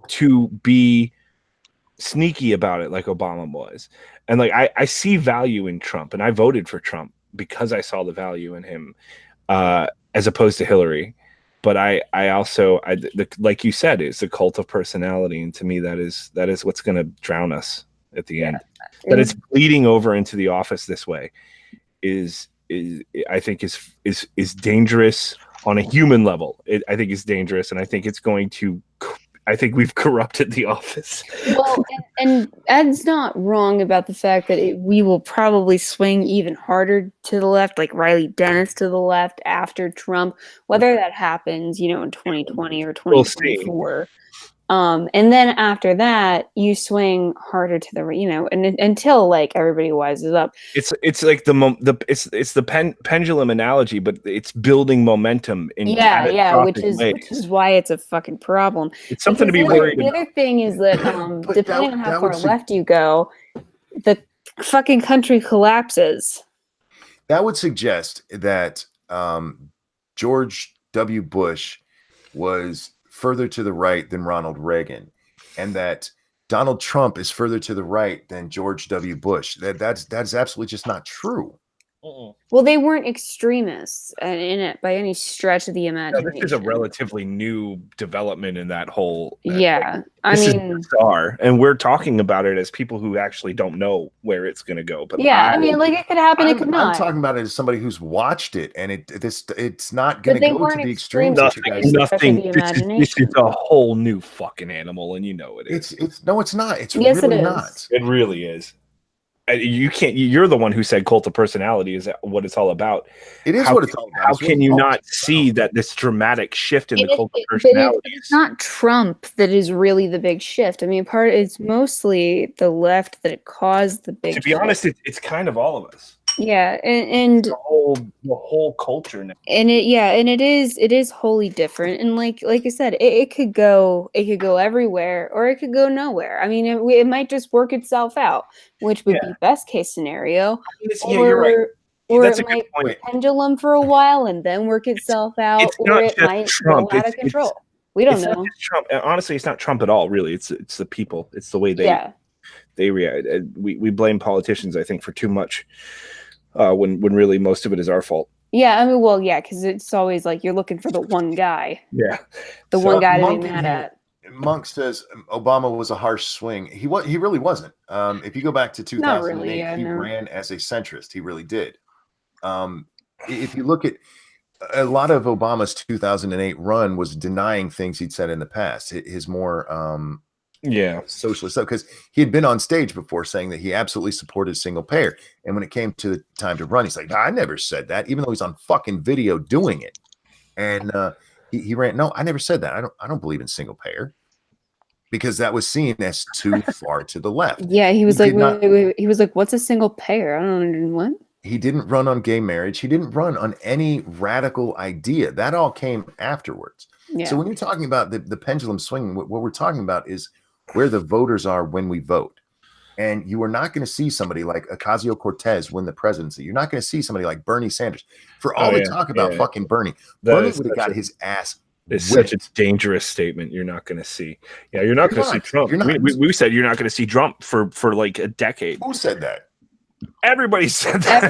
to be sneaky about it like Obama was. And like I see value in Trump, and I voted for Trump because I saw the value in him as opposed to Hillary. But I also like you said, it's the cult of personality, and to me that is what's going to drown us at the end. That it's bleeding over into the office this way is I think is dangerous on a human level. I think it's dangerous, and I think it's going to. I think we've corrupted the office. Well, and Ed's not wrong about the fact that we will probably swing even harder to the left, like Riley Dennis to the left after Trump. Whether that happens, in 2020 or 2024. And then after that, you swing harder to the, and until like everybody wises up. It's like the pendulum analogy, but it's building momentum in which is why it's a fucking problem. It's something to be worried about. The other thing is that depending on how far left you go, the fucking country collapses. That would suggest that George W. Bush was further to the right than Ronald Reagan, and that Donald Trump is further to the right than George W. Bush. That's absolutely just not true. Well, they weren't extremists in it by any stretch of the imagination. This is a relatively new development in that whole. Yeah, I mean, bizarre, and we're talking about it as people who actually don't know where it's going to go. But yeah, I mean, like it could happen, it could not. I'm talking about it as somebody who's watched it, and it's not going to go to the extremes. Nothing. This is a whole new fucking animal, and you know it is. It's not. It's yes, really it is. not. It really is. You can't. You're the one who said cult of personality is what it's all about. It is what it's all about. How can you not see that this dramatic shift in the cult of personality? It's not Trump that is really the big shift. I mean, it's mostly the left that caused the big. To be honest, it's kind of all of us. Yeah, and the whole culture now. And it is wholly different. And like I said, it could go everywhere or it could go nowhere. I mean, it might just work itself out, which would be best case scenario. You're right. Or That's it a good might point. Pendulum for a while and then work itself out, or it might go out of control. We don't know. Not just Trump. Honestly, it's not Trump at all. Really, it's the people. It's the way they react. We blame politicians, I think, for too much. When really most of it is our fault. Yeah, I mean, well, yeah, because it's always like you're looking for the one guy. Yeah, the one guy to be mad at. Monk says Obama was a harsh swing. He really wasn't. If you go back to 2008, he ran as a centrist. He really did. If you look at a lot of Obama's 2008 run was denying things he'd said in the past. His more socialist stuff, because he had been on stage before saying that he absolutely supported single payer, and when it came to the time to run, he's like, I never said that, even though he's on fucking video doing it. And he ran, no, I never said that. I don't believe in single payer, because that was seen as too far to the left. Yeah, he was wait, he was like, what's a single payer? I don't know what. He didn't run on gay marriage. He didn't run on any radical idea. That all came afterwards. Yeah. So when you're talking about the pendulum swinging, what we're talking about is where the voters are when we vote. And you are not going to see somebody like Ocasio-Cortez win the presidency. You're not going to see somebody like Bernie Sanders. For all the talk about fucking Bernie, Bernie would have got his ass It's whipped. such a dangerous statement. You're not going to see. Yeah, you're not going to see Trump. We said you're not going to see Trump for like a decade. Who said that? Everybody said that.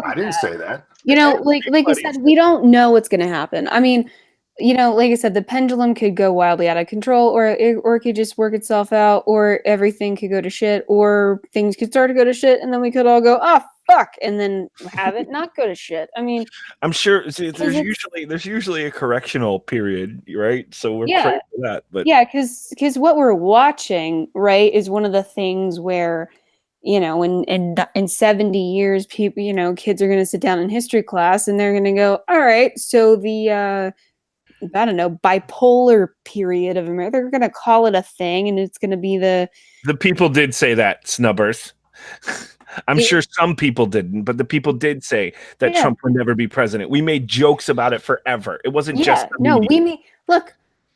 I didn't say that. You know, like you said, we don't know what's going to happen. I mean, you know, like I said, the pendulum could go wildly out of control, or it could just work itself out, or everything could go to shit, or things could start to go to shit, and then we could all go, oh, fuck, and then have it not go to shit. I mean, I'm sure there's usually a correctional period, right? So we're praying for that. But yeah, because what we're watching, right, is one of the things where, you know, in 70 years, people, you know, kids are going to sit down in history class and they're going to go, all right, so the I don't know, bipolar period of America, they're going to call it a thing, and it's going to be the people did say that, Snubbers. I'm sure some people didn't, but the people did say that Trump would never be president. We made jokes about it forever. It wasn't just we made look.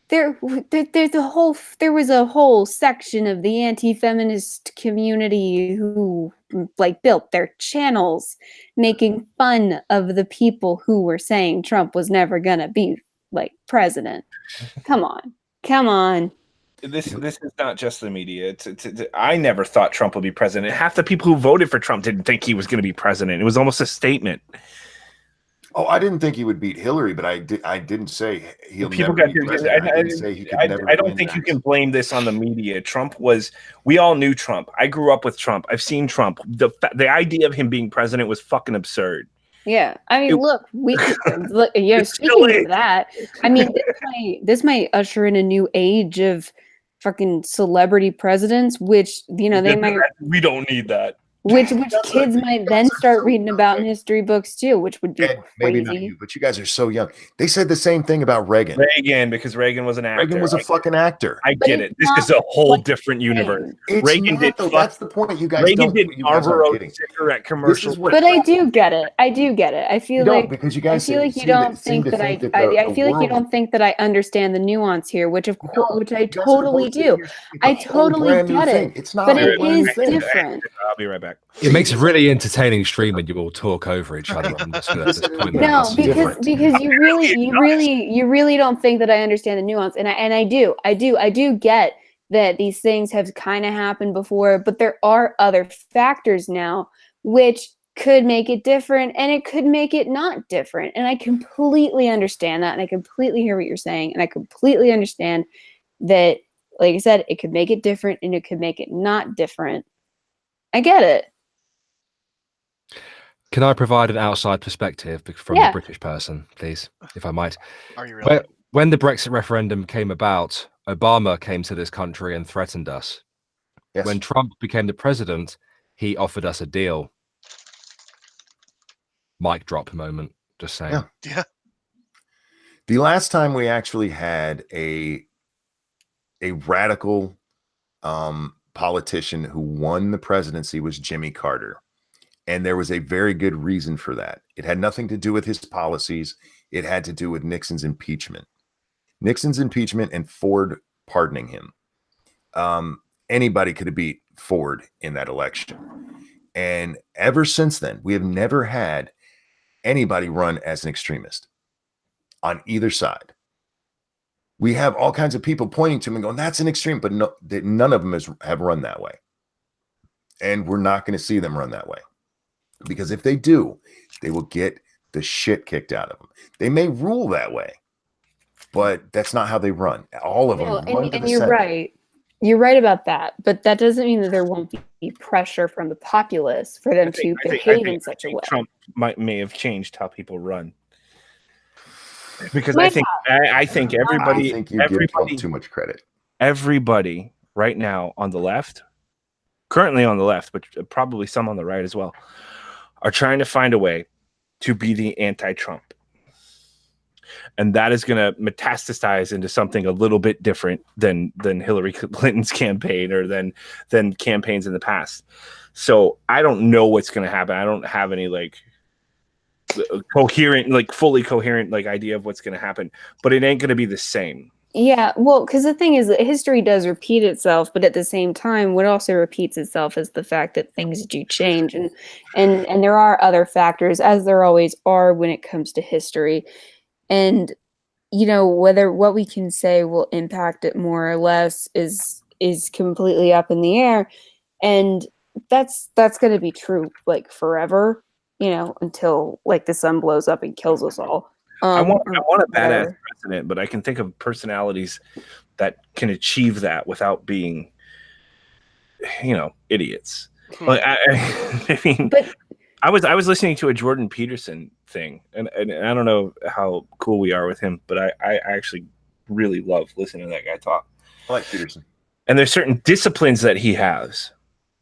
There was a whole section of the anti-feminist community who like built their channels making fun of the people who were saying Trump was never gonna be like president. Come on. This is not just the media. I never thought Trump would be president. Half the people who voted for Trump didn't think he was going to be president. It was almost a statement. Oh, I didn't think he would beat Hillary, but I didn't say he'll never be president. I don't think you can blame this on the media. We all knew Trump. I grew up with Trump. I've seen Trump. The idea of him being president was fucking absurd. Yeah, I mean, look, speaking of that, I mean, this might usher in a new age of fucking celebrity presidents, which, you know, we don't need that. Which kids might then start reading about in history books too, which would be crazy. Maybe not you, but you guys are so young. They said the same thing about Reagan. Because Reagan was an actor. Reagan was a fucking actor. I get it. This is a whole different universe. Reagan did. That's the point. You guys Reagan did Marlboro cigarette commercials. But I do get it. I feel like because you guys. I feel like you don't think that I feel like you don't think that I understand the nuance here, which I totally do. I totally get it. It's not. But it is different. I'll be right back. back. It makes a really entertaining stream when you all talk over each other. I'm just going to point that No, out. because you really don't think that I understand the nuance, and I do get that these things have kind of happened before, but there are other factors now which could make it different, and it could make it not different. And I completely understand that, and I completely hear what you're saying, and I completely understand that, like I said, it could make it different, and it could make it not different. I get it. Can I provide an outside perspective from the British person, please, if I might? Are you really? When the Brexit referendum came about, Obama came to this country and threatened us. Yes. When Trump became the president, he offered us a deal. Mic drop moment. Just saying. Yeah. The last time we actually had a radical politician who won the presidency was Jimmy Carter. And there was a very good reason for that. It had nothing to do with his policies. It had to do with Nixon's impeachment. Nixon's impeachment and Ford pardoning him. Anybody could have beat Ford in that election. And ever since then, we have never had anybody run as an extremist on either side. We have all kinds of people pointing to him and going, that's an extreme, but no, none of them have run that way. And we're not going to see them run that way. Because if they do, they will get the shit kicked out of them. They may rule that way, but that's not how they run. All of them run to the you're center. right. You're right about that, but that doesn't mean that there won't be pressure from the populace for them to behave in such a way. Trump may have changed how people run, because I think everybody. I think you give Trump too much credit. Everybody right now on the left, currently on the left, but probably some on the right as well, are trying to find a way to be the anti-Trump. And that is going to metastasize into something a little bit different than Hillary Clinton's campaign or than campaigns in the past. So I don't know what's going to happen. I don't have any fully coherent idea of what's going to happen, but it ain't going to be the same. Yeah, well, because the thing is that history does repeat itself, but at the same time, what also repeats itself is the fact that things do change, and there are other factors, as there always are when it comes to history. And whether what we can say will impact it more or less is completely up in the air, and that's going to be true forever, until the sun blows up and kills us all. I want a badass president, but I can think of personalities that can achieve that without being, idiots. I mean, but I was listening to a Jordan Peterson thing, and I don't know how cool we are with him, but I actually really love listening to that guy talk. I like Peterson. And there's certain disciplines that he has.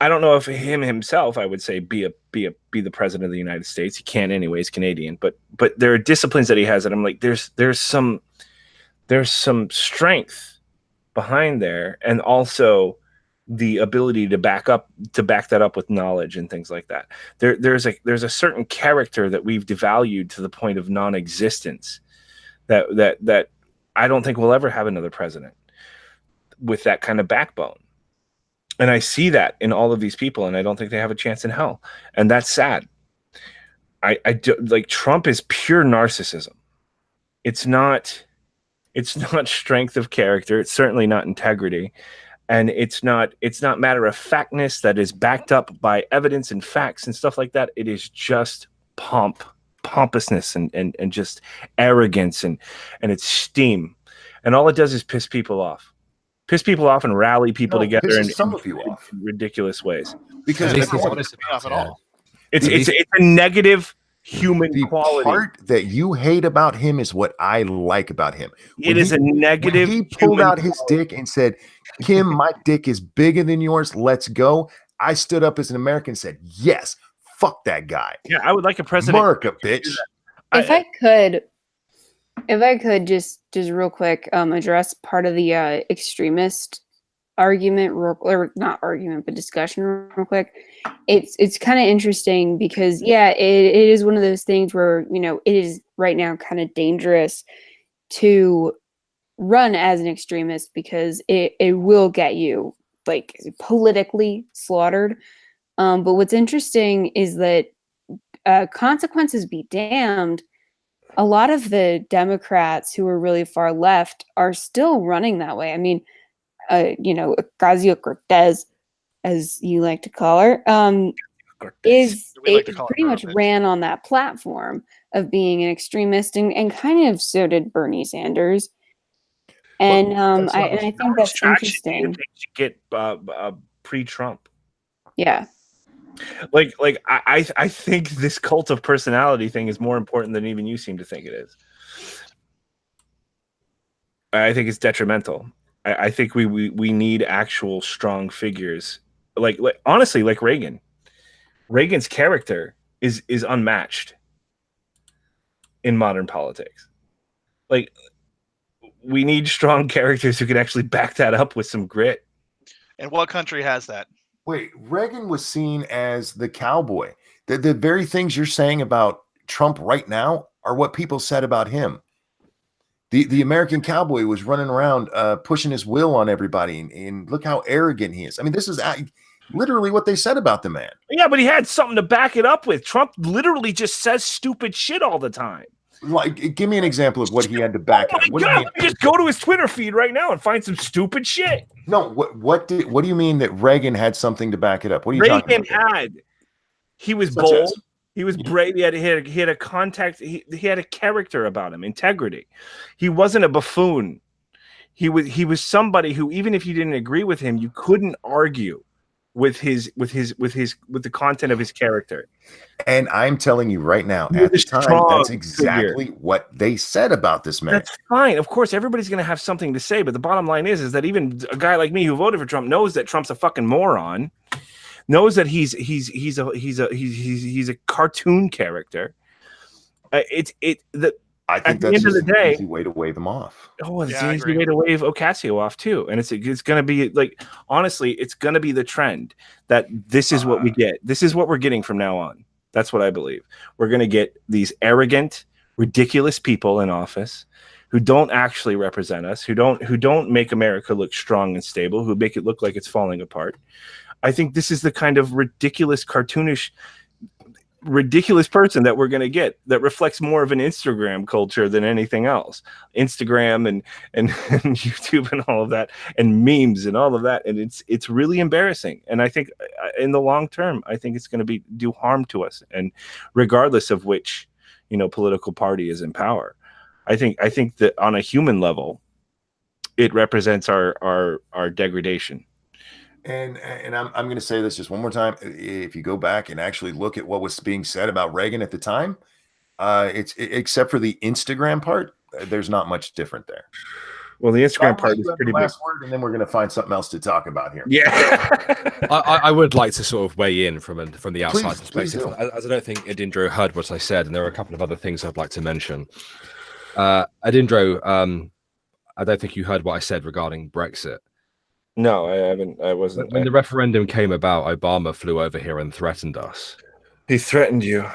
I don't know if him himself, I would say, be the president of the United States. He can't anyway, he's Canadian, but there are disciplines that he has that I'm like, there's some strength behind there, and also the ability to back that up with knowledge and things like that. There's a certain character that we've devalued to the point of non-existence that I don't think we'll ever have another president with that kind of backbone. And I see that in all of these people, and I don't think they have a chance in hell. And that's sad. Trump is pure narcissism. It's not strength of character. It's certainly not integrity. And it's not matter of factness that is backed up by evidence and facts and stuff like that. It is just pompousness and just arrogance and it's steam. And all it does is piss people off and rally people together in ridiculous ways. Because it's a negative human quality. The part that you hate about him is what I like about him. It is a negative. He pulled out his dick and said, "Kim, my dick is bigger than yours. Let's go." I stood up as an American and said, "Yes, fuck that guy." Yeah, I would like a president. America, bitch. If I could just real quick address part of the extremist argument, or not argument, but discussion real quick. It's kind of interesting because it is one of those things where it is right now kind of dangerous to run as an extremist because it will get you politically slaughtered. But what's interesting is that consequences be damned. A lot of the Democrats who are really far left are still running that way. I mean, Ocasio-Cortez, as you like to call her, pretty much ran on that platform of being an extremist, and kind of so did Bernie Sanders. And I think that's interesting. To get pre-Trump. Yeah. I think this cult of personality thing is more important than even you seem to think it is. I think it's detrimental. I think we need actual strong figures, like honestly, like Reagan. Reagan's character is unmatched in modern politics. Like, we need strong characters who can actually back that up with some grit. And what country has that? Wait, Reagan was seen as the cowboy. The very things you're saying about Trump right now are what people said about him. The American cowboy was running around pushing his will on everybody, and look how arrogant he is. I mean, this is literally what they said about the man. Yeah, but he had something to back it up with. Trump literally just says stupid shit all the time. Like, give me an example of what he had to back up. What God, just go to his Twitter feed right now and find some stupid shit. No, what do you mean that Reagan had something to back it up? What are you talking about? He was bold. He was brave. He had a contact. He had a character about him, integrity. He wasn't a buffoon. He was somebody who, even if you didn't agree with him, you couldn't argue with the content of his character. And I'm telling you right now, at the time, that's exactly what they said about this man. That's fine. Of course, everybody's going to have something to say, but the bottom line is that even a guy like me who voted for Trump knows that Trump's a fucking moron. Knows that he's a cartoon character. I think that's the end of the day, an easy way to wave him off. Oh, it's an easy way to wave Ocasio off too. And it's going to be like, honestly, it's going to be the trend that this is what we get. This is what we're getting from now on. That's what I believe. We're going to get these arrogant, ridiculous people in office who don't actually represent us, who don't make America look strong and stable, who make it look like it's falling apart. I think this is the kind of ridiculous, cartoonish, ridiculous person that we're going to get that reflects more of an Instagram culture than anything else. Instagram and YouTube and all of that, and memes and all of that. And it's really embarrassing. And I think in the long term, I think it's going to do harm to us. And regardless of which, political party is in power, I think that on a human level, it represents our degradation. And I'm going to say this just one more time. If you go back and actually look at what was being said about Reagan at the time, it's except for the Instagram part, there's not much different there. Well, the Instagram part is pretty last word, and then we're going to find something else to talk about here. Yeah, I would like to sort of weigh in from the outside perspective, please as I don't think Adindro heard what I said, and there are a couple of other things I'd like to mention. Adindro, I don't think you heard what I said regarding Brexit. No, I haven't. I wasn't. When the referendum came about, Obama flew over here and threatened us. He threatened you.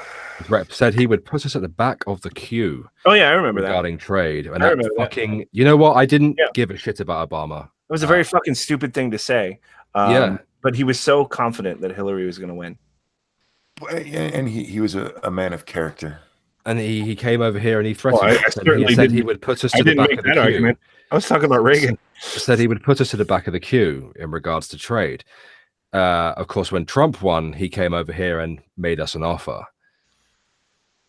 Said he would put us at the back of the queue. Oh yeah, I remember regarding trade. And I that fucking that. You know what? I didn't give a shit about Obama. It was a very fucking stupid thing to say. But he was so confident that Hillary was going to win. And he was a man of character. And he came over here and he threatened us. He said he would put us to the back of the queue. Argument. I was talking about Reagan. Said he would put us to the back of the queue in regards to trade. Of course, when Trump won, he came over here and made us an offer.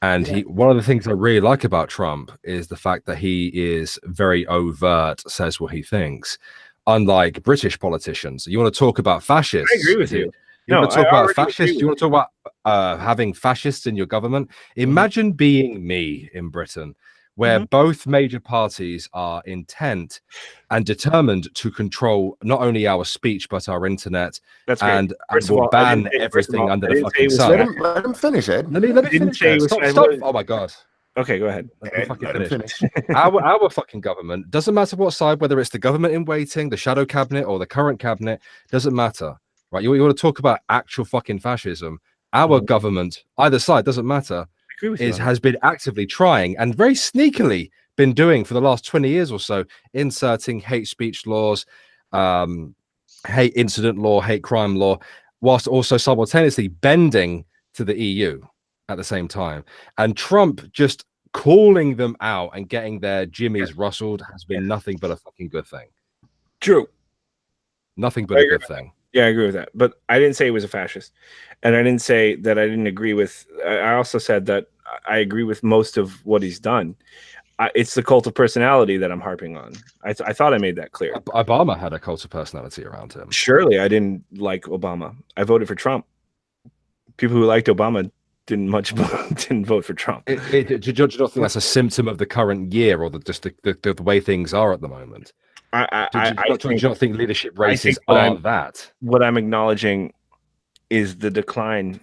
And one of the things I really like about Trump is the fact that he is very overt, says what he thinks. Unlike British politicians, you want to talk about fascists? I agree with you. You want to talk about fascists? You want to talk about having fascists in your government? Imagine being me in Britain, where both major parties are intent and determined to control not only our speech but our internet. That's and will ban everything under the fucking sun. Let him finish, Ed. Let me finish. Stop. Oh my god. Okay, go ahead. Let me fucking finish. Our fucking government, doesn't matter what side, whether it's the government in waiting, the shadow cabinet, or the current cabinet, doesn't matter. Right? You want to talk about actual fucking fascism. Our government, either side, doesn't matter, has been actively trying and very sneakily been doing for the last 20 years or so, inserting hate speech laws, hate incident law, hate crime law, whilst also simultaneously bending to the EU at the same time. And Trump just calling them out and getting their jimmies rustled has been nothing but a fucking good thing. True. Nothing but a good thing. Yeah, I agree with that. But I didn't say he was a fascist. And I didn't say that I didn't agree with. I also said that I agree with most of what he's done. It's the cult of personality that I'm harping on. I thought I made that clear. Obama had a cult of personality around him. Surely I didn't like Obama. I voted for Trump. People who liked Obama didn't vote for Trump. Do you not think that's a symptom of the current year, or just the way things are at the moment? Do you not think leadership races are that? What I'm acknowledging is the decline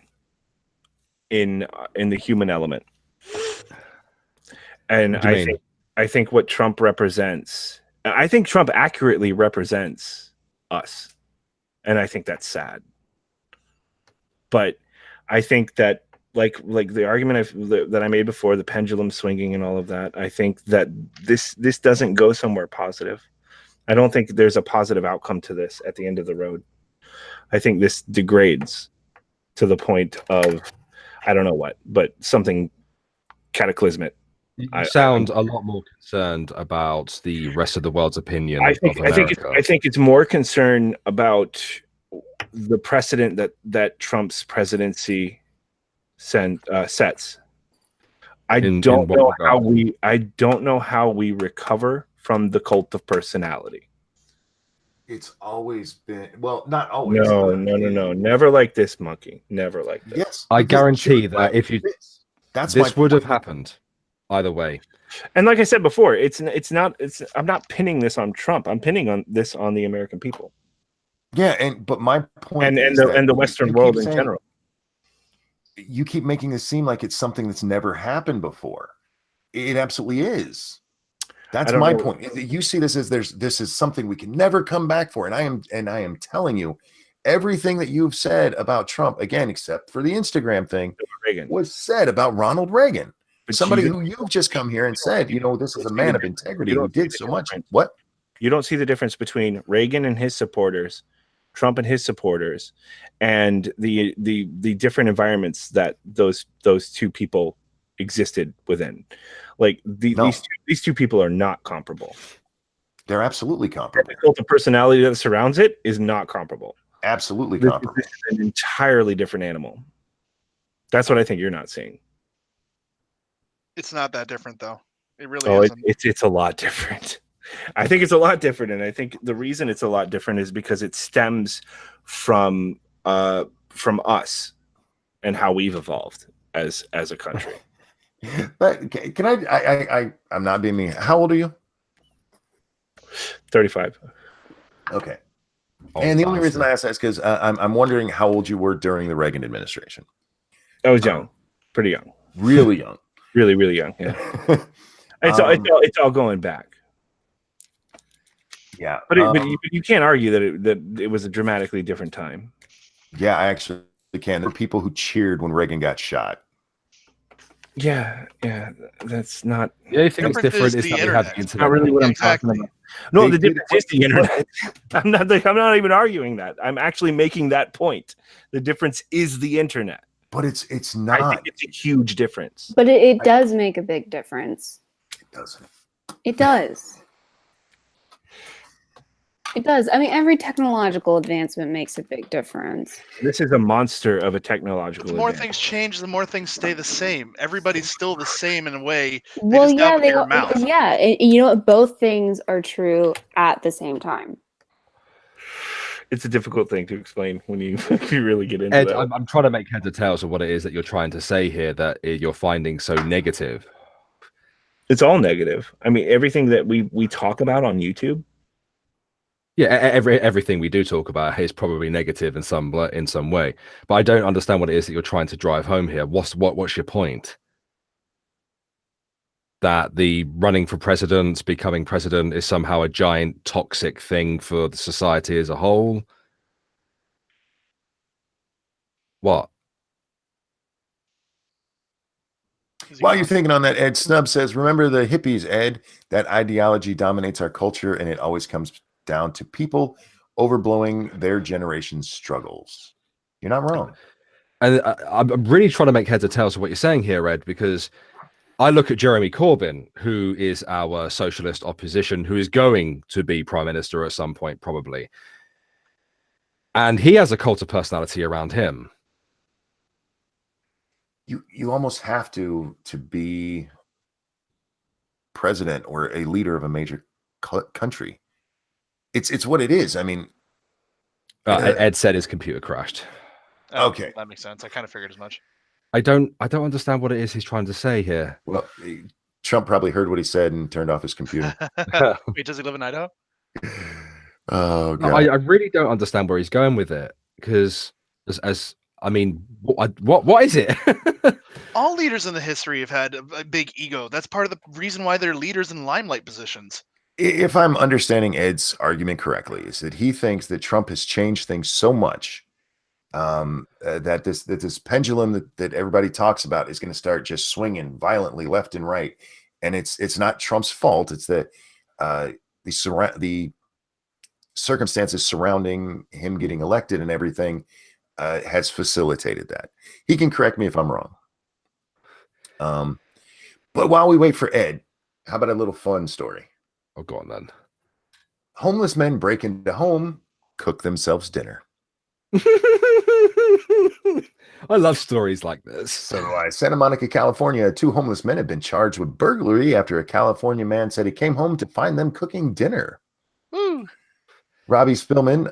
in the human element, and I think what Trump represents. I think Trump accurately represents us, and I think that's sad. But I think that like the argument that I made before, the pendulum swinging and all of that, I think that this doesn't go somewhere positive. I don't think there's a positive outcome to this at the end of the road. I think this degrades to the point of, I don't know what, but something cataclysmic. You sound a lot more concerned about the rest of the world's opinion I think it's more concern about the precedent that Trump's presidency sets. I don't know how we recover from the cult of personality. It's always been, well, not always. No. Never like this, Monkey. Never like this. Yes. I guarantee that if you this would have happened either way. And like I said before, I'm not pinning this on Trump. I'm pinning this on the American people. Yeah, but my point and the Western world in general. You keep making this seem like it's something that's never happened before. It absolutely is. That's my point. You see this as this is something we can never come back for. And I am telling you, everything that you've said about Trump, again, except for the Instagram thing, was said about Ronald Reagan. But somebody who you've just come here and said, this is a man of integrity who did so much. What? You don't see the difference between Reagan and his supporters, Trump and his supporters, and the different environments that those two people existed within. Like these two people are not comparable. They're absolutely comparable. The cult of personality that surrounds it is not comparable. Absolutely comparable. This is an entirely different animal. That's what I think you're not seeing. It's not that different, though. It really isn't. It's a lot different. I think it's a lot different, and I think the reason it's a lot different is because it stems from us and how we've evolved as a country. But can I'm not being mean. How old are you? 35. Okay. And the only reason I ask that is because I'm wondering how old you were during the Reagan administration. I was young, pretty young, really young, really, really young. Yeah, it's all going back. Yeah, but you can't argue that it was a dramatically different time. Yeah, I actually can. The people who cheered when Reagan got shot. Yeah, that's not. The only thing that's different is that we have the internet. Not really what I'm talking about. No, the difference is the internet. I'm not even arguing that. I'm actually making that point. The difference is the internet. But it's not. I think it's a huge difference. But it does make a big difference. It doesn't. It does. It does. I mean, every technological advancement makes a big difference. This is a monster of a technological The more things change, the more things stay the same. Everybody's still the same in a way. Well, yeah, you know what? Both things are true at the same time. It's a difficult thing to explain when you really get into Ed, that. I'm trying to make heads or tails of what it is that you're trying to say here that you're finding so negative. It's all negative. I mean, everything that we talk about on YouTube. Yeah, everything we do talk about is probably negative in some way. But I don't understand what it is that you're trying to drive home here. What's your point? That the running for president, becoming president, is somehow a giant toxic thing for the society as a whole? What? While you're thinking on that, Ed Snub says, remember the hippies, Ed? That ideology dominates our culture, and it always comes down to people overblowing their generation's struggles. You're not wrong. And I'm really trying to make heads or tails of what you're saying here, Ed, because I look at Jeremy Corbyn, who is our socialist opposition, who is going to be prime minister at some point, probably. And he has a cult of personality around him. You almost have to be president or a leader of a major country. It's what it is. I mean, Ed said his computer crashed. Oh, okay, that makes sense. I kind of figured as much. I don't understand what it is he's trying to say here. well, Trump probably heard what he said and turned off his computer. Wait, does he live in Idaho? Oh god, I really don't understand where he's going with it, because as I mean, what is it? All leaders in the history have had a big ego. That's part of the reason why they're leaders in limelight positions. if I'm understanding Ed's argument correctly, is that he thinks that Trump has changed things so much that this pendulum that everybody talks about is going to start just swinging violently left and right, and it's not Trump's fault. It's that the circumstances surrounding him getting elected and everything has facilitated that. He can correct me if I'm wrong. But while we wait for Ed, how about a little fun story? Oh, go on then. Homeless men break into home, cook themselves dinner. I love stories like this. So do I. Santa Monica, California, 2 homeless men have been charged with burglary after a California man said he came home to find them cooking dinner. Woo. Robbie Spillman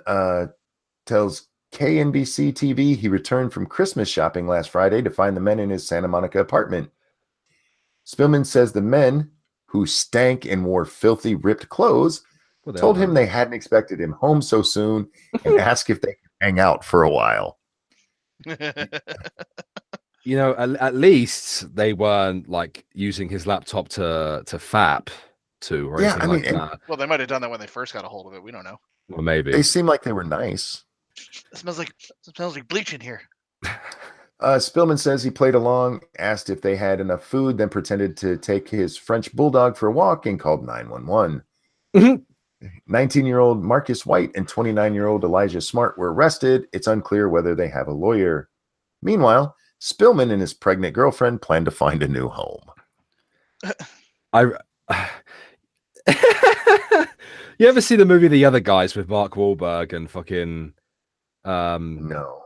tells KNBC TV he returned from Christmas shopping last Friday to find the men in his Santa Monica apartment. Spillman says the men, who stank and wore filthy, ripped clothes, told him they hadn't expected him home so soon and asked if they could hang out for a while. You know, at least they weren't like using his laptop to fap to or anything like that. Well, they might have done that when they first got a hold of it. We don't know. Well, maybe. They seem like they were nice. It smells like bleach in here. Spillman says he played along, asked if they had enough food, then pretended to take his French bulldog for a walk and called 911. 19-year-old Marcus White and 29-year-old Elijah Smart were arrested. It's unclear whether they have a lawyer. Meanwhile, Spillman and his pregnant girlfriend plan to find a new home. You ever see the movie The Other Guys with Mark Wahlberg and fucking No.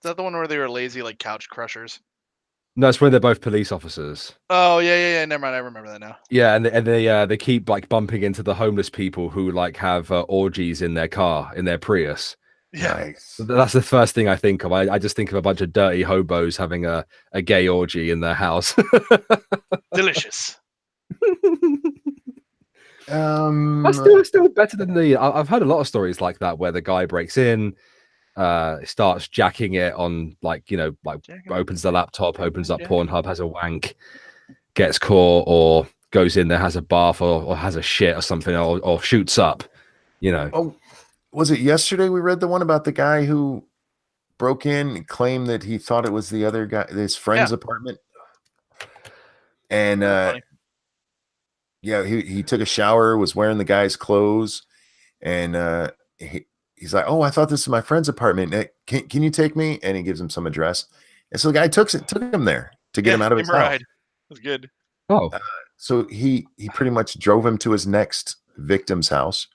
Is that the one where they were lazy like couch crushers? No, it's when they're both police officers. Oh yeah. Never mind, I remember that now. Yeah, and they keep like bumping into the homeless people who like have orgies in their car, in their Prius. Yeah. Nice. That's the first thing I think of. I just think of a bunch of dirty hobos having a gay orgy in their house. Delicious. That's still better than I've heard a lot of stories like that where the guy breaks in, starts jacking it on like opens the laptop, opens up Pornhub, has a wank, gets caught, or goes in there, has a bath, or has a shit or something, or shoots up. Oh, was it yesterday we read the one about the guy who broke in and claimed that he thought it was the other guy, his friend's apartment? And he took a shower, was wearing the guy's clothes, and he's like, "Oh, I thought this was my friend's apartment. Can you take me?" And he gives him some address, and so the guy took him there to get him out of his house. It was good. Oh, so he pretty much drove him to his next victim's house.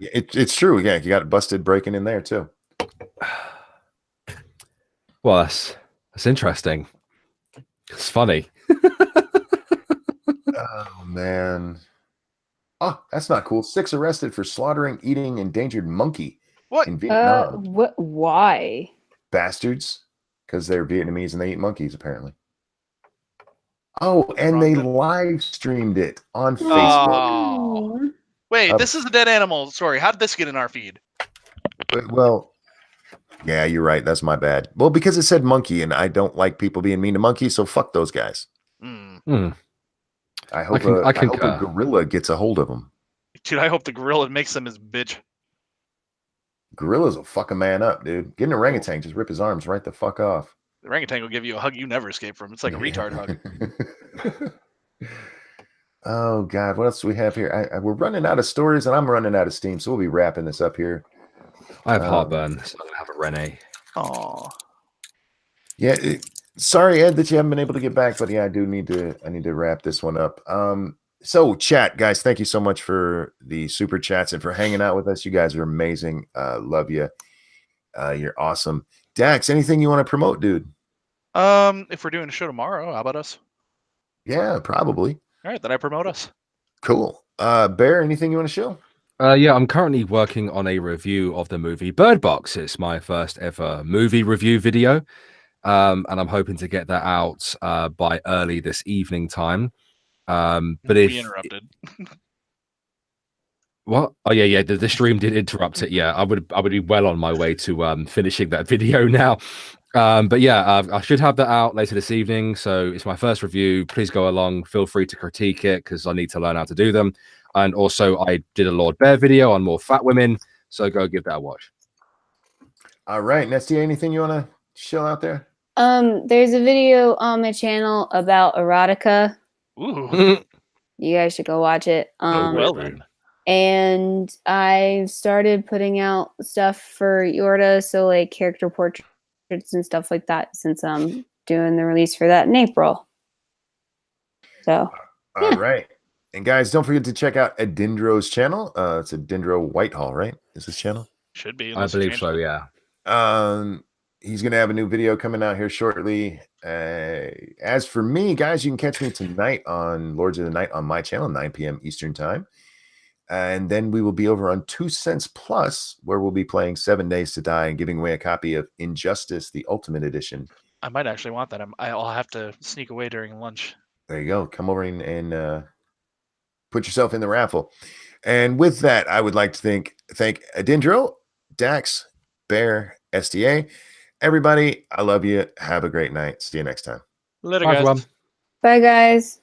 It's true. Yeah, he got busted breaking in there too. Well, that's interesting. It's funny. Oh man. Oh, that's not cool. 6 arrested for slaughtering, eating endangered monkey. What? In Vietnam? What? Why? Bastards. Because they're Vietnamese and they eat monkeys, apparently. Oh, and they live streamed it on Facebook. Oh. Wait, this is a dead animal story. How did this get in our feed? Well, yeah, you're right. That's my bad. Well, because it said monkey, and I don't like people being mean to monkeys, so fuck those guys. I hope a gorilla gets a hold of them. Dude, I hope the gorilla makes them his bitch. Gorillas will fuck a man up, dude. Get an orangutan, just rip his arms right the fuck off. The orangutan will give you a hug you never escape from. It's like a retard hug. Oh, God. What else do we have here? We're running out of stories, and I'm running out of steam, so we'll be wrapping this up here. I have heartburn, so I'm going to have a Rene. Oh, Yeah. Sorry, Ed, that you haven't been able to get back, but yeah, I need to wrap this one up. So chat, guys, thank you so much for the super chats and for hanging out with us. You guys are amazing. Love you. You're awesome. Dax, anything you want to promote, dude? if we're doing a show tomorrow, how about us? Yeah, probably. All right, then I promote us. Cool. Bear, anything you want to show? Yeah, I'm currently working on a review of the movie Bird Box. It's my first ever movie review video. And I'm hoping to get that out by early this evening time. But we interrupted. What? Oh yeah, the stream did interrupt it. Yeah, I would be well on my way to finishing that video now. But yeah, I should have that out later this evening. So it's my first review. Please go along. Feel free to critique it because I need to learn how to do them. And also, I did a Lord Bear video on more fat women. So go give that a watch. All right, Nestia, anything you want to show out there? There's a video on my channel about erotica. Ooh. You guys should go watch it. Well then. And I've started putting out stuff for Yorta, so like character portraits and stuff like that, since I'm doing the release for that in April. So all right. And guys, don't forget to check out Adindro's channel. It's Adindro Whitehall, right? Is his channel? Should be. I believe so, yeah. He's going to have a new video coming out here shortly. As for me, guys, you can catch me tonight on Lords of the Night on my channel, 9 p.m. Eastern Time. And then we will be over on 2 Cents Plus, where we'll be playing 7 Days to Die and giving away a copy of Injustice, the Ultimate Edition. I might actually want that. I'll have to sneak away during lunch. There you go. Come over and put yourself in the raffle. And with that, I would like to thank Adindro, Dax, Bear, SDA. Everybody, I love you. Have a great night. See you next time. Later, Bye, guys. everyone. bye guys.